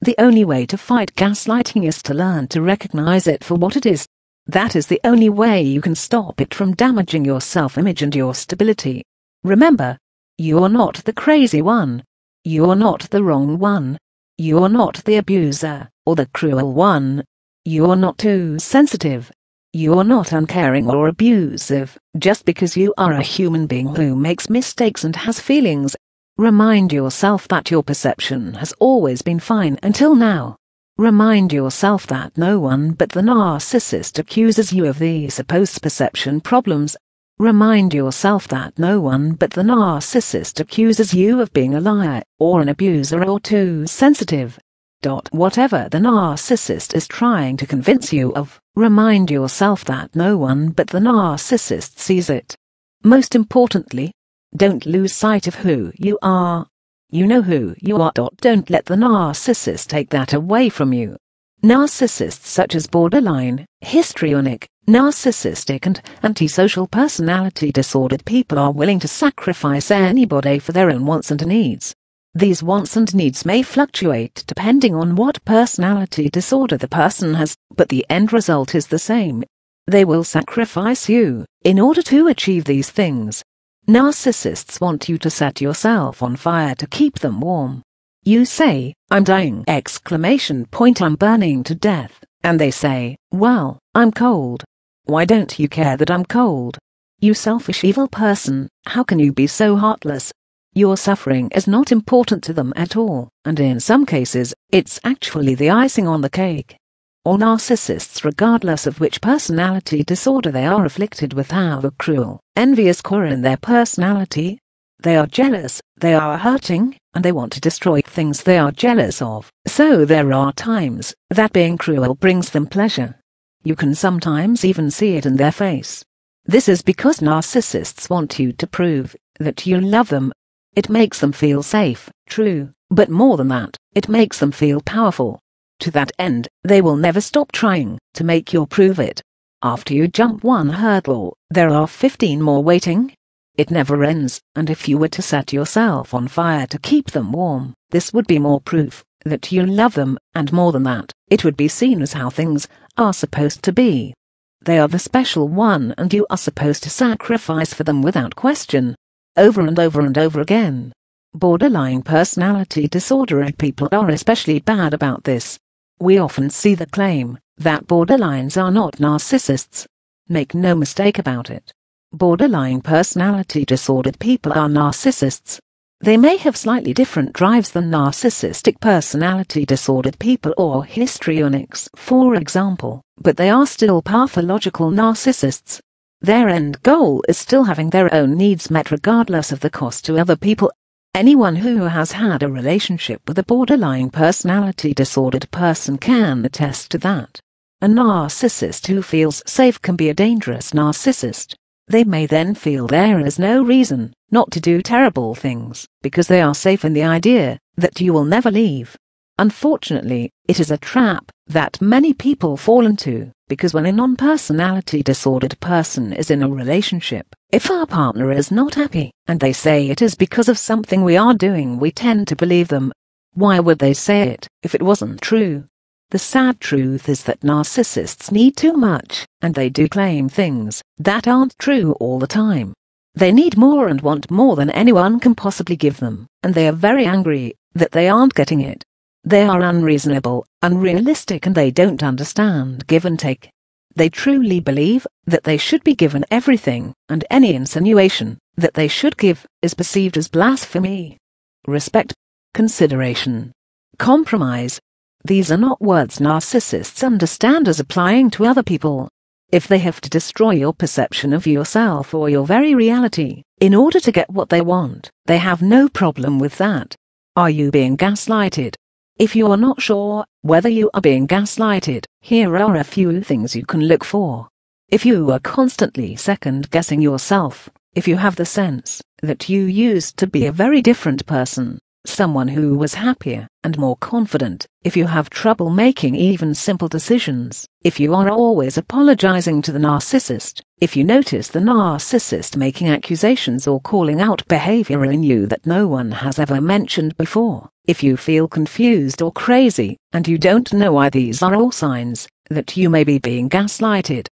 The only way to fight gaslighting is to learn to recognize it for what it is. That is the only way you can stop it from damaging your self-image and your stability. Remember, you are not the crazy one. You are not the wrong one. You are not the abuser, or the cruel one. You are not too sensitive. You are not uncaring or abusive, just because you are a human being who makes mistakes and has feelings. Remind yourself that your perception has always been fine until now. Remind yourself that no one but the narcissist accuses you of these supposed perception problems. Remind yourself that no one but the narcissist accuses you of being a liar, or an abuser, or too sensitive. Whatever the narcissist is trying to convince you of, remind yourself that no one but the narcissist sees it. Most importantly, don't lose sight of who you are. You know who you are. Don't let the narcissist take that away from you. Narcissists such as borderline, histrionic, narcissistic and antisocial personality disordered people are willing to sacrifice anybody for their own wants and needs. These wants and needs may fluctuate depending on what personality disorder the person has, but the end result is the same. They will sacrifice you in order to achieve these things. Narcissists want you to set yourself on fire to keep them warm. You say, "I'm dying!" I'm burning to death. And they say, "Well, I'm cold. Why don't you care that I'm cold? You selfish evil person, how can you be so heartless?" Your suffering is not important to them at all, and in some cases, it's actually the icing on the cake. All narcissists, regardless of which personality disorder they are afflicted with, have a cruel, envious core in their personality. They are jealous, they are hurting, and they want to destroy things they are jealous of. So there are times that being cruel brings them pleasure. You can sometimes even see it in their face. This is because narcissists want you to prove that you love them. It makes them feel safe, true, but more than that, it makes them feel powerful. To that end, they will never stop trying to make you prove it. After you jump one hurdle, there are 15 more waiting. It never ends, and if you were to set yourself on fire to keep them warm, this would be more proof that you love them, and more than that, it would be seen as how things are supposed to be. They are the special one, and you are supposed to sacrifice for them without question, over and over and over again. Borderline personality disorder people are especially bad about this. We often see the claim that borderlines are not narcissists. Make no mistake about it. Borderline personality disordered people are narcissists. They may have slightly different drives than narcissistic personality disordered people or histrionics, for example, but they are still pathological narcissists. Their end goal is still having their own needs met regardless of the cost to other people. Anyone who has had a relationship with a borderline personality disordered person can attest to that. A narcissist who feels safe can be a dangerous narcissist. They may then feel there is no reason not to do terrible things, because they are safe in the idea that you will never leave. Unfortunately, it is a trap that many people fall into, because when a non-personality disordered person is in a relationship, if our partner is not happy, and they say it is because of something we are doing, we tend to believe them. Why would they say it if it wasn't true? The sad truth is that narcissists need too much, and they do claim things that aren't true all the time. They need more and want more than anyone can possibly give them, and they are very angry that they aren't getting it. They are unreasonable, unrealistic, and they don't understand give and take. They truly believe that they should be given everything, and any insinuation that they should give is perceived as blasphemy. Respect, consideration, compromise. These are not words narcissists understand as applying to other people. If they have to destroy your perception of yourself or your very reality in order to get what they want, they have no problem with that. Are you being gaslighted? If you are not sure whether you are being gaslighted, here are a few things you can look for. If you are constantly second-guessing yourself, if you have the sense that you used to be a very different person, someone who was happier and more confident, if you have trouble making even simple decisions, if you are always apologizing to the narcissist, if you notice the narcissist making accusations or calling out behavior in you that no one has ever mentioned before, if you feel confused or crazy, and you don't know why, these are all signs that you may be being gaslighted.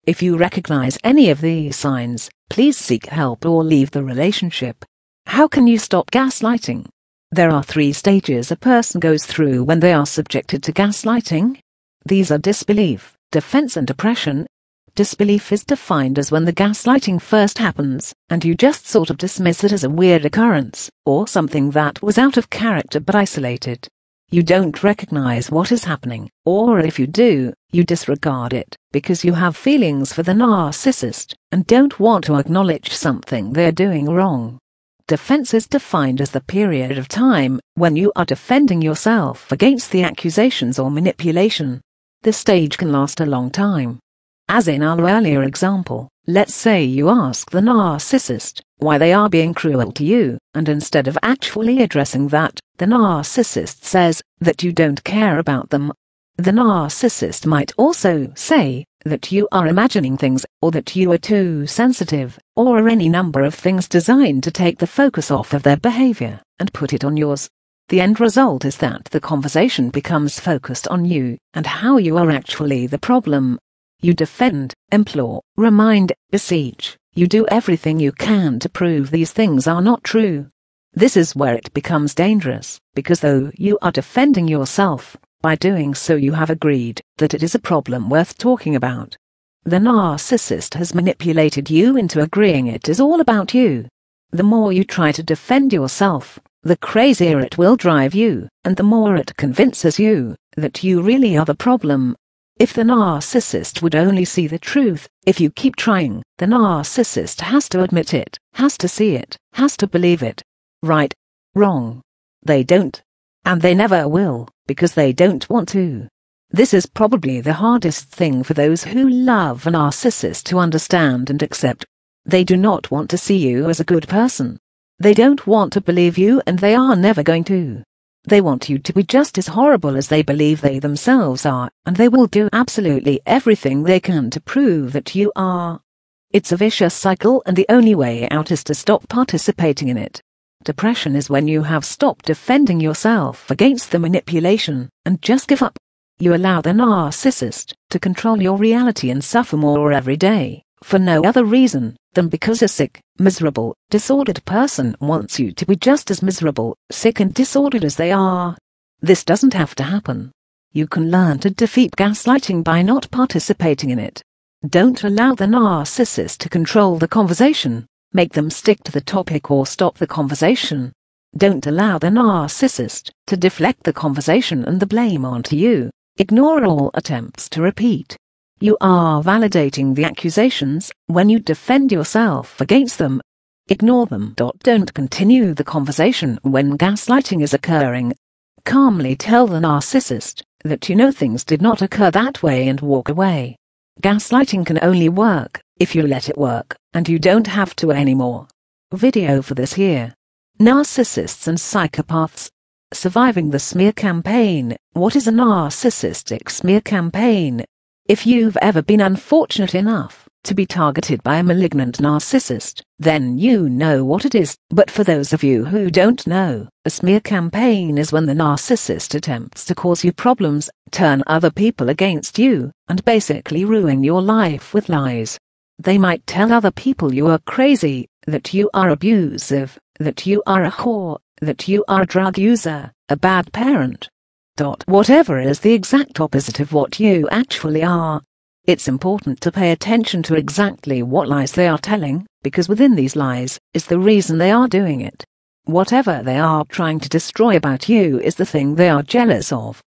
If you recognize any of these signs, please seek help or leave the relationship. How can you stop gaslighting? There are 3 stages a person goes through when they are subjected to gaslighting. These are disbelief, defense, and depression. Disbelief is defined as when the gaslighting first happens, and you just sort of dismiss it as a weird occurrence, or something that was out of character but isolated. You don't recognize what is happening, or if you do, you disregard it, because you have feelings for the narcissist, and don't want to acknowledge something they're doing wrong. Defense is defined as the period of time when you are defending yourself against the accusations or manipulation. This stage can last a long time. As in our earlier example, let's say you ask the narcissist why they are being cruel to you, and instead of actually addressing that, the narcissist says that you don't care about them. The narcissist might also say that you are imagining things, or that you are too sensitive, or any number of things designed to take the focus off of their behavior and put it on yours. The end result is that the conversation becomes focused on you and how you are actually the problem. You defend, implore, remind, beseech. You do everything you can to prove these things are not true. This is where it becomes dangerous, because though you are defending yourself, By doing so, you have agreed that it is a problem worth talking about. The narcissist has manipulated you into agreeing it is all about you. The more you try to defend yourself, the crazier it will drive you, and the more it convinces you that you really are the problem. If the narcissist would only see the truth, if you keep trying, the narcissist has to admit it, has to see it, has to believe it. Right? Wrong? They don't. And they never will, because they don't want to. This is probably the hardest thing for those who love a narcissist to understand and accept. They do not want to see you as a good person. They don't want to believe you, and they are never going to. They want you to be just as horrible as they believe they themselves are, and they will do absolutely everything they can to prove that you are. It's a vicious cycle, and the only way out is to stop participating in it. Depression is when you have stopped defending yourself against the manipulation and just give up. You allow the narcissist to control your reality and suffer more every day, for no other reason than because a sick, miserable, disordered person wants you to be just as miserable, sick and disordered as they are. This doesn't have to happen. You can learn to defeat gaslighting by not participating in it. Don't allow the narcissist to control the conversation. Make them stick to the topic or stop the conversation. Don't allow the narcissist to deflect the conversation and the blame onto you. Ignore all attempts to repeat. You are validating the accusations when you defend yourself against them. Ignore them. Don't continue the conversation when gaslighting is occurring. Calmly tell the narcissist that you know things did not occur that way and walk away. Gaslighting can only work if you let it work, and you don't have to anymore. Video for this here. Narcissists and psychopaths. Surviving the smear campaign. What is a narcissistic smear campaign? If you've ever been unfortunate enough to be targeted by a malignant narcissist, then you know what it is. But for those of you who don't know, a smear campaign is when the narcissist attempts to cause you problems, turn other people against you, and basically ruin your life with lies. They might tell other people you are crazy, that you are abusive, that you are a whore, that you are a drug user, a bad parent. Whatever is the exact opposite of what you actually are. It's important to pay attention to exactly what lies they are telling, because within these lies is the reason they are doing it. Whatever they are trying to destroy about you is the thing they are jealous of.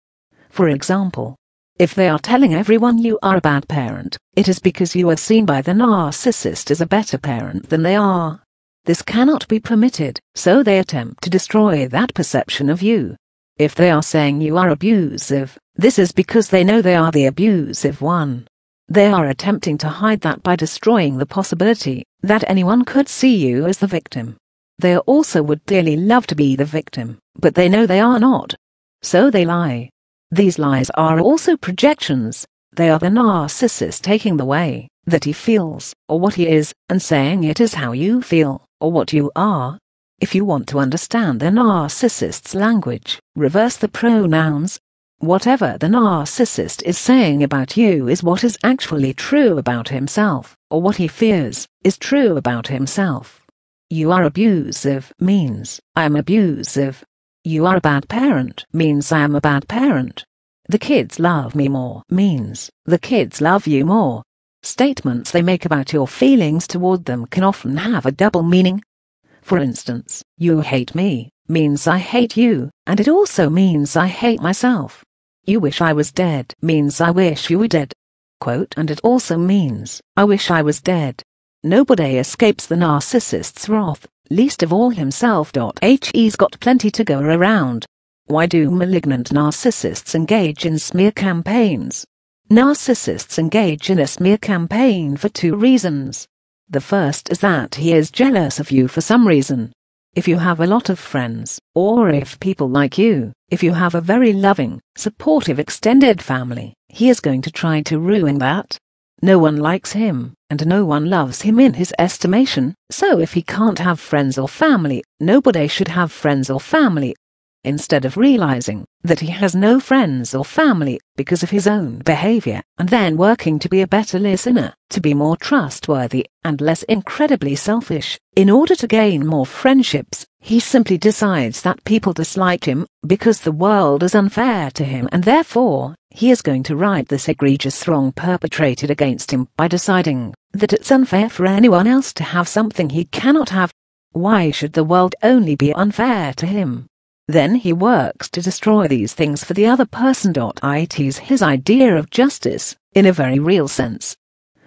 For example, if they are telling everyone you are a bad parent, it is because you are seen by the narcissist as a better parent than they are. This cannot be permitted, so they attempt to destroy that perception of you. If they are saying you are abusive, this is because they know they are the abusive one. They are attempting to hide that by destroying the possibility that anyone could see you as the victim. They also would dearly love to be the victim, but they know they are not. So they lie. These lies are also projections. They are the narcissist taking the way that he feels, or what he is, and saying it is how you feel, or what you are. If you want to understand the narcissist's language, reverse the pronouns. Whatever the narcissist is saying about you is what is actually true about himself, or what he fears is true about himself. You are abusive means, I am abusive. You are a bad parent means I am a bad parent. The kids love me more means the kids love you more. Statements they make about your feelings toward them can often have a double meaning. For instance, you hate me means I hate you, and it also means I hate myself. You wish I was dead means I wish you were dead. Quote, and it also means I wish I was dead. Nobody escapes the narcissist's wrath, least of all himself. He's got plenty to go around. Why do malignant narcissists engage in smear campaigns? Narcissists engage in a smear campaign for two reasons. The first is that he is jealous of you for some reason. If you have a lot of friends, or if people like you, if you have a very loving, supportive extended family, he is going to try to ruin that. No one likes him, and no one loves him in his estimation, so if he can't have friends or family, nobody should have friends or family. instead of realizing that he has no friends or family because of his own behavior, and then working to be a better listener, to be more trustworthy, and less incredibly selfish. In order to gain more friendships, he simply decides that people dislike him because the world is unfair to him, and therefore, he is going to right this egregious wrong perpetrated against him by deciding that it's unfair for anyone else to have something he cannot have. Why should the world only be unfair to him? Then he works to destroy these things for the other person. It is his idea of justice, in a very real sense.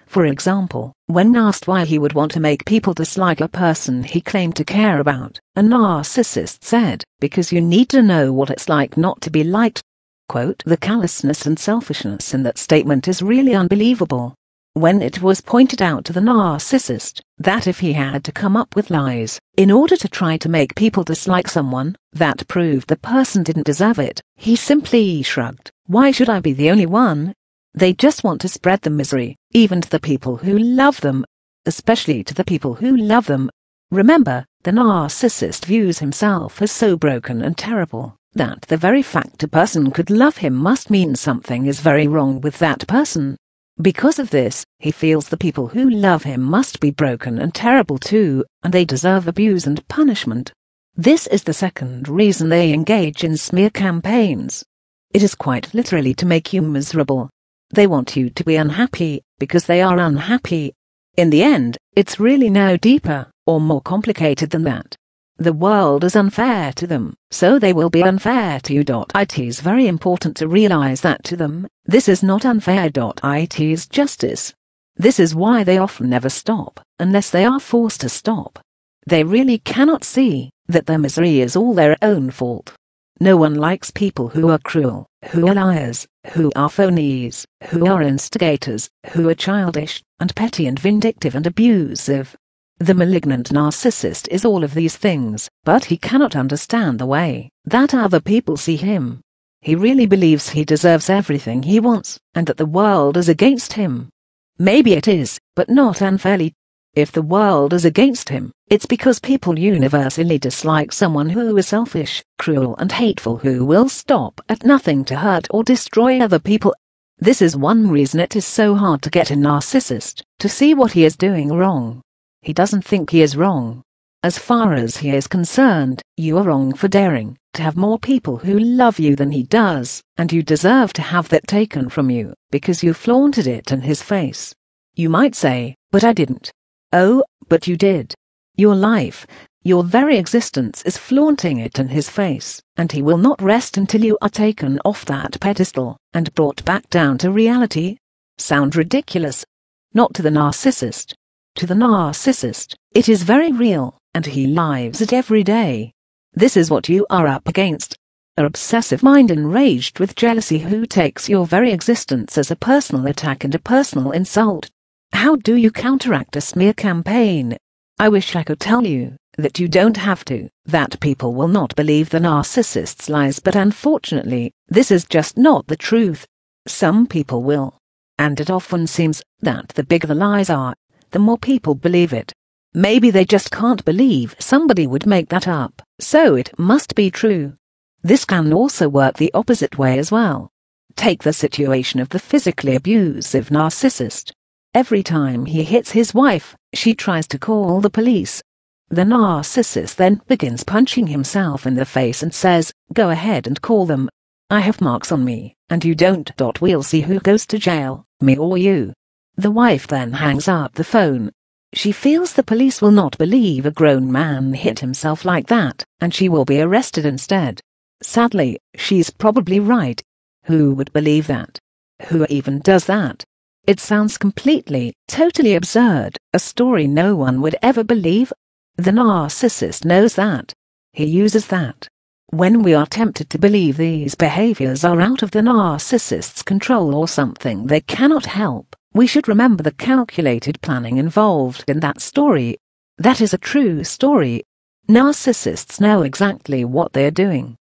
For example, when asked why he would want to make people dislike a person he claimed to care about, a narcissist said, "Because you need to know what it's like not to be liked." Quote, the callousness and selfishness in that statement is really unbelievable. When it was pointed out to the narcissist that if he had to come up with lies in order to try to make people dislike someone that proved the person didn't deserve it, he simply shrugged. Why should I be the only one? They just want to spread the misery, even to the people who love them, especially to the people who love them. Remember, the narcissist views himself as so broken and terrible that the very fact a person could love him must mean something is very wrong with that person. Because of this, he feels the people who love him must be broken and terrible too, and they deserve abuse and punishment. This is the second reason they engage in smear campaigns. It is quite literally to make you miserable. They want you to be unhappy, because they are unhappy. In the end, it's really no deeper, or more complicated than that. The world is unfair to them, so they will be unfair to you. It is very important to realize that to them, this is not unfair. It is justice. This is why they often never stop, unless they are forced to stop. They really cannot see that their misery is all their own fault. No one likes people who are cruel, who are liars, who are phonies, who are instigators, who are childish, and petty and vindictive and abusive. The malignant narcissist is all of these things, but he cannot understand the way that other people see him. He really believes he deserves everything he wants, and that the world is against him. Maybe it is, but not unfairly. If the world is against him, it's because people universally dislike someone who is selfish, cruel and hateful, who will stop at nothing to hurt or destroy other people. This is one reason it is so hard to get a narcissist to see what he is doing wrong. He doesn't think he is wrong. As far as he is concerned, you are wrong for daring to have more people who love you than he does, and you deserve to have that taken from you, because you flaunted it in his face. You might say, "But I didn't." Oh, but you did. Your life, your very existence is flaunting it in his face, and he will not rest until you are taken off that pedestal and brought back down to reality. Sound ridiculous? Not to the narcissist. To the narcissist, it is very real, and he lives it every day. This is what you are up against. An obsessive mind enraged with jealousy who takes your very existence as a personal attack and a personal insult. How do you counteract a smear campaign? I wish I could tell you that you don't have to, that people will not believe the narcissist's lies, but unfortunately, this is just not the truth. Some people will. And it often seems that the bigger the lies are, the more people believe it. Maybe they just can't believe somebody would make that up, so it must be true. This can also work the opposite way as well. Take the situation of the physically abusive narcissist. Every time he hits his wife, she tries to call the police. The narcissist then begins punching himself in the face and says, "Go ahead and call them. I have marks on me, and you don't. We'll see who goes to jail, me or you." The wife then hangs up the phone. She feels the police will not believe a grown man hit himself like that, and she will be arrested instead. Sadly, she's probably right. Who would believe that? Who even does that? It sounds completely, totally absurd, a story no one would ever believe. The narcissist knows that. He uses that. When we are tempted to believe these behaviors are out of the narcissist's control or something they cannot help, we should remember the calculated planning involved in that story. That is a true story. Narcissists know exactly what they are doing.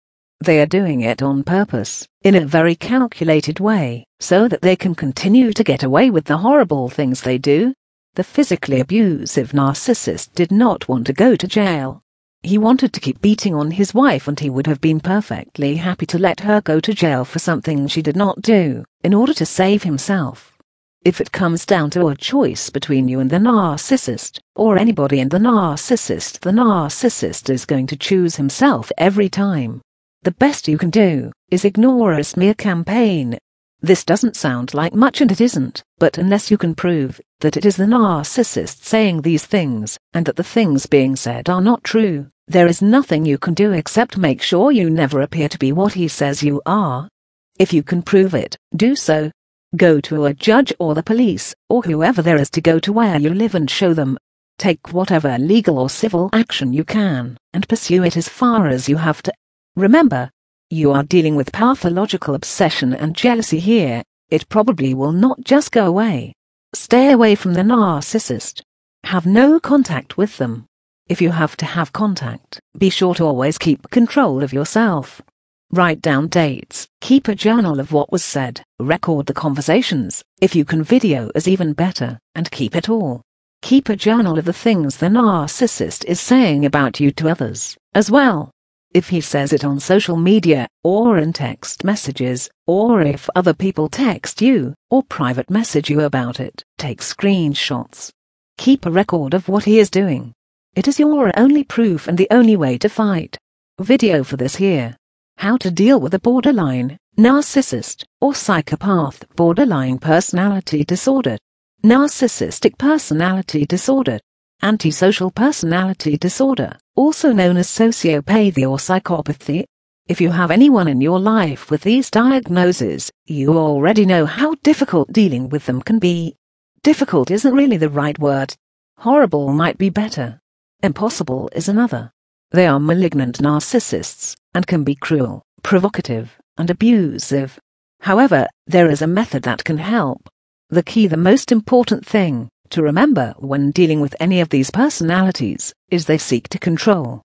They are doing it on purpose, in a very calculated way, so that they can continue to get away with the horrible things they do. The physically abusive narcissist did not want to go to jail. He wanted to keep beating on his wife, and he would have been perfectly happy to let her go to jail for something she did not do, in order to save himself. If it comes down to a choice between you and the narcissist, or anybody and the narcissist is going to choose himself every time. The best you can do is ignore a smear campaign. This doesn't sound like much, and it isn't, but unless you can prove that it is the narcissist saying these things, and that the things being said are not true, there is nothing you can do except make sure you never appear to be what he says you are. If you can prove it, do so. Go to a judge or the police, or whoever there is to go to where you live, and show them. Take whatever legal or civil action you can, and pursue it as far as you have to. Remember, you are dealing with pathological obsession and jealousy here. It probably will not just go away. Stay away from the narcissist. Have no contact with them. If you have to have contact, be sure to always keep control of yourself. Write down dates, keep a journal of what was said, record the conversations. If you can, video is even better, and keep it all. Keep a journal of the things the narcissist is saying about you to others, as well. If he says it on social media, or in text messages, or if other people text you, or private message you about it, take screenshots. Keep a record of what he is doing. It is your only proof and the only way to fight. Video for this here. How to deal with a borderline, narcissist, or psychopath borderline personality disorder. Narcissistic personality disorder. Antisocial personality disorder, also known as sociopathy or psychopathy. If you have anyone in your life with these diagnoses, you already know how difficult dealing with them can be. Difficult isn't really the right word. Horrible might be better. Impossible is another. They are malignant narcissists, and can be cruel, provocative, and abusive. However, there is a method that can help. The key, the most important thing to remember when dealing with any of these personalities, is they seek to control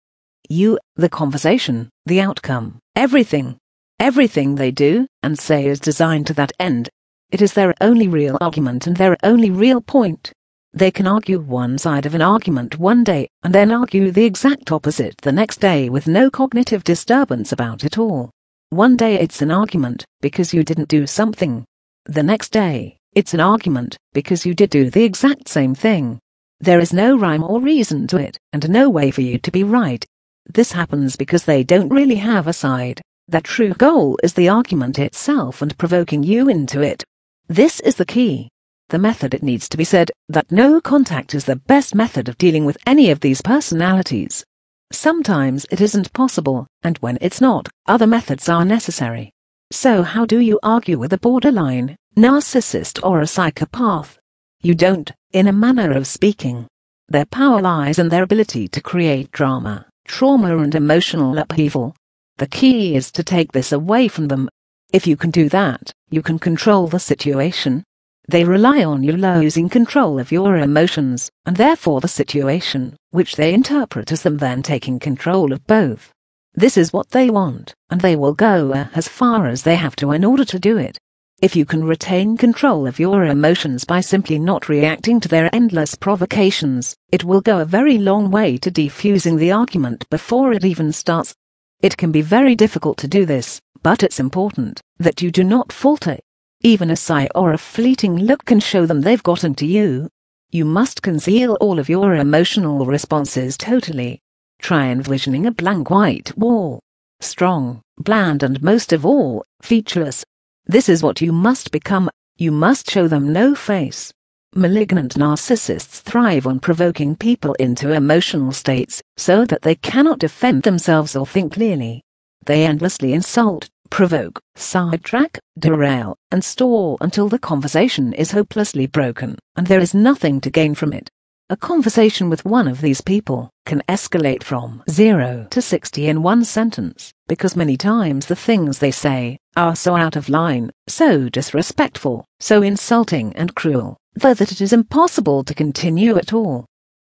you, the conversation, the outcome, everything. Everything they do and say is designed to that end. It is their only real argument and their only real point. They can argue one side of an argument one day, and then argue the exact opposite the next day with no cognitive disturbance about it all. One day it's an argument because you didn't do something. The next day, it's an argument because you did do the exact same thing. There is no rhyme or reason to it, and no way for you to be right. This happens because they don't really have a side. Their true goal is the argument itself and provoking you into it. This is the key. The method, it needs to be said, that no contact is the best method of dealing with any of these personalities. Sometimes it isn't possible, and when it's not, other methods are necessary. So how do you argue with a borderline, narcissist or a psychopath? You don't, in a manner of speaking. Their power lies in their ability to create drama, trauma and emotional upheaval. The key is to take this away from them. If you can do that, you can control the situation. They rely on you losing control of your emotions, and therefore the situation, which they interpret as them then taking control of both. This is what they want, and they will go as far as they have to in order to do it. If you can retain control of your emotions by simply not reacting to their endless provocations, it will go a very long way to defusing the argument before it even starts. It can be very difficult to do this, but it's important that you do not falter. Even a sigh or a fleeting look can show them they've gotten to you. You must conceal all of your emotional responses totally. Try envisioning a blank white wall. Strong, bland, and most of all, featureless. This is what you must become. You must show them no face. Malignant narcissists thrive on provoking people into emotional states so that they cannot defend themselves or think clearly. They endlessly insult, provoke, sidetrack, derail, and stall until the conversation is hopelessly broken, and there is nothing to gain from it. A conversation with one of these people can escalate from 0 to 60 in one sentence, because many times the things they say are so out of line, so disrespectful, so insulting and cruel, that it is impossible to continue at all.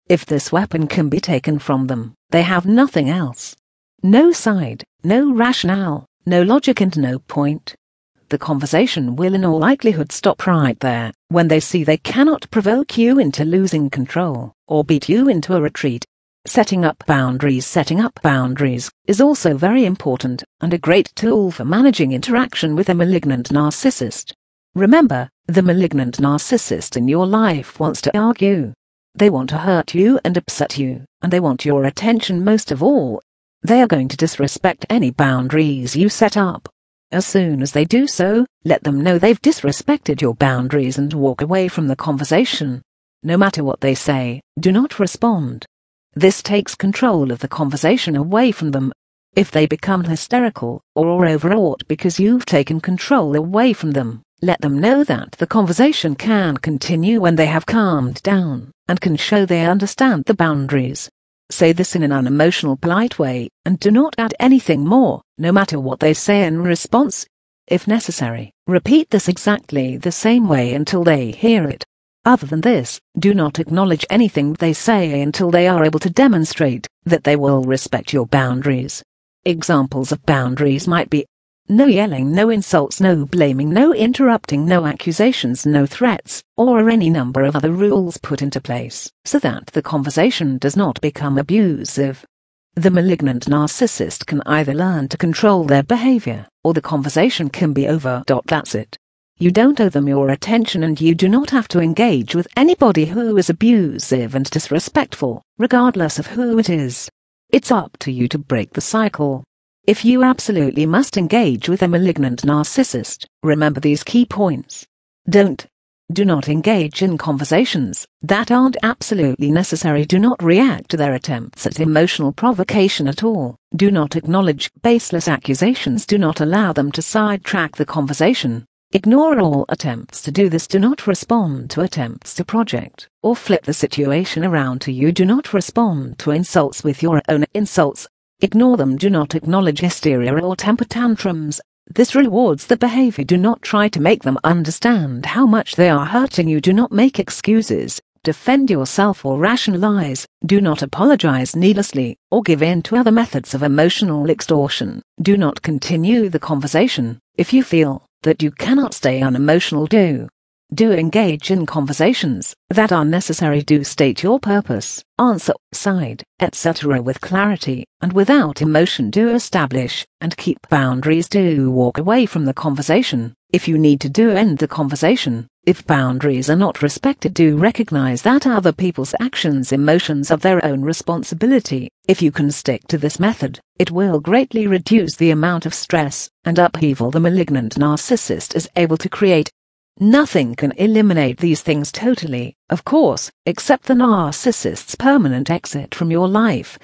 If this weapon can be taken from them, they have nothing else. No side, no rationale, no logic, and no point. The conversation will in all likelihood stop right there, when they see they cannot provoke you into losing control, or beat you into a retreat. Setting up boundaries. Setting up boundaries is also very important and a great tool for managing interaction with a malignant narcissist. Remember, the malignant narcissist in your life wants to argue. They want to hurt you and upset you, and they want your attention most of all. They are going to disrespect any boundaries you set up. As soon as they do so, let them know they've disrespected your boundaries and walk away from the conversation. No matter what they say, do not respond. This takes control of the conversation away from them. If they become hysterical or overwrought because you've taken control away from them, let them know that the conversation can continue when they have calmed down and can show they understand the boundaries. Say this in an unemotional, polite way, and do not add anything more, no matter what they say in response. If necessary, repeat this exactly the same way until they hear it. Other than this, do not acknowledge anything they say until they are able to demonstrate that they will respect your boundaries. Examples of boundaries might be: no yelling, no insults, no blaming, no interrupting, no accusations, no threats, or any number of other rules put into place so that the conversation does not become abusive. The malignant narcissist can either learn to control their behavior, or the conversation can be over. That's it. You don't owe them your attention, and you do not have to engage with anybody who is abusive and disrespectful, regardless of who it is. It's up to you to break the cycle. If you absolutely must engage with a malignant narcissist, remember these key points. Do not engage in conversations that aren't absolutely necessary. Do not react to their attempts at emotional provocation at all. Do not acknowledge baseless accusations. Do not allow them to sidetrack the conversation. Ignore all attempts to do this. Do not respond to attempts to project or flip the situation around to you. Do not respond to insults with your own insults. Ignore them. Do not acknowledge hysteria or temper tantrums. This rewards the behavior. Do not try to make them understand how much they are hurting you. Do not make excuses, defend yourself, or rationalize. Do not apologize needlessly or give in to other methods of emotional extortion. Do not continue the conversation. If you feel that you cannot stay unemotional, do engage in conversations that are necessary. Do state your purpose, answer, side, etc. with clarity and without emotion. Do establish and keep boundaries. Do walk away from the conversation if you need to. Do end the conversation if boundaries are not respected. Do recognize that other people's actions, emotions are their own responsibility. If you can stick to this method, it will greatly reduce the amount of stress and upheaval the malignant narcissist is able to create. Nothing can eliminate these things totally, of course, except the narcissist's permanent exit from your life.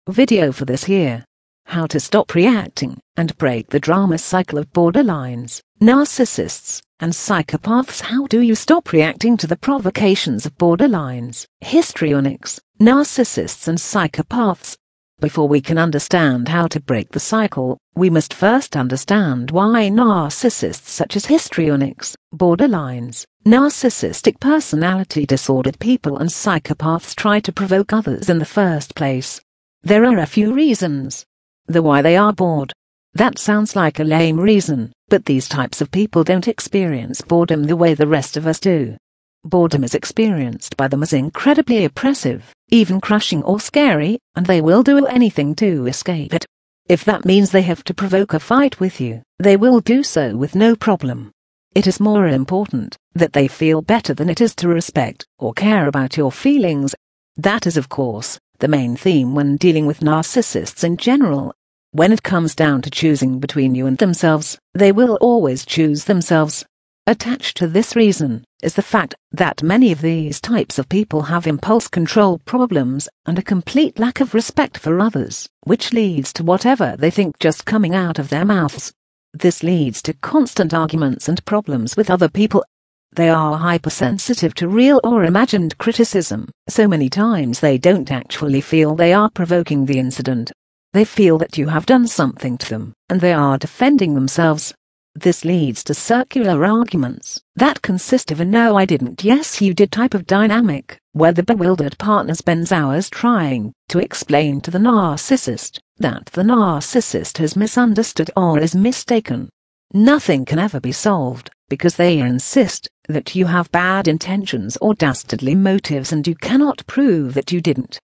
Video for this here: how to stop reacting and break the drama cycle of borderlines, narcissists, and psychopaths. How do you stop reacting to the provocations of borderlines, histrionics, narcissists, and psychopaths? Before we can understand how to break the cycle, we must first understand why narcissists such as histrionics, borderlines, narcissistic personality disordered people, and psychopaths try to provoke others in the first place. There are a few reasons. The why: they are bored. That sounds like a lame reason, but these types of people don't experience boredom the way the rest of us do. Boredom is experienced by them as incredibly oppressive, even crushing or scary, and they will do anything to escape it. If that means they have to provoke a fight with you, they will do so with no problem. It is more important that they feel better than it is to respect or care about your feelings. That is, of course, the main theme when dealing with narcissists in general. When it comes down to choosing between you and themselves, they will always choose themselves. Attached to this reason is the fact that many of these types of people have impulse control problems and a complete lack of respect for others, which leads to whatever they think just coming out of their mouths. This leads to constant arguments and problems with other people. They are hypersensitive to real or imagined criticism, so many times they don't actually feel they are provoking the incident. They feel that you have done something to them, and they are defending themselves. This leads to circular arguments that consist of a "no I didn't, yes you did" type of dynamic, where the bewildered partner spends hours trying to explain to the narcissist that the narcissist has misunderstood or is mistaken. Nothing can ever be solved, because they insist that you have bad intentions or dastardly motives, and you cannot prove that you didn't.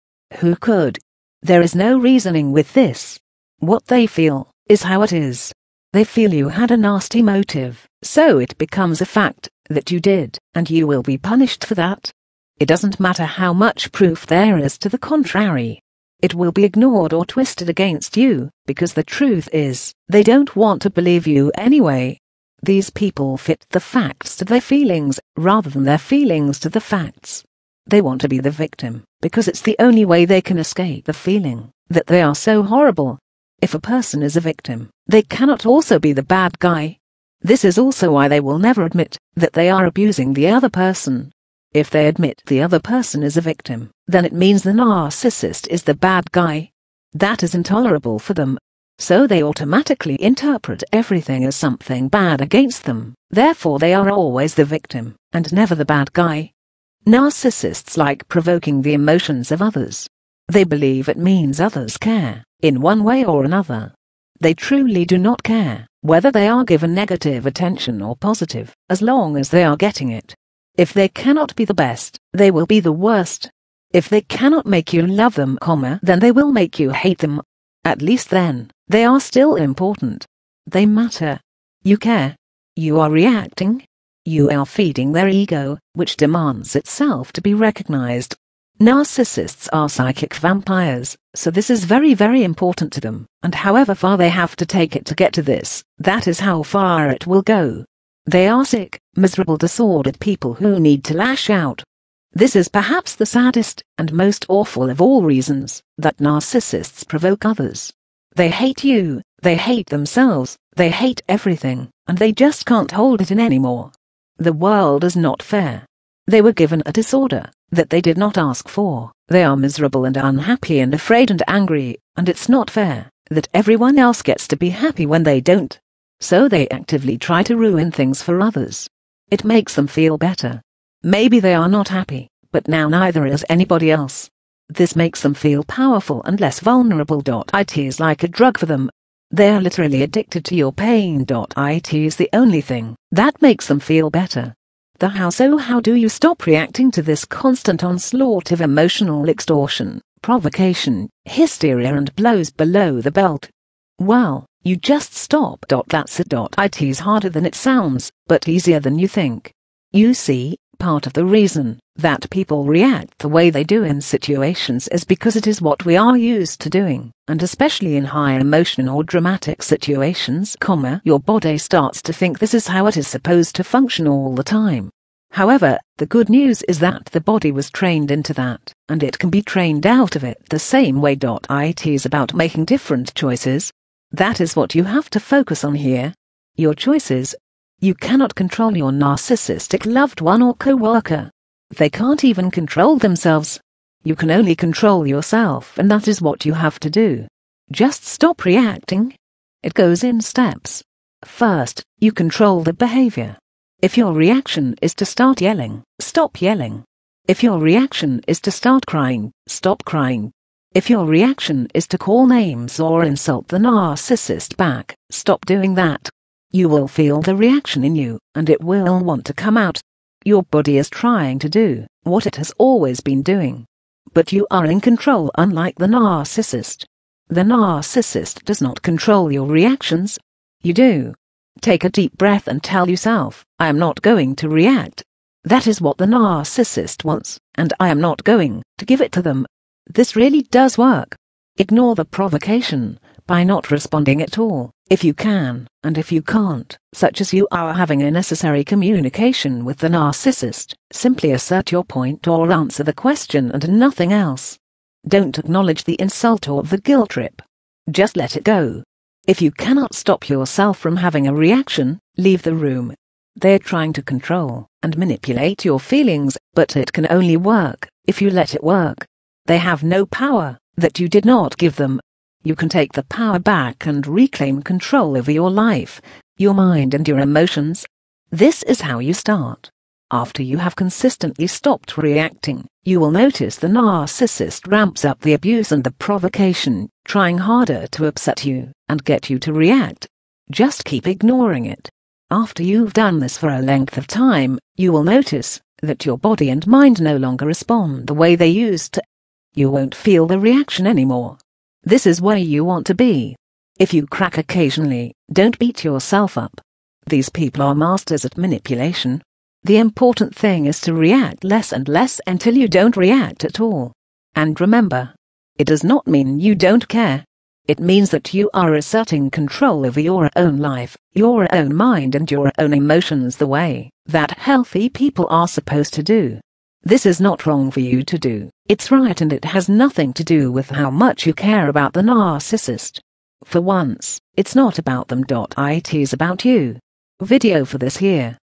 Who could? There is no reasoning with this. What they feel is how it is. They feel you had a nasty motive, so it becomes a fact that you did, and you will be punished for that. It doesn't matter how much proof there is to the contrary. It will be ignored or twisted against you, because the truth is, they don't want to believe you anyway. These people fit the facts to their feelings, rather than their feelings to the facts. They want to be the victim, because it's the only way they can escape the feeling that they are so horrible. If a person is a victim, they cannot also be the bad guy. This is also why they will never admit that they are abusing the other person. If they admit the other person is a victim, then it means the narcissist is the bad guy. That is intolerable for them. So they automatically interpret everything as something bad against them. Therefore they are always the victim, and never the bad guy. Narcissists like provoking the emotions of others. They believe it means others care, in one way or another. They truly do not care whether they are given negative attention or positive, as long as they are getting it. If they cannot be the best, they will be the worst. If they cannot make you love them, then they will make you hate them. At least then, they are still important. They matter. You care. You are reacting. You are feeding their ego, which demands itself to be recognized. Narcissists are psychic vampires, so this is very, very important to them, and however far they have to take it to get to this, that is how far it will go. They are sick, miserable, disordered people who need to lash out. This is perhaps the saddest and most awful of all reasons that narcissists provoke others. They hate you, they hate themselves, they hate everything, and they just can't hold it in anymore. The world is not fair. They were given a disorder that they did not ask for. They are miserable and unhappy and afraid and angry, and it's not fair that everyone else gets to be happy when they don't. So they actively try to ruin things for others. It makes them feel better. Maybe they are not happy, but now neither is anybody else. This makes them feel powerful and less vulnerable. It is like a drug for them. They are literally addicted to your pain. It is the only thing that makes them feel better. So how do you stop reacting to this constant onslaught of emotional extortion, provocation, hysteria and blows below the belt? Well, you just stop. That's it. It is harder than it sounds, but easier than you think. You see, part of the reason that people react the way they do in situations is because it is what we are used to doing, and especially in high emotion or dramatic situations, your body starts to think this is how it is supposed to function all the time. However, the good news is that the body was trained into that, and it can be trained out of it the same way. It is about making different choices. That is what you have to focus on here. Your choices. You cannot control your narcissistic loved one or co-worker. They can't even control themselves. You can only control yourself, and that is what you have to do. Just stop reacting. It goes in steps. First, you control the behavior. If your reaction is to start yelling, stop yelling. If your reaction is to start crying, stop crying. If your reaction is to call names or insult the narcissist back, stop doing that. You will feel the reaction in you, and it will want to come out. Your body is trying to do what it has always been doing. But you are in control, unlike the narcissist. The narcissist does not control your reactions. You do. Take a deep breath and tell yourself, I am not going to react. That is what the narcissist wants, and I am not going to give it to them. This really does work. Ignore the provocation by not responding at all, if you can, and if you can't, such as you are having a necessary communication with the narcissist, simply assert your point or answer the question and nothing else. Don't acknowledge the insult or the guilt trip. Just let it go. If you cannot stop yourself from having a reaction, leave the room. They're trying to control and manipulate your feelings, but it can only work if you let it work. They have no power that you did not give them. You can take the power back and reclaim control over your life, your mind and your emotions. This is how you start. After you have consistently stopped reacting, you will notice the narcissist ramps up the abuse and the provocation, trying harder to upset you and get you to react. Just keep ignoring it. After you've done this for a length of time, you will notice that your body and mind no longer respond the way they used to. You won't feel the reaction anymore. This is where you want to be. If you crack occasionally, don't beat yourself up. These people are masters at manipulation. The important thing is to react less and less until you don't react at all. And remember, it does not mean you don't care. It means that you are asserting control over your own life, your own mind and your own emotions the way that healthy people are supposed to do. This is not wrong for you to do, it's right, and it has nothing to do with how much you care about the narcissist. For once, it's not about them. It is about you. Video for this here.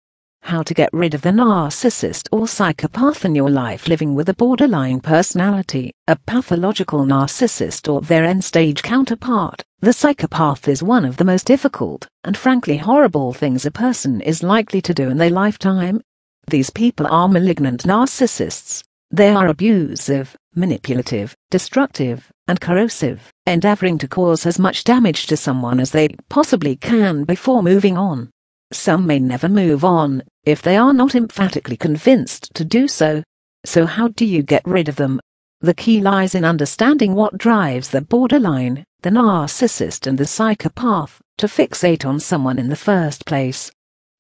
How to get rid of the narcissist or psychopath in your life living with a borderline personality, a pathological narcissist or their end-stage counterpart. The psychopath is one of the most difficult and frankly horrible things a person is likely to do in their lifetime. These people are malignant narcissists. They are abusive, manipulative, destructive, and corrosive, endeavoring to cause as much damage to someone as they possibly can before moving on. Some may never move on, if they are not emphatically convinced to do so. So how do you get rid of them? The key lies in understanding what drives the borderline, the narcissist and the psychopath, to fixate on someone in the first place.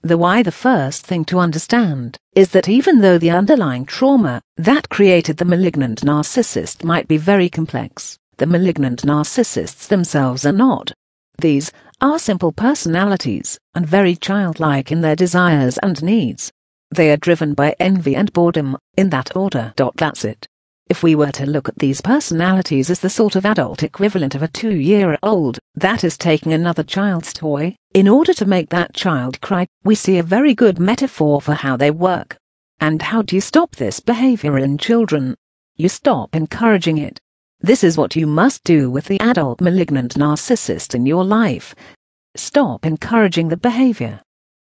The why. The first thing to understand is that even though the underlying trauma that created the malignant narcissist might be very complex, the malignant narcissists themselves are not. These are simple personalities, and very childlike in their desires and needs. They are driven by envy and boredom, in that order. That's it. If we were to look at these personalities as the sort of adult equivalent of a 2-year-old that is taking another child's toy, in order to make that child cry, we see a very good metaphor for how they work. And how do you stop this behavior in children? You stop encouraging it. This is what you must do with the adult malignant narcissist in your life. Stop encouraging the behavior.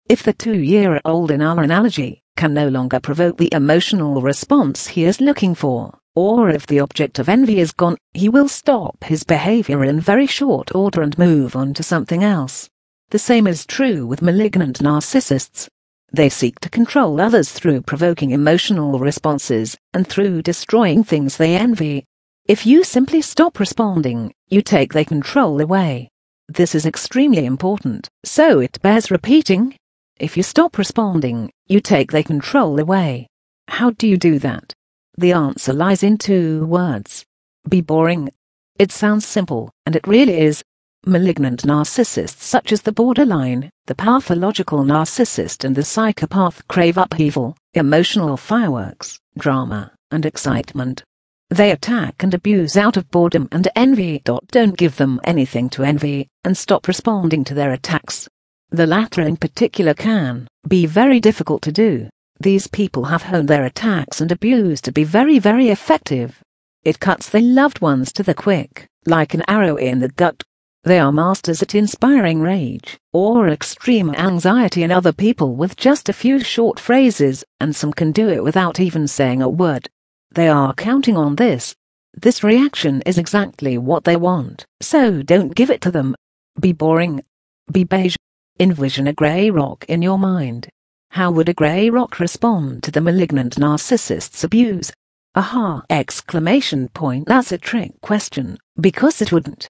If the 2-year-old in our analogy can no longer provoke the emotional response he is looking for, or if the object of envy is gone, he will stop his behavior in very short order and move on to something else. The same is true with malignant narcissists. They seek to control others through provoking emotional responses, and through destroying things they envy. If you simply stop responding, you take their control away. This is extremely important, so it bears repeating. If you stop responding, you take their control away. How do you do that? The answer lies in 2 words. Be boring. It sounds simple, and it really is. Malignant narcissists such as the borderline, the pathological narcissist and the psychopath crave upheaval, emotional fireworks, drama, and excitement. They attack and abuse out of boredom and envy. Don't give them anything to envy, and stop responding to their attacks. The latter in particular can be very difficult to do. These people have honed their attacks and abuse to be very, very effective. It cuts their loved ones to the quick, like an arrow in the gut. They are masters at inspiring rage or extreme anxiety in other people with just a few short phrases, and some can do it without even saying a word. They are counting on this. This reaction is exactly what they want, so don't give it to them. Be boring. Be beige. Envision a grey rock in your mind. How would a grey rock respond to the malignant narcissist's abuse? Aha! Exclamation point. That's a trick question, because it wouldn't.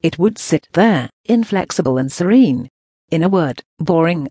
It would sit there, inflexible and serene. In a word, boring.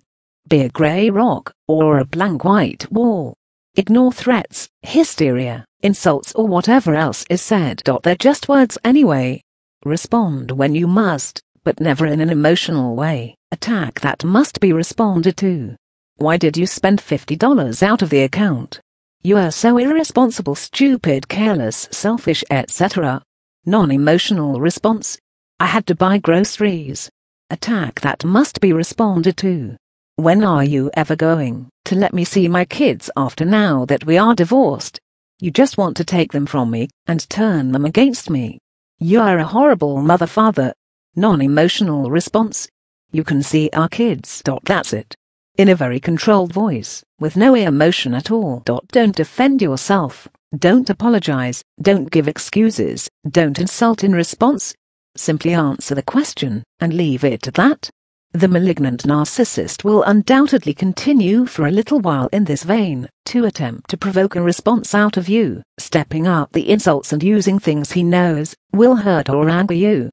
Be a grey rock, or a blank white wall. Ignore threats, hysteria, insults or whatever else is said. They're just words anyway. Respond when you must, but never in an emotional way. Attack that must be responded to. Why did you spend $50 out of the account? You are so irresponsible, stupid, careless, selfish, etc. Non-emotional response. I had to buy groceries. Attack that must be responded to. When are you ever going to let me see my kids after now that we are divorced? You just want to take them from me and turn them against me. You are a horrible mother, father. Non-emotional response. You can see our kids. That's it. In a very controlled voice, with no emotion at all. Don't defend yourself. Don't apologize. Don't give excuses. Don't insult in response. Simply answer the question and leave it at that. The malignant narcissist will undoubtedly continue for a little while in this vein, to attempt to provoke a response out of you, stepping up the insults and using things he knows will hurt or anger you.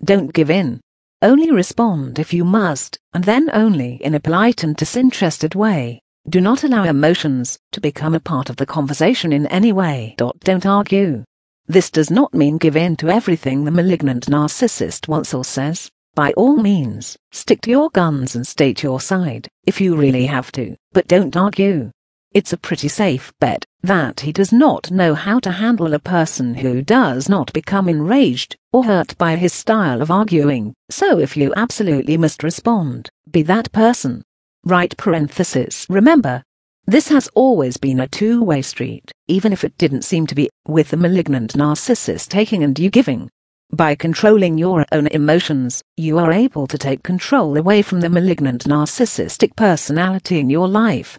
Don't give in. Only respond if you must, and then only in a polite and disinterested way. Do not allow emotions to become a part of the conversation in any way. Don't argue. This does not mean give in to everything the malignant narcissist wants or says. By all means, stick to your guns and state your side, if you really have to, but don't argue. It's a pretty safe bet that he does not know how to handle a person who does not become enraged or hurt by his style of arguing, so if you absolutely must respond, be that person. Right parenthesis. Remember, this has always been a two-way street, even if it didn't seem to be, with the malignant narcissist taking and you giving. By controlling your own emotions, you are able to take control away from the malignant narcissistic personality in your life.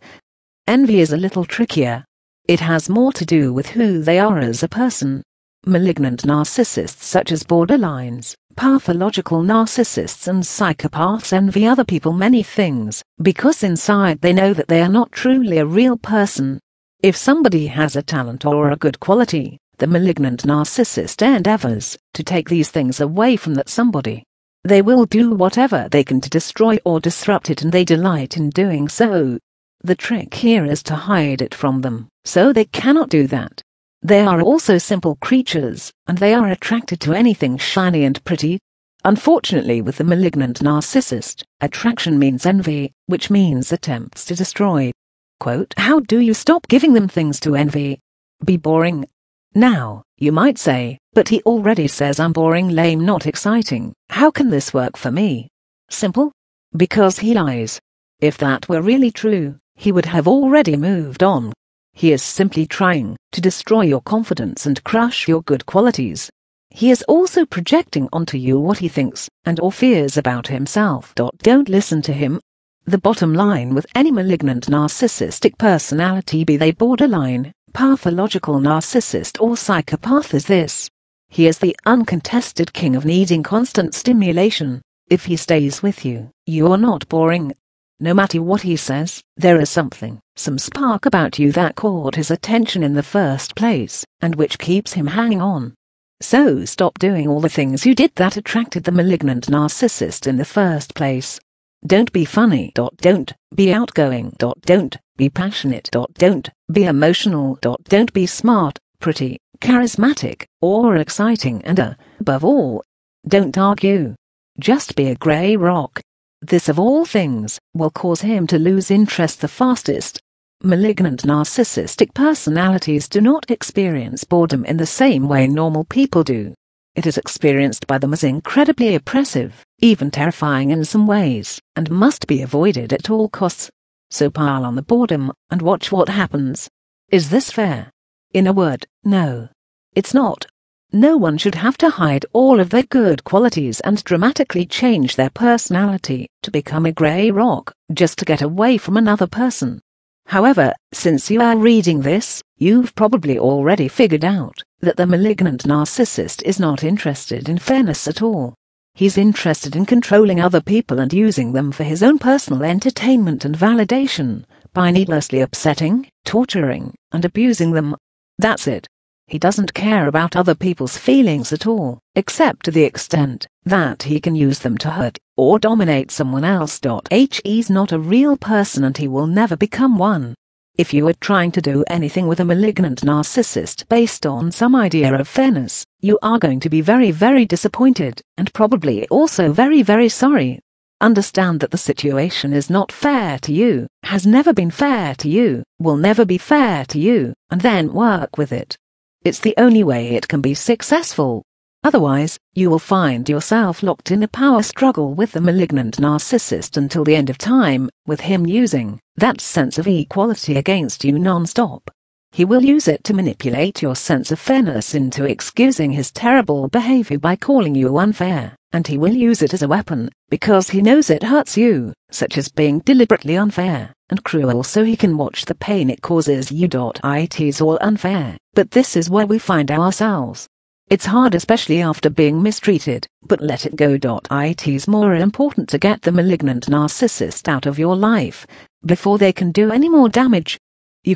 Envy is a little trickier. It has more to do with who they are as a person. Malignant narcissists such as borderlines, pathological narcissists and psychopaths envy other people many things, because inside they know that they are not truly a real person. If somebody has a talent or a good quality, the malignant narcissist endeavors to take these things away from that somebody. They will do whatever they can to destroy or disrupt it, and they delight in doing so. The trick here is to hide it from them, so they cannot do that. They are also simple creatures, and they are attracted to anything shiny and pretty. Unfortunately, with the malignant narcissist, attraction means envy, which means attempts to destroy. Quote, how do you stop giving them things to envy? Be boring. Now, you might say, but he already says I'm boring, lame, not exciting. How can this work for me? Simple. Because he lies. If that were really true, he would have already moved on. He is simply trying to destroy your confidence and crush your good qualities. He is also projecting onto you what he thinks and or fears about himself. Don't listen to him. The bottom line with any malignant narcissistic personality, be they borderline, pathological narcissist or psychopath, is this: he is the uncontested king of needing constant stimulation. If he stays with you, you are not boring. No matter what he says, there is something, some spark about you that caught his attention in the first place, and which keeps him hanging on. So stop doing all the things you did that attracted the malignant narcissist in the first place. Don't be funny. Don't be outgoing. Don't be passionate. Don't be emotional. Don't be smart, pretty, charismatic, or exciting, and above all, don't argue. Just be a grey rock. This, of all things, will cause him to lose interest the fastest. Malignant narcissistic personalities do not experience boredom in the same way normal people do. It is experienced by them as incredibly oppressive, even terrifying in some ways, and must be avoided at all costs. So pile on the boredom and watch what happens. Is this fair? In a word, no. It's not. No one should have to hide all of their good qualities and dramatically change their personality to become a grey rock just to get away from another person. However, since you are reading this, you've probably already figured out that the malignant narcissist is not interested in fairness at all. He's interested in controlling other people and using them for his own personal entertainment and validation, by needlessly upsetting, torturing, and abusing them. That's it. He doesn't care about other people's feelings at all, except to the extent that he can use them to hurt or dominate someone else. He's not a real person and he will never become one. If you are trying to do anything with a malignant narcissist based on some idea of fairness, you are going to be very, very disappointed, and probably also very, very sorry. Understand that the situation is not fair to you, has never been fair to you, will never be fair to you, and then work with it. It's the only way it can be successful. Otherwise, you will find yourself locked in a power struggle with the malignant narcissist until the end of time, with him using that sense of equality against you non-stop. He will use it to manipulate your sense of fairness into excusing his terrible behavior by calling you unfair, and he will use it as a weapon, because he knows it hurts you, such as being deliberately unfair and cruel, so he can watch the pain it causes you. It's all unfair, but this is where we find ourselves. It's hard, especially after being mistreated, but let it go. It's more important to get the malignant narcissist out of your life before they can do any more damage.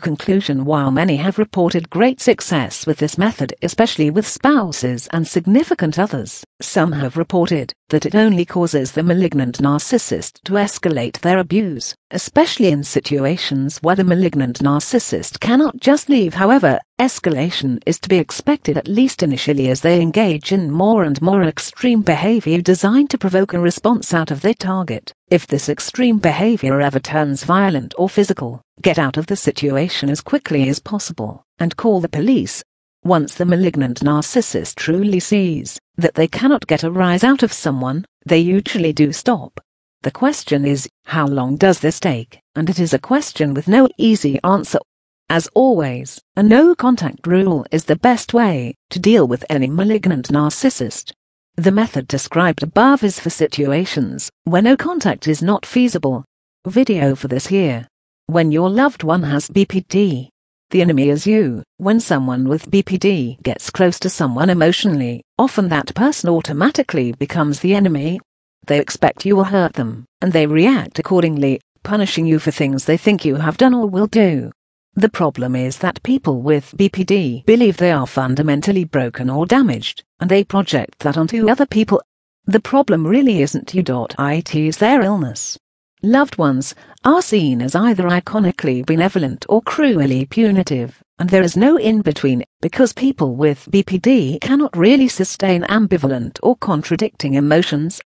Conclusion: while many have reported great success with this method, especially with spouses and significant others, some have reported that it only causes the malignant narcissist to escalate their abuse, especially in situations where the malignant narcissist cannot just leave. However, escalation is to be expected, at least initially, as they engage in more and more extreme behavior designed to provoke a response out of their target. If this extreme behavior ever turns violent or physical, get out of the situation as quickly as possible and call the police. Once the malignant narcissist truly sees that they cannot get a rise out of someone, they usually do stop. The question is, how long does this take? And it is a question with no easy answer. As always, a no-contact rule is the best way to deal with any malignant narcissist. The method described above is for situations where no contact is not feasible. Video for this here. When your loved one has BPD, the enemy is you. When someone with BPD gets close to someone emotionally, often that person automatically becomes the enemy. They expect you will hurt them, and they react accordingly, punishing you for things they think you have done or will do. The problem is that people with BPD believe they are fundamentally broken or damaged, and they project that onto other people. The problem really isn't you. It is their illness. Loved ones are seen as either iconically benevolent or cruelly punitive, and there is no in-between, because people with BPD cannot really sustain ambivalent or contradicting emotions.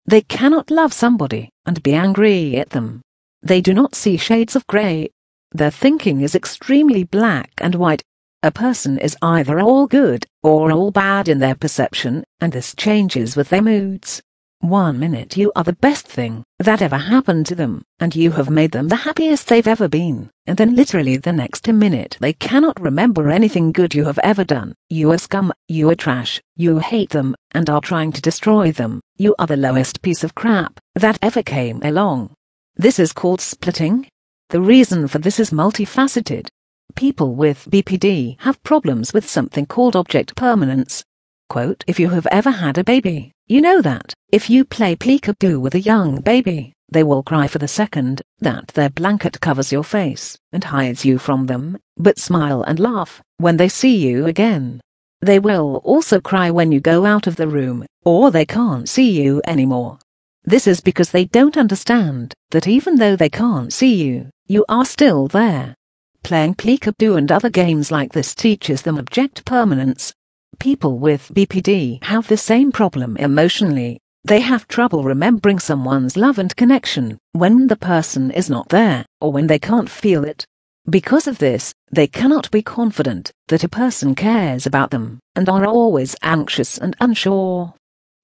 They cannot love somebody and be angry at them. They do not see shades of grey. Their thinking is extremely black and white. A person is either all good or all bad in their perception, and this changes with their moods. 1 minute you are the best thing that ever happened to them, and you have made them the happiest they've ever been, and then literally the next minute they cannot remember anything good you have ever done. You are scum, you are trash, you hate them, and are trying to destroy them. You are the lowest piece of crap that ever came along. This is called splitting. The reason for this is multifaceted. People with BPD have problems with something called object permanence. Quote, if you have ever had a baby, you know that if you play peekaboo with a young baby, they will cry for the second that their blanket covers your face and hides you from them, but smile and laugh when they see you again. They will also cry when you go out of the room, or they can't see you anymore. This is because they don't understand that even though they can't see you, you are still there. Playing peekaboo and other games like this teaches them object permanence. People with BPD have the same problem emotionally. They have trouble remembering someone's love and connection when the person is not there, or when they can't feel it. Because of this, they cannot be confident that a person cares about them, and are always anxious and unsure.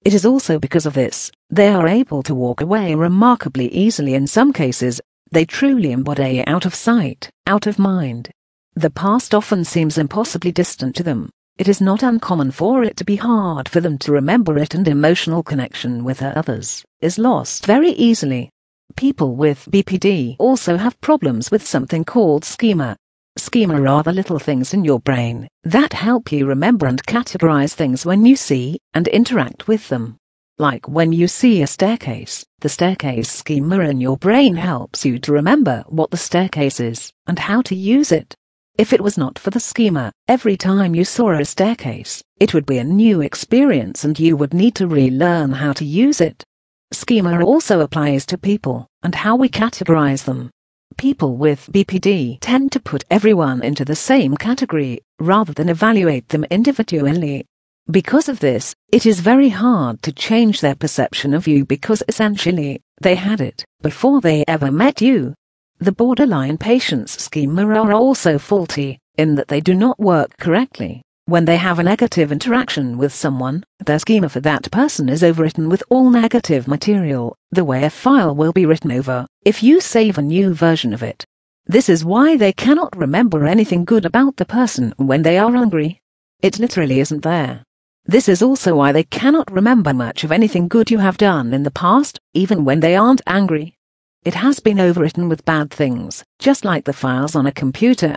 It is also because of this, they are able to walk away remarkably easily. In some cases, they truly embody out of sight, out of mind. The past often seems impossibly distant to them. It is not uncommon for it to be hard for them to remember it, and emotional connection with others is lost very easily. People with BPD also have problems with something called schema. Schema are the little things in your brain that help you remember and categorize things when you see and interact with them. Like when you see a staircase, the staircase schema in your brain helps you to remember what the staircase is and how to use it. If it was not for the schema, every time you saw a staircase, it would be a new experience and you would need to relearn how to use it. Schema also applies to people and how we categorize them. People with BPD tend to put everyone into the same category rather than evaluate them individually. Because of this, it is very hard to change their perception of you, because essentially, they had it before they ever met you. The borderline patient's schema are also faulty, in that they do not work correctly. When they have a negative interaction with someone, their schema for that person is overwritten with all negative material, the way a file will be written over if you save a new version of it. This is why they cannot remember anything good about the person when they are angry. It literally isn't there. This is also why they cannot remember much of anything good you have done in the past, even when they aren't angry. It has been overwritten with bad things, just like the files on a computer.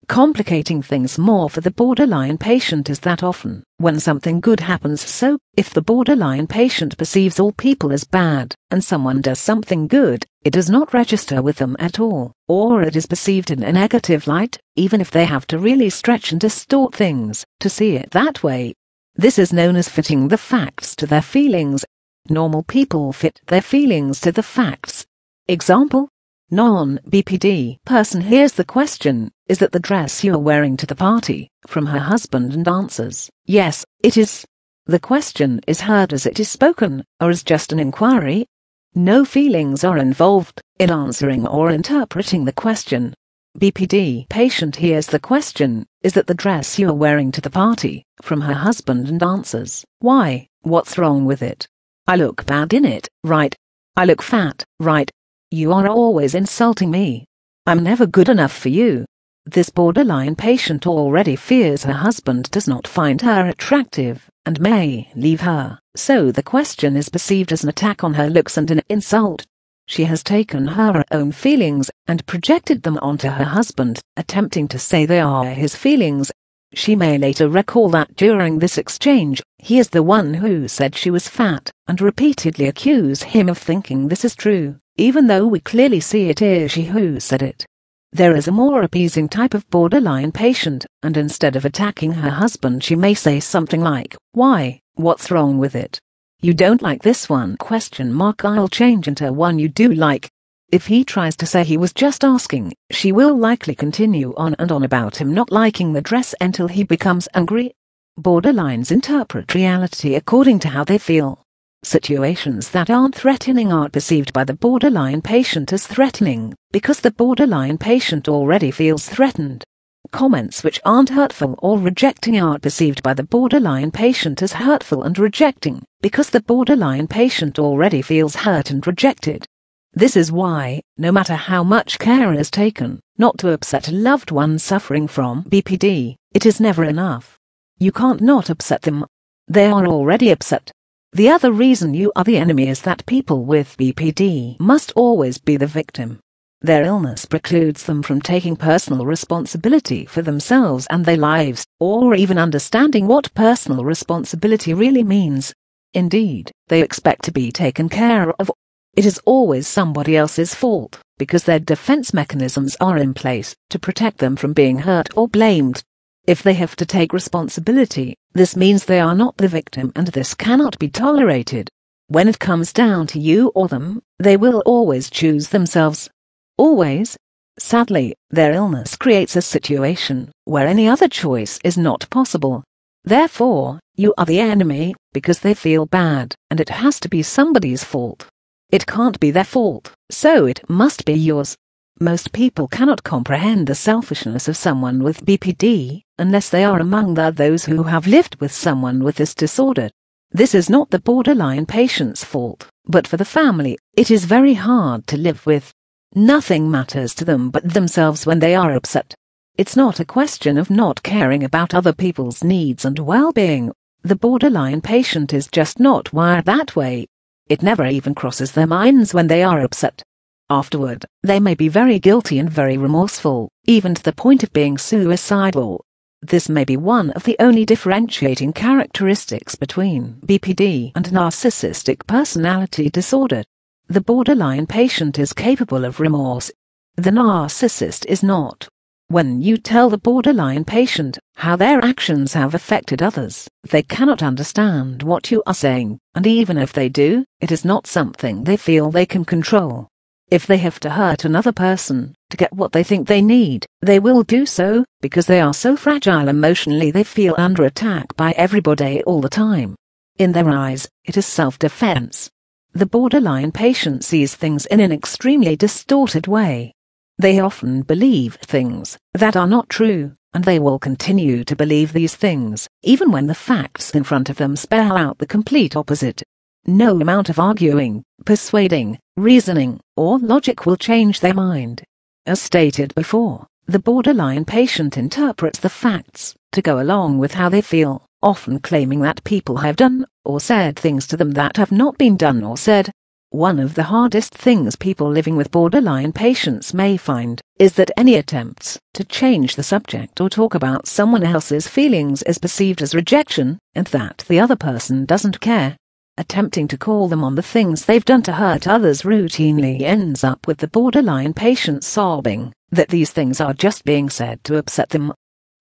Complicating things more for the borderline patient is that often, when something good happens, so, if the borderline patient perceives all people as bad, and someone does something good, it does not register with them at all, or it is perceived in a negative light, even if they have to really stretch and distort things to see it that way. This is known as fitting the facts to their feelings. Normal people fit their feelings to the facts. Example: non-BPD person hears the question, "Is that the dress you are wearing to the party?" from her husband and answers, "Yes, it is." The question is heard as it is spoken, or as just an inquiry. No feelings are involved in answering or interpreting the question. BPD patient hears the question, "Is that the dress you are wearing to the party?" from her husband and answers, "Why? What's wrong with it? I look bad in it, right? I look fat, right? You are always insulting me. I'm never good enough for you." This borderline patient already fears her husband does not find her attractive, and may leave her, so the question is perceived as an attack on her looks and an insult. She has taken her own feelings and projected them onto her husband, attempting to say they are his feelings. She may later recall that during this exchange, he is the one who said she was fat, and repeatedly accuse him of thinking this is true, even though we clearly see it is she who said it. There is a more appeasing type of borderline patient, and instead of attacking her husband she may say something like, "Why? What's wrong with it? You don't like this one? I'll change into one you do like." If he tries to say he was just asking, she will likely continue on and on about him not liking the dress until he becomes angry. Borderlines interpret reality according to how they feel. Situations that aren't threatening are perceived by the borderline patient as threatening, because the borderline patient already feels threatened. Comments which aren't hurtful or rejecting are perceived by the borderline patient as hurtful and rejecting, because the borderline patient already feels hurt and rejected. This is why, no matter how much care is taken not to upset a loved one suffering from BPD, it is never enough. You can't not upset them. They are already upset. The other reason you are the enemy is that people with BPD must always be the victim. Their illness precludes them from taking personal responsibility for themselves and their lives, or even understanding what personal responsibility really means. Indeed, they expect to be taken care of. It is always somebody else's fault, because their defense mechanisms are in place to protect them from being hurt or blamed. If they have to take responsibility, this means they are not the victim, and this cannot be tolerated. When it comes down to you or them, they will always choose themselves. Always. Sadly, their illness creates a situation where any other choice is not possible. Therefore, you are the enemy, because they feel bad, and it has to be somebody's fault. It can't be their fault, so it must be yours. Most people cannot comprehend the selfishness of someone with BPD, unless they are among those who have lived with someone with this disorder. This is not the borderline patient's fault, but for the family, it is very hard to live with. Nothing matters to them but themselves when they are upset. It's not a question of not caring about other people's needs and well-being. The borderline patient is just not wired that way. It never even crosses their minds when they are upset. Afterward, they may be very guilty and very remorseful, even to the point of being suicidal. This may be one of the only differentiating characteristics between BPD and narcissistic personality disorder. The borderline patient is capable of remorse. The narcissist is not. When you tell the borderline patient how their actions have affected others, they cannot understand what you are saying, and even if they do, it is not something they feel they can control. If they have to hurt another person to get what they think they need, they will do so, because they are so fragile emotionally they feel under attack by everybody all the time. In their eyes, it is self-defense. The borderline patient sees things in an extremely distorted way. They often believe things that are not true, and they will continue to believe these things, even when the facts in front of them spell out the complete opposite. No amount of arguing, persuading, reasoning, or logic will change their mind. As stated before, the borderline patient interprets the facts to go along with how they feel, often claiming that people have done or said things to them that have not been done or said. One of the hardest things people living with borderline patients may find is that any attempts to change the subject or talk about someone else's feelings is perceived as rejection, and that the other person doesn't care. Attempting to call them on the things they've done to hurt others routinely ends up with the borderline patient sobbing that these things are just being said to upset them.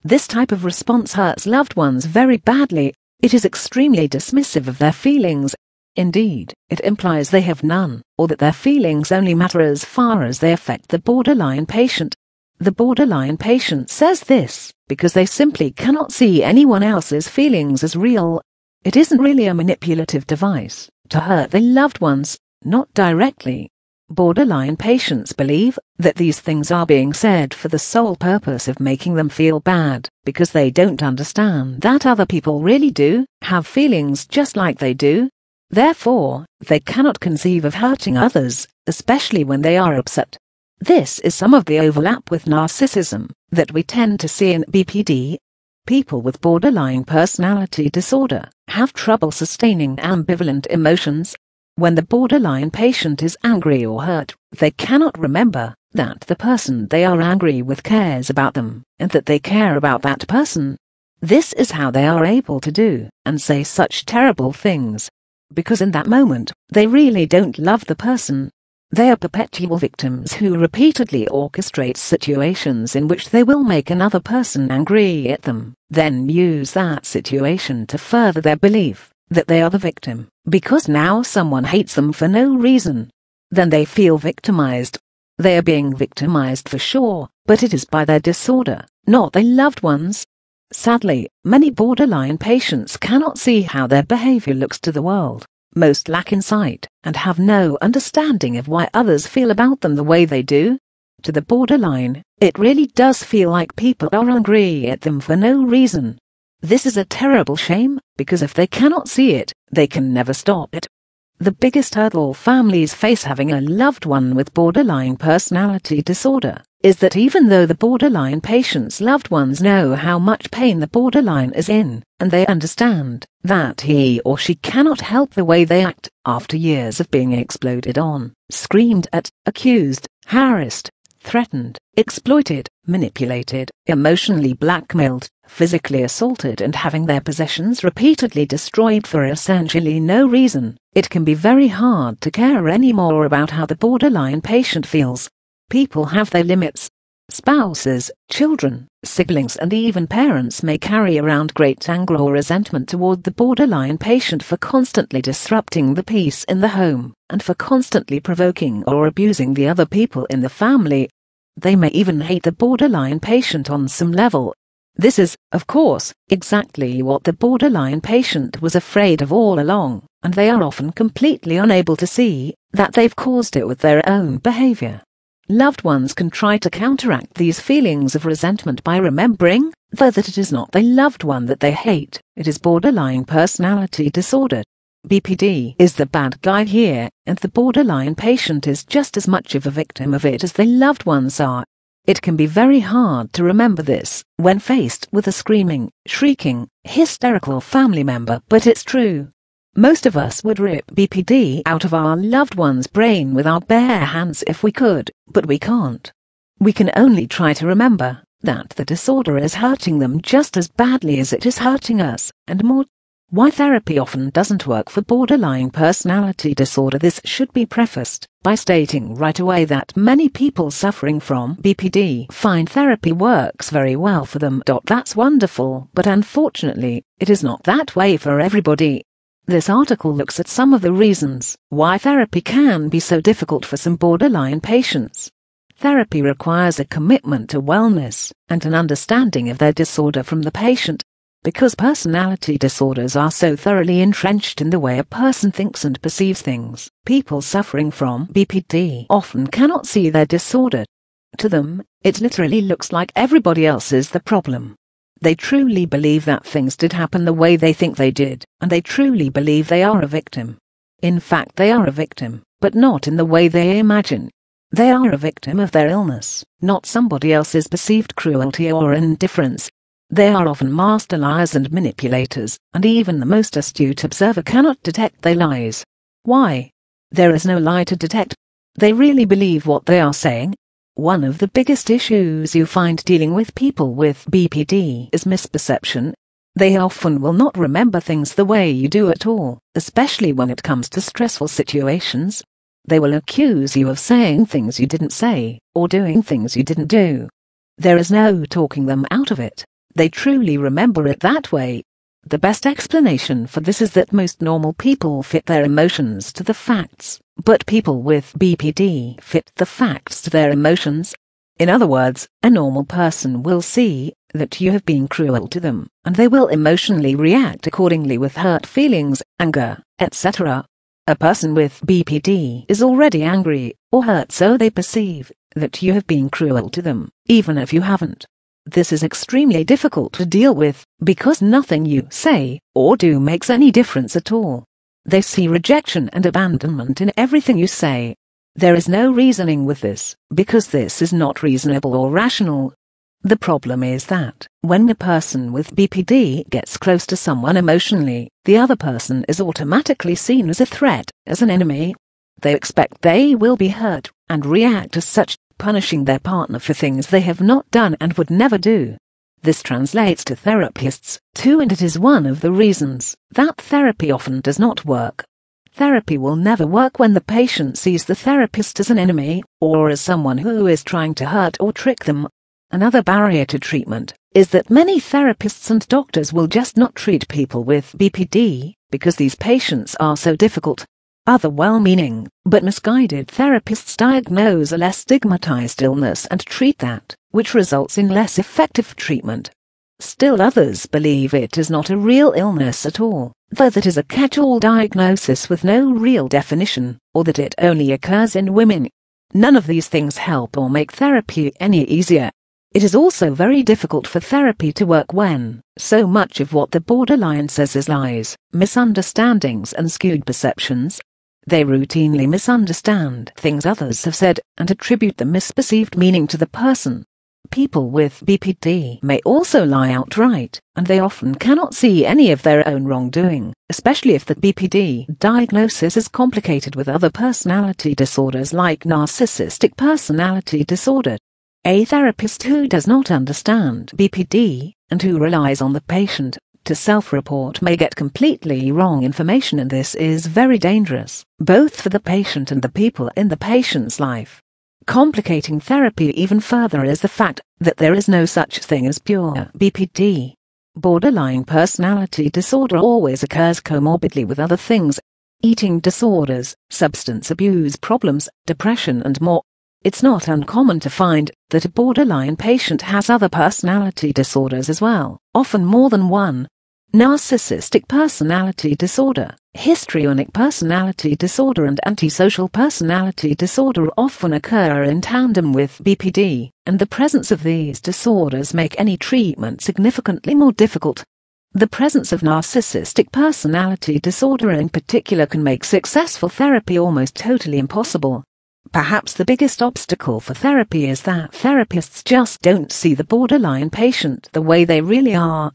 This type of response hurts loved ones very badly. It is extremely dismissive of their feelings. Indeed, it implies they have none, or that their feelings only matter as far as they affect the borderline patient. The borderline patient says this because they simply cannot see anyone else's feelings as real. It isn't really a manipulative device to hurt their loved ones, not directly. Borderline patients believe that these things are being said for the sole purpose of making them feel bad, because they don't understand that other people really do have feelings just like they do. Therefore, they cannot conceive of hurting others, especially when they are upset. This is some of the overlap with narcissism that we tend to see in BPD. People with borderline personality disorder have trouble sustaining ambivalent emotions. When the borderline patient is angry or hurt, they cannot remember that the person they are angry with cares about them, and that they care about that person. This is how they are able to do and say such terrible things. Because in that moment, they really don't love the person. They are perpetual victims who repeatedly orchestrate situations in which they will make another person angry at them, then use that situation to further their belief that they are the victim, because now someone hates them for no reason. Then they feel victimized. They are being victimized for sure, but it is by their disorder, not their loved ones. Sadly, many borderline patients cannot see how their behavior looks to the world. Most lack insight and have no understanding of why others feel about them the way they do. To the borderline, it really does feel like people are angry at them for no reason. This is a terrible shame, because if they cannot see it, they can never stop it. The biggest hurdle families face having a loved one with borderline personality disorder is that even though the borderline patient's loved ones know how much pain the borderline is in, and they understand that he or she cannot help the way they act after years of being exploded on, screamed at, accused, harassed, threatened, exploited, manipulated, emotionally blackmailed, physically assaulted, and having their possessions repeatedly destroyed for essentially no reason, it can be very hard to care anymore about how the borderline patient feels. People have their limits. Spouses, children, siblings, and even parents may carry around great anger or resentment toward the borderline patient for constantly disrupting the peace in the home, and for constantly provoking or abusing the other people in the family. They may even hate the borderline patient on some level. This is, of course, exactly what the borderline patient was afraid of all along, and they are often completely unable to see that they've caused it with their own behavior. Loved ones can try to counteract these feelings of resentment by remembering that it is not the loved one that they hate, it is borderline personality disorder. BPD is the bad guy here, and the borderline patient is just as much of a victim of it as the loved ones are. It can be very hard to remember this when faced with a screaming, shrieking, hysterical family member, but it's true. Most of us would rip BPD out of our loved one's brain with our bare hands if we could, but we can't. We can only try to remember that the disorder is hurting them just as badly as it is hurting us, and more. Why therapy often doesn't work for borderline personality disorder. This should be prefaced by stating right away that many people suffering from BPD find therapy works very well for them. That's wonderful, but unfortunately, it is not that way for everybody. This article looks at some of the reasons why therapy can be so difficult for some borderline patients. Therapy requires a commitment to wellness and an understanding of their disorder from the patient. Because personality disorders are so thoroughly entrenched in the way a person thinks and perceives things, people suffering from BPD often cannot see their disorder. To them, it literally looks like everybody else is the problem. They truly believe that things did happen the way they think they did, and they truly believe they are a victim. In fact, they are a victim, but not in the way they imagine. They are a victim of their illness, not somebody else's perceived cruelty or indifference. They are often master liars and manipulators, and even the most astute observer cannot detect their lies. Why? There is no lie to detect. They really believe what they are saying. One of the biggest issues you find dealing with people with BPD is misperception. They often will not remember things the way you do at all, especially when it comes to stressful situations. They will accuse you of saying things you didn't say, or doing things you didn't do. There is no talking them out of it. They truly remember it that way. The best explanation for this is that most normal people fit their emotions to the facts, but people with BPD fit the facts to their emotions. In other words, a normal person will see that you have been cruel to them, and they will emotionally react accordingly with hurt feelings, anger, etc. A person with BPD is already angry or hurt, so they perceive that you have been cruel to them, even if you haven't. This is extremely difficult to deal with, because nothing you say or do makes any difference at all. They see rejection and abandonment in everything you say. There is no reasoning with this, because this is not reasonable or rational. The problem is that, when a person with BPD gets close to someone emotionally, the other person is automatically seen as a threat, as an enemy. They expect they will be hurt, and react as such, punishing their partner for things they have not done and would never do. This translates to therapists, too, and it is one of the reasons that therapy often does not work. Therapy will never work when the patient sees the therapist as an enemy, or as someone who is trying to hurt or trick them. Another barrier to treatment is that many therapists and doctors will just not treat people with BPD, because these patients are so difficult. Other well-meaning, but misguided therapists diagnose a less stigmatized illness and treat that, which results in less effective treatment. Still others believe it is not a real illness at all, though that is a catch-all diagnosis with no real definition, or that it only occurs in women. None of these things help or make therapy any easier. It is also very difficult for therapy to work when so much of what the borderline says is lies, misunderstandings and skewed perceptions. They routinely misunderstand things others have said and attribute the misperceived meaning to the person. People with BPD may also lie outright, and they often cannot see any of their own wrongdoing, especially if the BPD diagnosis is complicated with other personality disorders like narcissistic personality disorder. A therapist who does not understand BPD, and who relies on the patient to self-report, may get completely wrong information, and this is very dangerous, both for the patient and the people in the patient's life. Complicating therapy even further is the fact that there is no such thing as pure BPD. Borderline personality disorder always occurs comorbidly with other things: eating disorders, substance abuse problems, depression and more. It's not uncommon to find that a borderline patient has other personality disorders as well, often more than one. Narcissistic personality disorder, histrionic personality disorder and antisocial personality disorder often occur in tandem with BPD, and the presence of these disorders make any treatment significantly more difficult. The presence of narcissistic personality disorder in particular can make successful therapy almost totally impossible. Perhaps the biggest obstacle for therapy is that therapists just don't see the borderline patient the way they really are.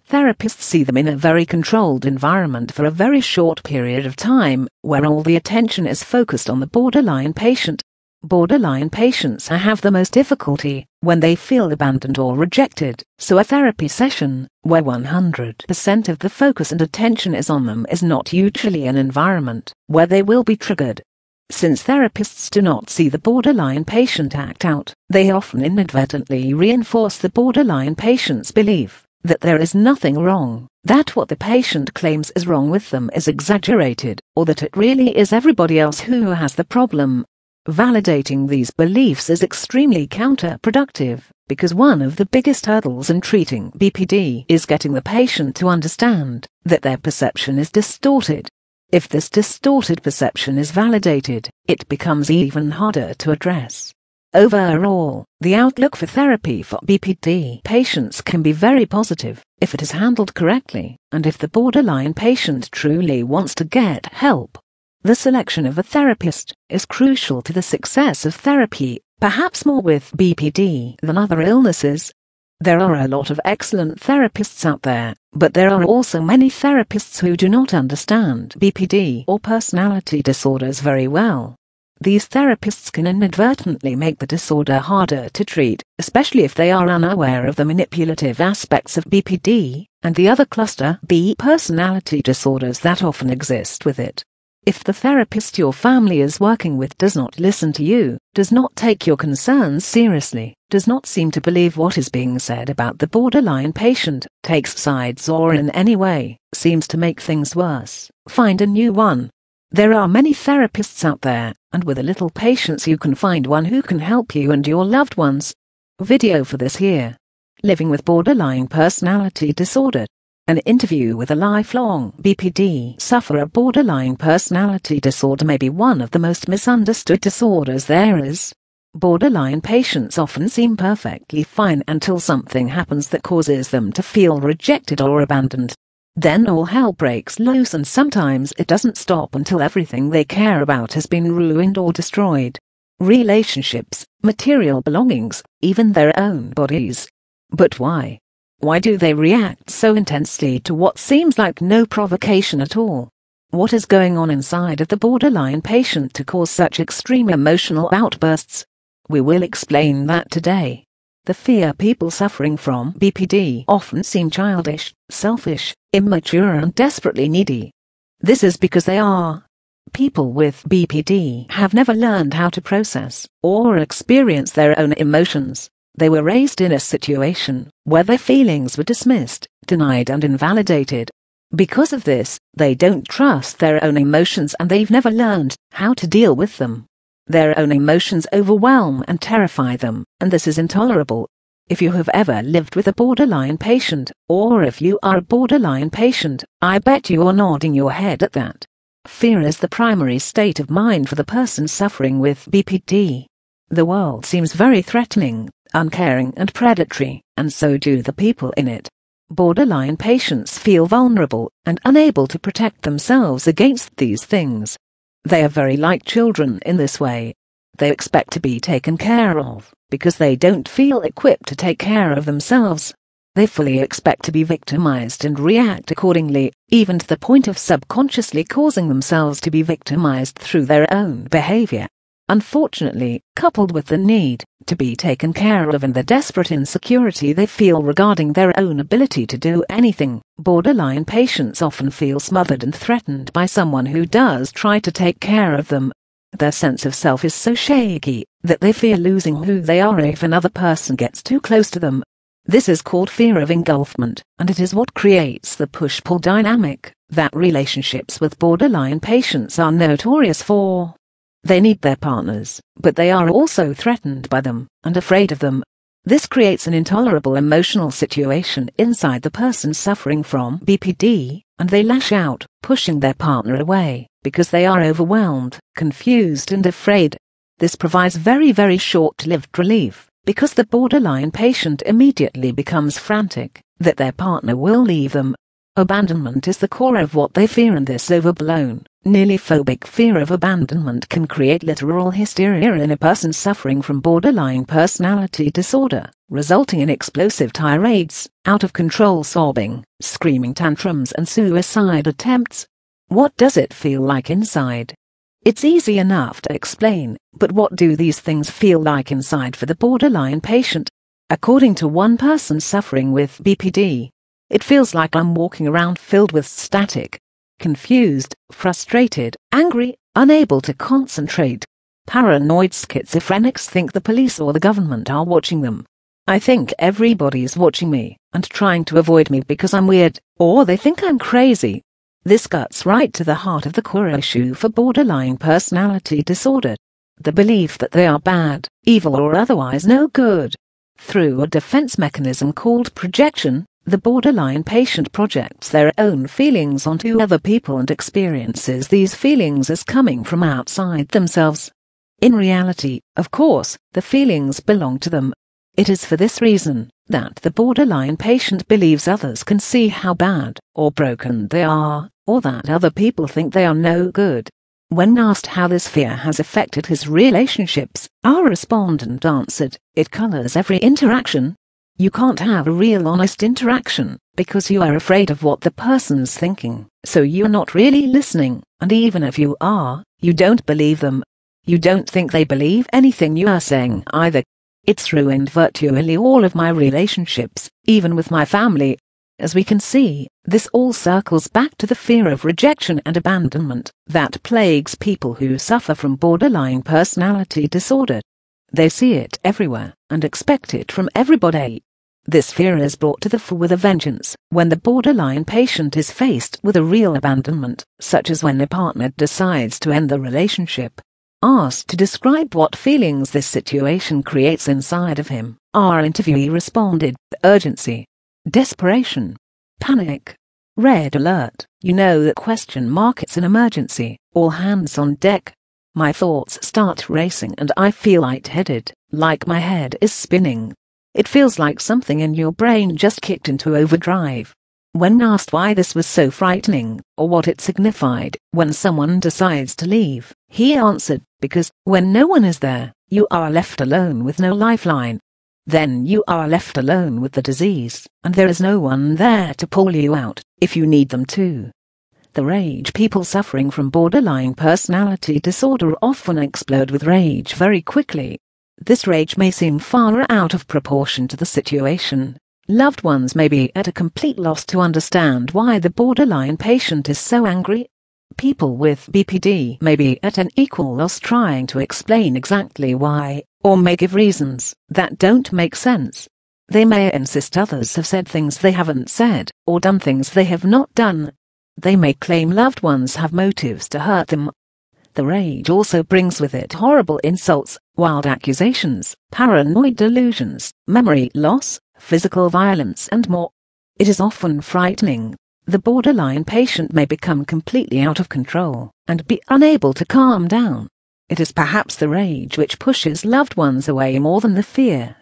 Therapists see them in a very controlled environment for a very short period of time, where all the attention is focused on the borderline patient. Borderline patients have the most difficulty when they feel abandoned or rejected, so a therapy session, where 100% of the focus and attention is on them, is not usually an environment where they will be triggered. Since therapists do not see the borderline patient act out, they often inadvertently reinforce the borderline patient's belief that there is nothing wrong, that what the patient claims is wrong with them is exaggerated, or that it really is everybody else who has the problem. Validating these beliefs is extremely counterproductive, because one of the biggest hurdles in treating BPD is getting the patient to understand that their perception is distorted. If this distorted perception is validated, it becomes even harder to address. Overall, the outlook for therapy for BPD patients can be very positive if it is handled correctly, and if the borderline patient truly wants to get help. The selection of a therapist is crucial to the success of therapy, perhaps more with BPD than other illnesses. There are a lot of excellent therapists out there, but there are also many therapists who do not understand BPD or personality disorders very well. These therapists can inadvertently make the disorder harder to treat, especially if they are unaware of the manipulative aspects of BPD and the other cluster B personality disorders that often exist with it. If the therapist your family is working with does not listen to you, does not take your concerns seriously, does not seem to believe what is being said about the borderline patient, takes sides or in any way seems to make things worse, find a new one. There are many therapists out there, and with a little patience you can find one who can help you and your loved ones. Video for this here. Living with borderline personality disorder. An interview with a lifelong BPD sufferer. Borderline personality disorder may be one of the most misunderstood disorders there is. Borderline patients often seem perfectly fine until something happens that causes them to feel rejected or abandoned. Then all hell breaks loose, and sometimes it doesn't stop until everything they care about has been ruined or destroyed. Relationships, material belongings, even their own bodies. But why? Why do they react so intensely to what seems like no provocation at all? What is going on inside of the borderline patient to cause such extreme emotional outbursts? We will explain that today. The fear people suffering from BPD often seem childish, selfish, immature and desperately needy. This is because they are. People with BPD have never learned how to process or experience their own emotions. They were raised in a situation where their feelings were dismissed, denied and invalidated. Because of this, they don't trust their own emotions and they've never learned how to deal with them. Their own emotions overwhelm and terrify them, and this is intolerable. If you have ever lived with a borderline patient, or if you are a borderline patient, I bet you are nodding your head at that. Fear is the primary state of mind for the person suffering with BPD. The world seems very threatening, uncaring and predatory, and so do the people in it. Borderline patients feel vulnerable and unable to protect themselves against these things. They are very like children in this way. They expect to be taken care of, because they don't feel equipped to take care of themselves. They fully expect to be victimized and react accordingly, even to the point of subconsciously causing themselves to be victimized through their own behavior. Unfortunately, coupled with the need to be taken care of and the desperate insecurity they feel regarding their own ability to do anything, borderline patients often feel smothered and threatened by someone who does try to take care of them. Their sense of self is so shaky that they fear losing who they are if another person gets too close to them. This is called fear of engulfment, and it is what creates the push-pull dynamic that relationships with borderline patients are notorious for. They need their partners, but they are also threatened by them and afraid of them. This creates an intolerable emotional situation inside the person suffering from BPD, and they lash out, pushing their partner away, because they are overwhelmed, confused and afraid. This provides very short-lived relief, because the borderline patient immediately becomes frantic that their partner will leave them. Abandonment is the core of what they fear, and this overblown, nearly phobic fear of abandonment can create literal hysteria in a person suffering from borderline personality disorder, resulting in explosive tirades, out-of-control sobbing, screaming tantrums and suicide attempts. What does it feel like inside? It's easy enough to explain, but what do these things feel like inside for the borderline patient? According to one person suffering with BPD, it feels like I'm walking around filled with static, confused, frustrated, angry, unable to concentrate. Paranoid schizophrenics think the police or the government are watching them. I think everybody's watching me and trying to avoid me because I'm weird, or they think I'm crazy. This cuts right to the heart of the core issue for borderline personality disorder. The belief that they are bad, evil or otherwise no good. Through a defense mechanism called projection, the borderline patient projects their own feelings onto other people and experiences these feelings as coming from outside themselves. In reality, of course, the feelings belong to them. It is for this reason that the borderline patient believes others can see how bad or broken they are, or that other people think they are no good. When asked how this fear has affected his relationships, our respondent answered, "It colors every interaction." You can't have a real honest interaction, because you are afraid of what the person's thinking, so you're not really listening, and even if you are, you don't believe them. You don't think they believe anything you are saying either. It's ruined virtually all of my relationships, even with my family. As we can see, this all circles back to the fear of rejection and abandonment that plagues people who suffer from borderline personality disorder. They see it everywhere and expect it from everybody. This fear is brought to the fore with a vengeance when the borderline patient is faced with a real abandonment, such as when a partner decides to end the relationship. Asked to describe what feelings this situation creates inside of him, our interviewee responded: urgency, desperation, panic, red alert. You know that ? It's an emergency, all hands on deck. My thoughts start racing and I feel lightheaded, like my head is spinning. It feels like something in your brain just kicked into overdrive. When asked why this was so frightening, or what it signified when someone decides to leave, he answered, because when no one is there, you are left alone with no lifeline. Then you are left alone with the disease, and there is no one there to pull you out, if you need them to. The rage. People suffering from borderline personality disorder often explode with rage very quickly. This rage may seem far out of proportion to the situation. Loved ones may be at a complete loss to understand why the borderline patient is so angry. People with BPD may be at an equal loss trying to explain exactly why, or may give reasons that don't make sense. They may insist others have said things they haven't said, or done things they have not done. They may claim loved ones have motives to hurt them. The rage also brings with it horrible insults, wild accusations, paranoid delusions, memory loss, physical violence and more. It is often frightening. The borderline patient may become completely out of control and be unable to calm down. It is perhaps the rage which pushes loved ones away more than the fear.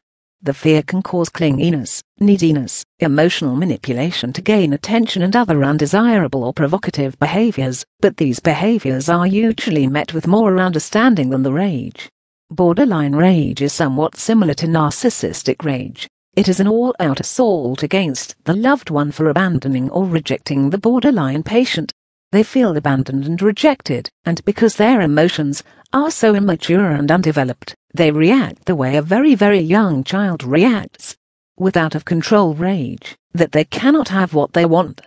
The fear can cause clinginess, neediness, emotional manipulation to gain attention and other undesirable or provocative behaviors, but these behaviors are usually met with more understanding than the rage. Borderline rage is somewhat similar to narcissistic rage. It is an all-out assault against the loved one for abandoning or rejecting the borderline patient. They feel abandoned and rejected, and because their emotions are so immature and undeveloped, they react the way a very, very young child reacts, with out-of-control rage, that they cannot have what they want.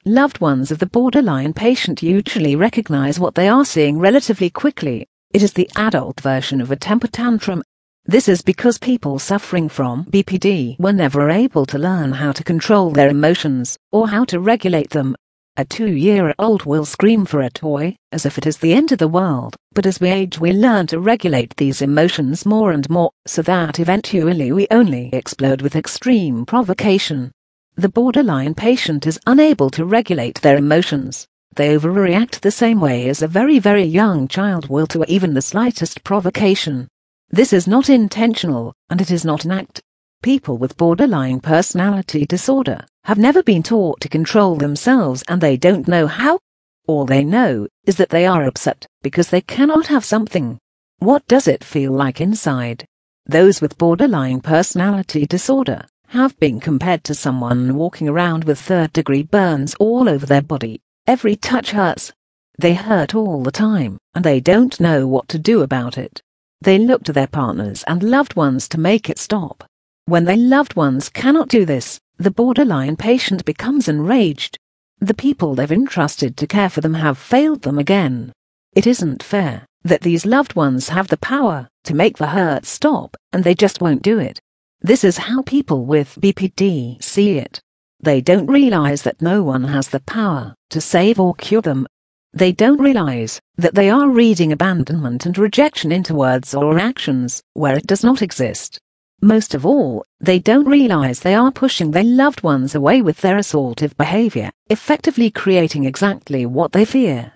Loved ones of the borderline patient usually recognize what they are seeing relatively quickly. It is the adult version of a temper tantrum. This is because people suffering from BPD were never able to learn how to control their emotions, or how to regulate them. A 2-year-old will scream for a toy, as if it is the end of the world, but as we age we learn to regulate these emotions more and more, so that eventually we only explode with extreme provocation. The borderline patient is unable to regulate their emotions. They overreact the same way as a very, very young child will to even the slightest provocation. This is not intentional, and it is not an act. People with borderline personality disorder have never been taught to control themselves and they don't know how. All they know is that they are upset because they cannot have something. What does it feel like inside? Those with borderline personality disorder have been compared to someone walking around with third-degree burns all over their body. Every touch hurts. They hurt all the time, and they don't know what to do about it. They look to their partners and loved ones to make it stop. When their loved ones cannot do this, the borderline patient becomes enraged. The people they've entrusted to care for them have failed them again. It isn't fair that these loved ones have the power to make the hurt stop, and they just won't do it. This is how people with BPD see it. They don't realize that no one has the power to save or cure them. They don't realize that they are reading abandonment and rejection into words or actions where it does not exist. Most of all, they don't realize they are pushing their loved ones away with their assaultive behavior, effectively creating exactly what they fear.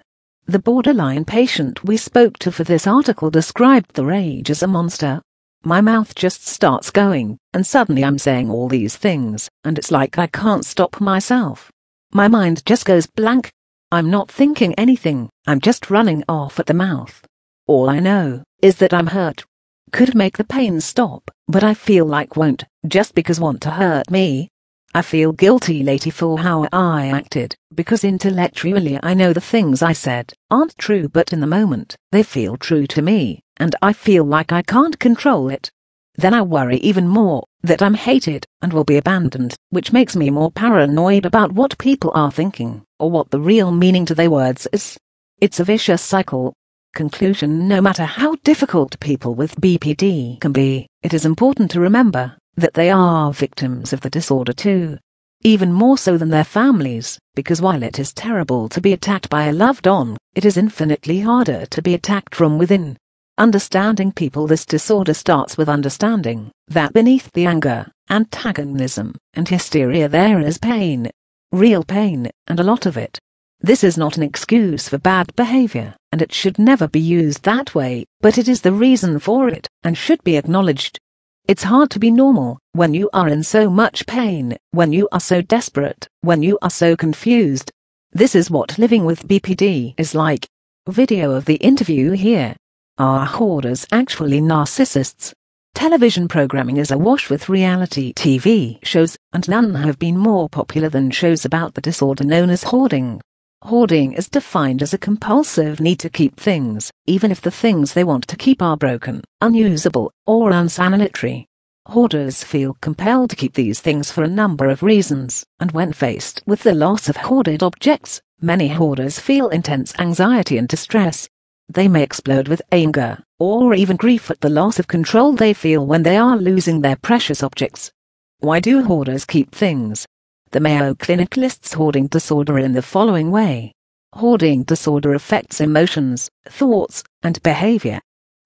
The borderline patient we spoke to for this article described the rage as a monster. My mouth just starts going, and suddenly I'm saying all these things, and it's like I can't stop myself. My mind just goes blank. I'm not thinking anything, I'm just running off at the mouth. All I know is that I'm hurt. Could make the pain stop, but I feel like won't, just because want to hurt me. I feel guilty lately for how I acted, because intellectually I know the things I said aren't true, but in the moment, they feel true to me, and I feel like I can't control it. Then I worry even more that I'm hated and will be abandoned, which makes me more paranoid about what people are thinking, or what the real meaning to their words is. It's a vicious cycle. Conclusion: no matter how difficult people with BPD can be, it is important to remember that they are victims of the disorder too. Even more so than their families, because while it is terrible to be attacked by a loved one, it is infinitely harder to be attacked from within. Understanding people this disorder starts with understanding that beneath the anger, antagonism, and hysteria there is pain. Real pain, and a lot of it. This is not an excuse for bad behavior, and it should never be used that way, but it is the reason for it, and should be acknowledged. It's hard to be normal when you are in so much pain, when you are so desperate, when you are so confused. This is what living with BPD is like. Video of the interview here. Are hoarders actually narcissists? Television programming is awash with reality TV shows, and none have been more popular than shows about the disorder known as hoarding. Hoarding is defined as a compulsive need to keep things, even if the things they want to keep are broken, unusable, or unsanitary. Hoarders feel compelled to keep these things for a number of reasons, and when faced with the loss of hoarded objects, many hoarders feel intense anxiety and distress. They may explode with anger, or even grief at the loss of control they feel when they are losing their precious objects. Why do hoarders keep things? The Mayo Clinic lists hoarding disorder in the following way. Hoarding disorder affects emotions, thoughts, and behavior.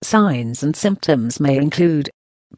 Signs and symptoms may include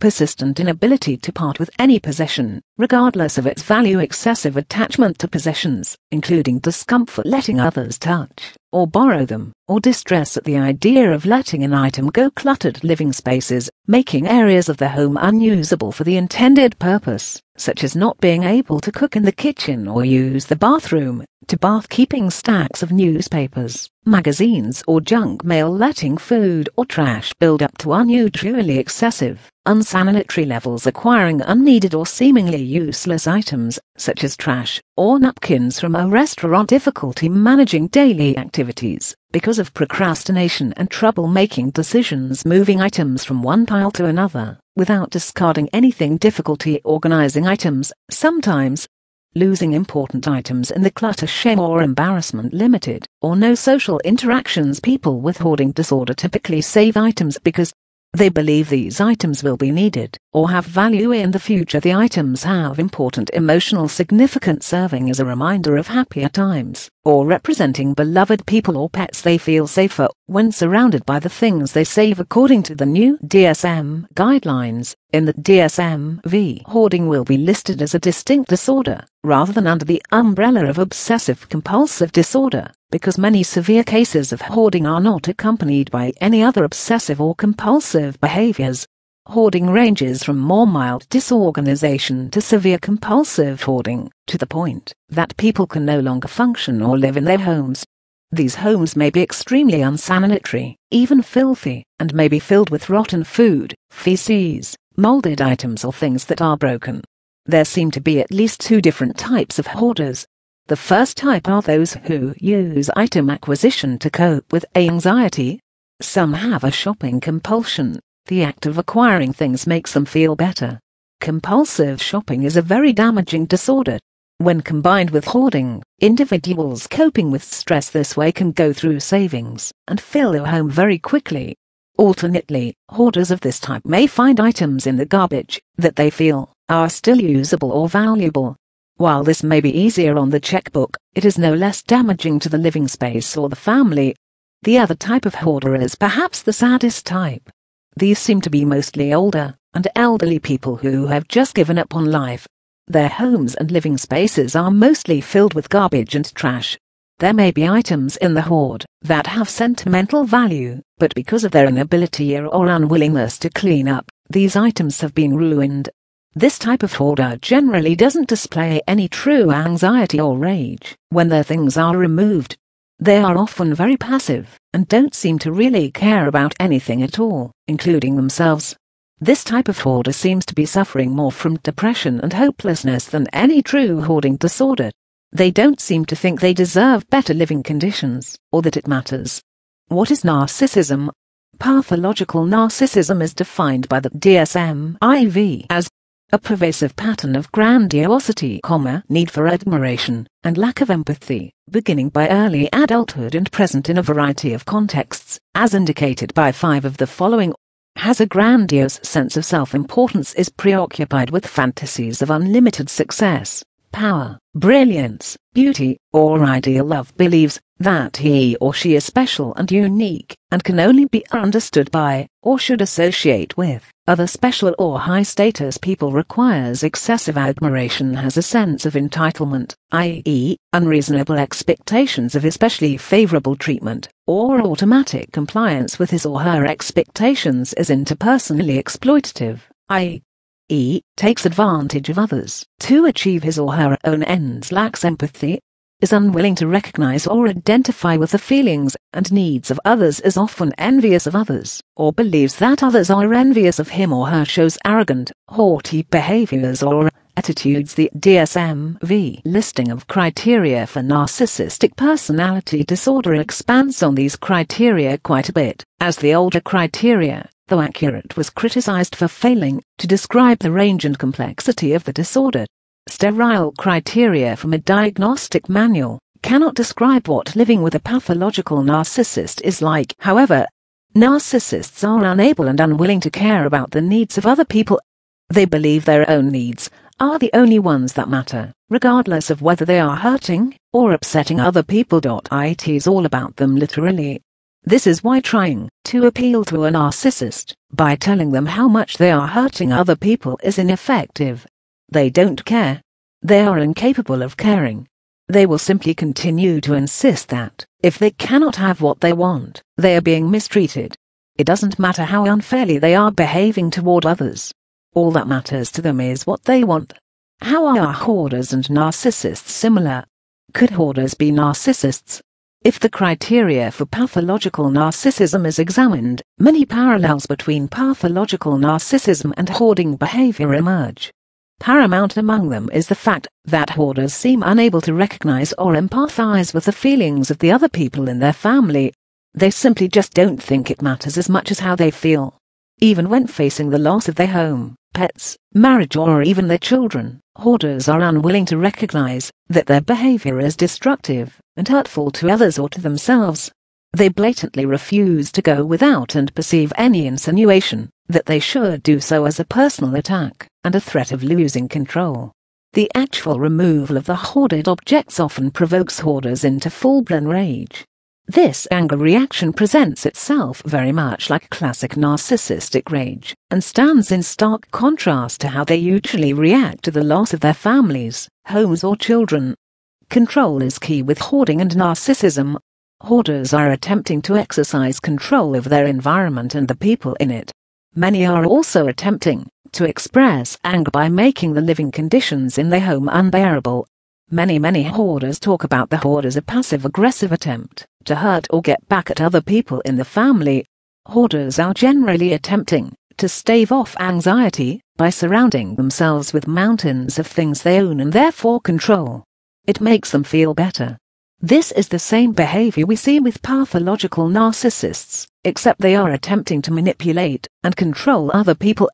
persistent inability to part with any possession, regardless of its value, excessive attachment to possessions, including discomfort letting others touch or borrow them, or distress at the idea of letting an item go, cluttered living spaces, making areas of the home unusable for the intended purpose, such as not being able to cook in the kitchen or use the bathroom, to bath keeping stacks of newspapers, magazines or junk mail, letting food or trash build up to unusually excessive, unsanitary levels, acquiring unneeded or seemingly useless items, such as trash or napkins from a restaurant, difficulty managing daily activities because of procrastination and trouble making decisions, moving items from one pile to another without discarding anything, difficulty organizing items, sometimes losing important items in the clutter, shame or embarrassment, limited or no social interactions. People with hoarding disorder typically save items because they believe these items will be needed or have value in the future. The items have important emotional significance, serving as a reminder of happier times, or representing beloved people or pets. They feel safer when surrounded by the things they save. According to the new DSM guidelines, in the DSM-V, hoarding will be listed as a distinct disorder, rather than under the umbrella of obsessive-compulsive disorder, because many severe cases of hoarding are not accompanied by any other obsessive or compulsive behaviors. Hoarding ranges from more mild disorganization to severe compulsive hoarding, to the point that people can no longer function or live in their homes. These homes may be extremely unsanitary, even filthy, and may be filled with rotten food, feces, molded items or things that are broken. There seem to be at least two different types of hoarders. The first type are those who use item acquisition to cope with anxiety. Some have a shopping compulsion. The act of acquiring things makes them feel better. Compulsive shopping is a very damaging disorder. When combined with hoarding, individuals coping with stress this way can go through savings and fill their home very quickly. Alternately, hoarders of this type may find items in the garbage that they feel are still usable or valuable. While this may be easier on the checkbook, it is no less damaging to the living space or the family. The other type of hoarder is perhaps the saddest type. These seem to be mostly older and elderly people who have just given up on life. Their homes and living spaces are mostly filled with garbage and trash. There may be items in the hoard that have sentimental value, but because of their inability or unwillingness to clean up, these items have been ruined. This type of hoarder generally doesn't display any true anxiety or rage when their things are removed. They are often very passive, and don't seem to really care about anything at all, including themselves. This type of hoarder seems to be suffering more from depression and hopelessness than any true hoarding disorder. They don't seem to think they deserve better living conditions, or that it matters. What is narcissism? Pathological narcissism is defined by the DSM-IV as a pervasive pattern of grandiosity, need for admiration, and lack of empathy, beginning by early adulthood and present in a variety of contexts, as indicated by 5 of the following. Has a grandiose sense of self-importance, is preoccupied with fantasies of unlimited success, power, brilliance, beauty, or ideal love, believes that he or she is special and unique, and can only be understood by, or should associate with, other special or high-status people, requires excessive admiration, has a sense of entitlement, i.e., unreasonable expectations of especially favorable treatment, or automatic compliance with his or her expectations, is interpersonally exploitative, i.e., takes advantage of others to achieve his or her own ends, lacks empathy, is unwilling to recognize or identify with the feelings and needs of others, is often envious of others, or believes that others are envious of him or her, shows arrogant, haughty behaviors or attitudes. The DSM-V listing of criteria for narcissistic personality disorder expands on these criteria quite a bit, as the older criteria, though accurate, was criticized for failing to describe the range and complexity of the disorder. Sterile criteria from a diagnostic manual cannot describe what living with a pathological narcissist is like. However, narcissists are unable and unwilling to care about the needs of other people. They believe their own needs are the only ones that matter, regardless of whether they are hurting or upsetting other people. It is all about them, literally. This is why trying to appeal to a narcissist by telling them how much they are hurting other people is ineffective. They don't care. They are incapable of caring. They will simply continue to insist that, if they cannot have what they want, they are being mistreated. It doesn't matter how unfairly they are behaving toward others. All that matters to them is what they want. How are hoarders and narcissists similar? Could hoarders be narcissists? If the criteria for pathological narcissism is examined, many parallels between pathological narcissism and hoarding behavior emerge. Paramount among them is the fact that hoarders seem unable to recognize or empathize with the feelings of the other people in their family. They simply just don't think it matters as much as how they feel. Even when facing the loss of their home, pets, marriage, or even their children, hoarders are unwilling to recognize that their behavior is destructive and hurtful to others or to themselves. They blatantly refuse to go without and perceive any insinuation that they should do so as a personal attack and a threat of losing control. The actual removal of the hoarded objects often provokes hoarders into full-blown rage. This anger reaction presents itself very much like classic narcissistic rage, and stands in stark contrast to how they usually react to the loss of their families, homes, or children. Control is key with hoarding and narcissism. Hoarders are attempting to exercise control over their environment and the people in it. Many are also attempting to express anger by making the living conditions in their home unbearable. Many hoarders talk about the hoard as a passive-aggressive attempt to hurt or get back at other people in the family. Hoarders are generally attempting to stave off anxiety by surrounding themselves with mountains of things they own and therefore control. It makes them feel better. This is the same behavior we see with pathological narcissists, except they are attempting to manipulate and control other people.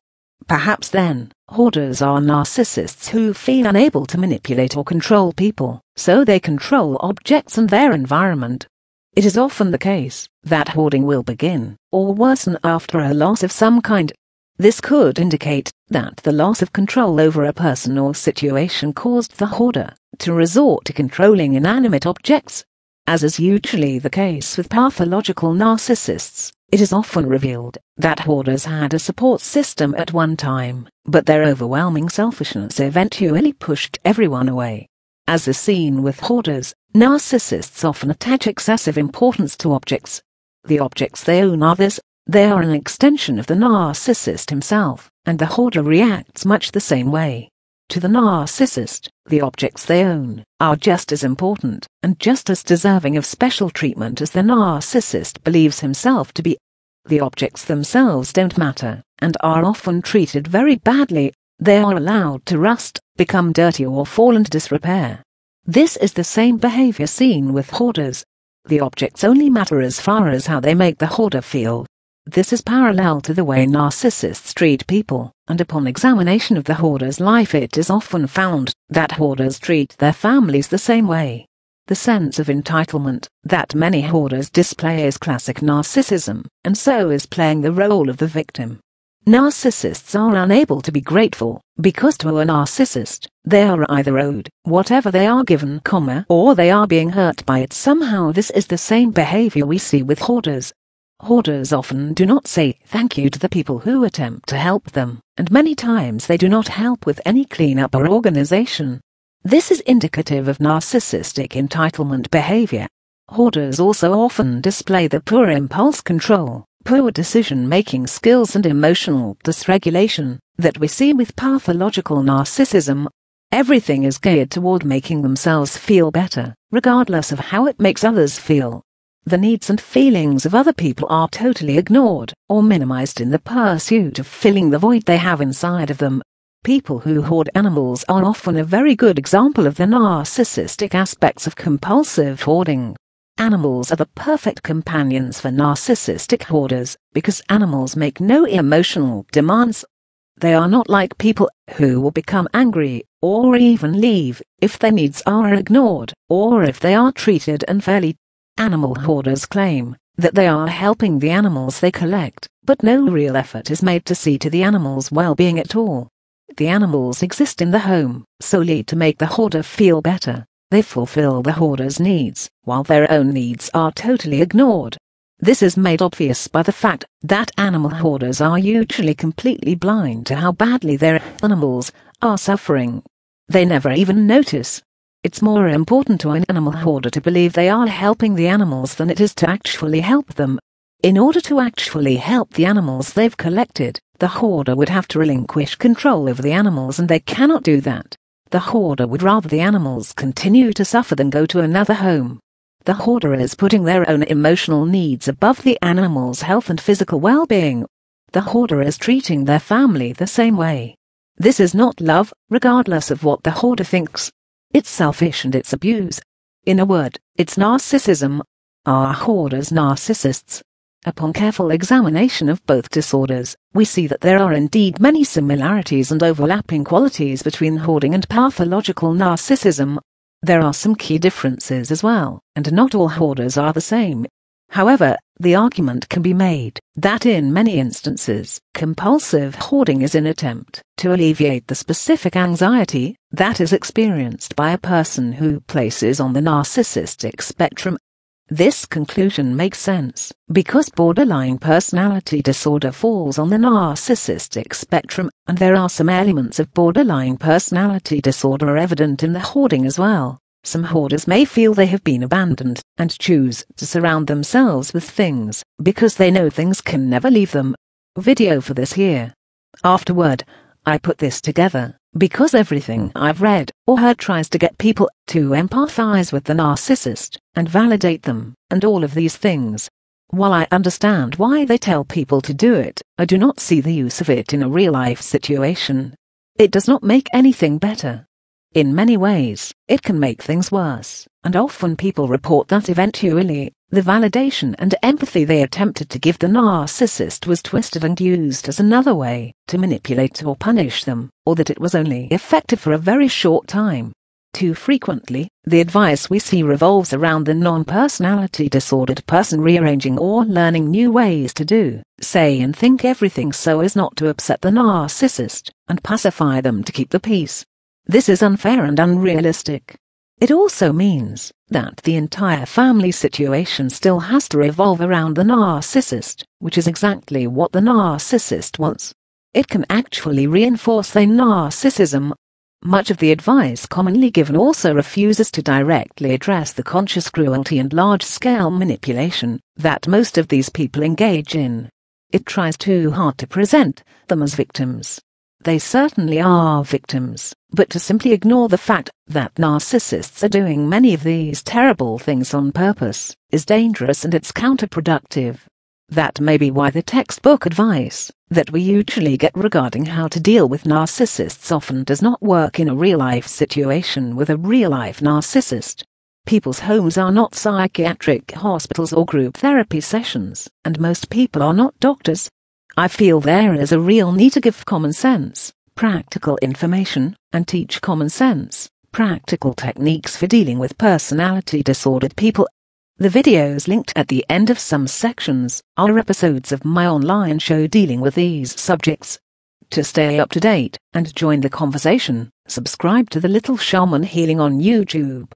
Perhaps then, hoarders are narcissists who feel unable to manipulate or control people, so they control objects and their environment. It is often the case that hoarding will begin or worsen after a loss of some kind. This could indicate that the loss of control over a person or situation caused the hoarder to resort to controlling inanimate objects. As is usually the case with pathological narcissists, it is often revealed that hoarders had a support system at one time, but their overwhelming selfishness eventually pushed everyone away. As is seen with hoarders, narcissists often attach excessive importance to objects. The objects they own are theirs. They are an extension of the narcissist himself, and the hoarder reacts much the same way. To the narcissist, the objects they own are just as important and just as deserving of special treatment as the narcissist believes himself to be. The objects themselves don't matter, and are often treated very badly. They are allowed to rust, become dirty or fall into disrepair. This is the same behavior seen with hoarders. The objects only matter as far as how they make the hoarder feel. This is parallel to the way narcissists treat people, and upon examination of the hoarder's life it is often found that hoarders treat their families the same way. The sense of entitlement that many hoarders display is classic narcissism, and so is playing the role of the victim. Narcissists are unable to be grateful, because to a narcissist, they are either owed whatever they are given, or they are being hurt by it somehow. This is the same behavior we see with hoarders. Hoarders often do not say thank you to the people who attempt to help them, and many times they do not help with any cleanup or organization. This is indicative of narcissistic entitlement behavior. Hoarders also often display the poor impulse control, poor decision-making skills and emotional dysregulation that we see with pathological narcissism. Everything is geared toward making themselves feel better, regardless of how it makes others feel. The needs and feelings of other people are totally ignored or minimized in the pursuit of filling the void they have inside of them. People who hoard animals are often a very good example of the narcissistic aspects of compulsive hoarding. Animals are the perfect companions for narcissistic hoarders because animals make no emotional demands. They are not like people who will become angry or even leave if their needs are ignored or if they are treated unfairly. Animal hoarders claim that they are helping the animals they collect, but no real effort is made to see to the animals' well-being at all. The animals exist in the home solely to make the hoarder feel better. They fulfill the hoarder's needs, while their own needs are totally ignored. This is made obvious by the fact that animal hoarders are usually completely blind to how badly their animals are suffering. They never even notice. It's more important to an animal hoarder to believe they are helping the animals than it is to actually help them. In order to actually help the animals they've collected, the hoarder would have to relinquish control over the animals, and they cannot do that. The hoarder would rather the animals continue to suffer than go to another home. The hoarder is putting their own emotional needs above the animal's health and physical well-being. The hoarder is treating their family the same way. This is not love, regardless of what the hoarder thinks. It's selfish and it's abuse. In a word, it's narcissism. Are hoarders narcissists? Upon careful examination of both disorders, we see that there are indeed many similarities and overlapping qualities between hoarding and pathological narcissism. There are some key differences as well, and not all hoarders are the same. However, the argument can be made that in many instances, compulsive hoarding is an attempt to alleviate the specific anxiety that is experienced by a person who places on the narcissistic spectrum. This conclusion makes sense because borderline personality disorder falls on the narcissistic spectrum, and there are some elements of borderline personality disorder evident in the hoarding as well. Some hoarders may feel they have been abandoned and choose to surround themselves with things because they know things can never leave them. Video for this here. Afterward, I put this together because everything I've read or heard tries to get people to empathize with the narcissist and validate them, and all of these things. While I understand why they tell people to do it, I do not see the use of it in a real-life situation. It does not make anything better. In many ways, it can make things worse, and often people report that eventually, the validation and empathy they attempted to give the narcissist was twisted and used as another way to manipulate or punish them, or that it was only effective for a very short time. Too frequently, the advice we see revolves around the non-personality disordered person rearranging or learning new ways to do, say and think everything so as not to upset the narcissist, and pacify them to keep the peace. This is unfair and unrealistic. It also means that the entire family situation still has to revolve around the narcissist, which is exactly what the narcissist wants. It can actually reinforce their narcissism. Much of the advice commonly given also refuses to directly address the conscious cruelty and large-scale manipulation that most of these people engage in. It tries too hard to present them as victims. they certainly are victims, but to simply ignore the fact that narcissists are doing many of these terrible things on purpose is dangerous and it's counterproductive. That may be why the textbook advice that we usually get regarding how to deal with narcissists often does not work in a real-life situation with a real-life narcissist. People's homes are not psychiatric hospitals or group therapy sessions, and most people are not doctors. I feel there is a real need to give common sense, practical information, and teach common sense, practical techniques for dealing with personality disordered people. The videos linked at the end of some sections are episodes of my online show dealing with these subjects. To stay up to date and join the conversation, subscribe to The Little Shaman Healing on YouTube.